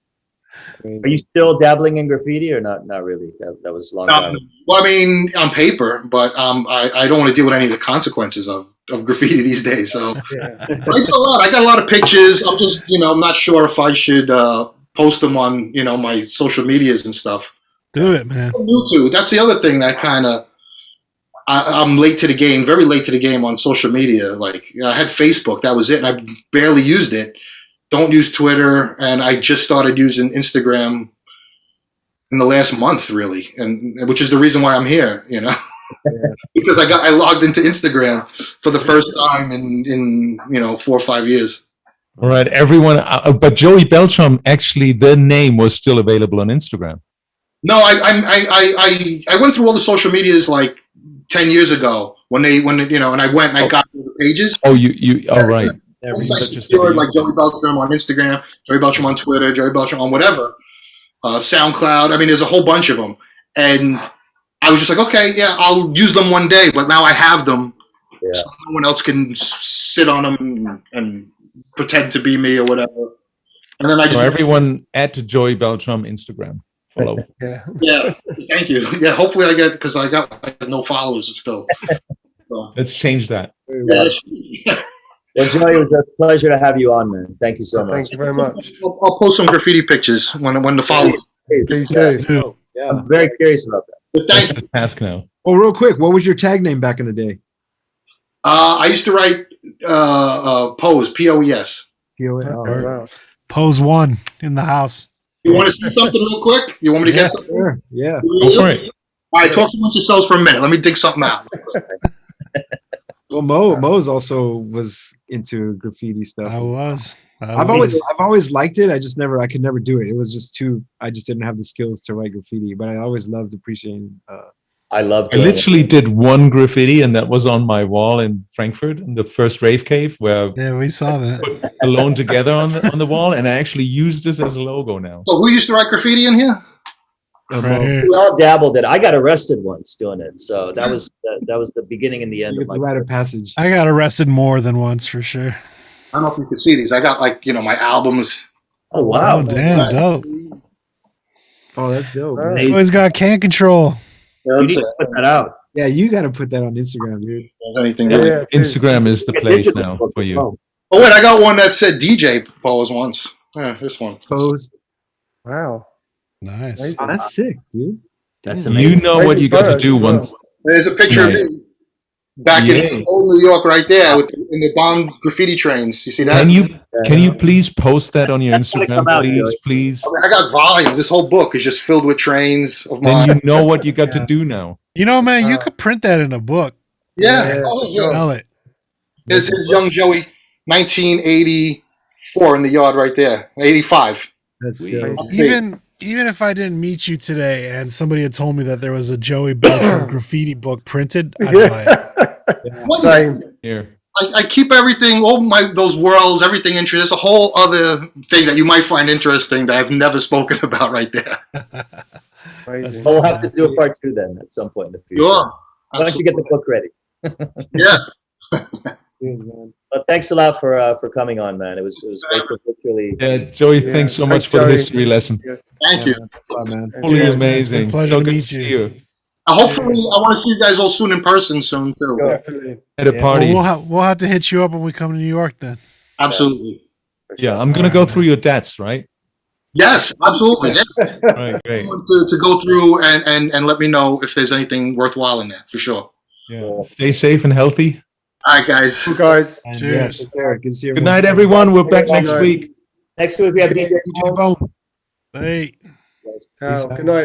Are you still dabbling in graffiti or not? Not really. That was a long time. Well, I mean, on paper, but I don't want to deal with any of the consequences of graffiti these days. So I got a lot of pictures. I'm just, I'm not sure if I should post them on, my social medias and stuff. Do it, man. YouTube. That's the other thing that kind of, I'm late to the game, very late to the game on social media. Like I had Facebook, that was it, and I barely used it. Don't use Twitter, and I just started using Instagram in the last month, really, and which is the reason why I'm here, you know, because I logged into Instagram for the first time in 4 or 5 years. All right, everyone. But Joey Beltram, actually, the name was still available on Instagram. No, I went through all the social medias like 10 years ago when and I went and I got the pages. Oh, you. All right. Once I secured like Joey Beltram on Instagram, Joey Beltram on Twitter, Joey Beltram on whatever, SoundCloud. I mean, there's a whole bunch of them, and I was just like, okay, yeah, I'll use them one day. But now I have them, so no one else can sit on them and pretend to be me or whatever. And then So everyone add to Joey Beltram Instagram. Follow. Yeah, thank you. Yeah, hopefully I get, because I got no followers still. So. Let's change that. Well, Joey, it was a pleasure to have you on, man. Thank you so much. Thank you very much. I'll post some graffiti pictures when the followers. Please do. Yeah. I'm very curious about that. But That's thanks. the task now. Oh, real quick, what was your tag name back in the day? I used to write Pose, P-O-E-S. Oh, wow. Pose 1 in the house. You want to see something real quick? You want me to get something? Sure. Yeah. Go for it. All right, talk amongst yourselves for a minute. Let me dig something out. Well, Mo's also was into graffiti stuff. I've always liked it. I could never do it. It was just I just didn't have the skills to write graffiti, but I always loved appreciating. I love I literally did one graffiti, and that was on my wall in Frankfurt in the first rave cave, where we saw that. put Alone Together on the wall, and I actually used this as a logo now. So who used to write graffiti in here? Right here. We all dabbled it. I got arrested once doing it, so that was the beginning and the end You of get my the rite of passage. I got arrested more than once for sure. I don't know if you can see these. I got my albums. Oh wow! Oh, damn, dope. Oh, that's dope. Wow. man. Always got can control. You need to put that out. Yeah, you got to put that on Instagram, dude. There's anything. Yeah, Really. yeah. Instagram is the place now for you. Oh, Oh wait, I got one that said DJ Pose once. Yeah, this one. Pose. Wow. Nice. Oh, that's sick, dude. that's Damn. amazing. You know what you got to do As well. once. There's a picture of Right. me back in old New York, right there, in the bomb graffiti trains. You see that? Can you please post that on your That's gonna Instagram, come out, please, Joey. please? I mean, I got volumes. This whole book is just filled with trains of Then mine. you know what you got to do now. You know, man, you could print that in a book. Yeah. Yeah. Oh, yeah. Sell it. This is Young Joey, 1984 in the yard right there. 85. That's Sweet. dope. Even if I didn't meet you today and somebody had told me that there was a Joey Beltram graffiti book printed, I'd buy it. Same. Here. I keep everything, those worlds, everything interesting. There's a whole other thing that you might find interesting that I've never spoken about right there. Amazing. We'll have to do a part 2 then at some point in the future. Sure. Why don't you get the book ready? Yeah. Cheers, man. But thanks a lot for coming on, man. It was great to virtually. Yeah, Joey, Yeah, thanks so thanks, much for the Joey. history lesson. Thank you. Thanks a lot, man. Totally Yeah. amazing. It's a pleasure So to good to meet see you. you Hopefully, I want to see you guys all soon in person soon, too. Definitely. at a Yeah. party. We'll have to hit you up when we come to New York then. Absolutely. Yeah, I'm gonna go through your debts, right? Yes, absolutely. Yeah. Right, great. To go through and let me know if there's anything worthwhile in there, for sure. Yeah. Stay safe and healthy. All right, guys. You guys. And, Cheers. Yeah, take care. Good to see you. Good night, everyone. We're back next night. week. Next week we have DJ. Hey. Good night.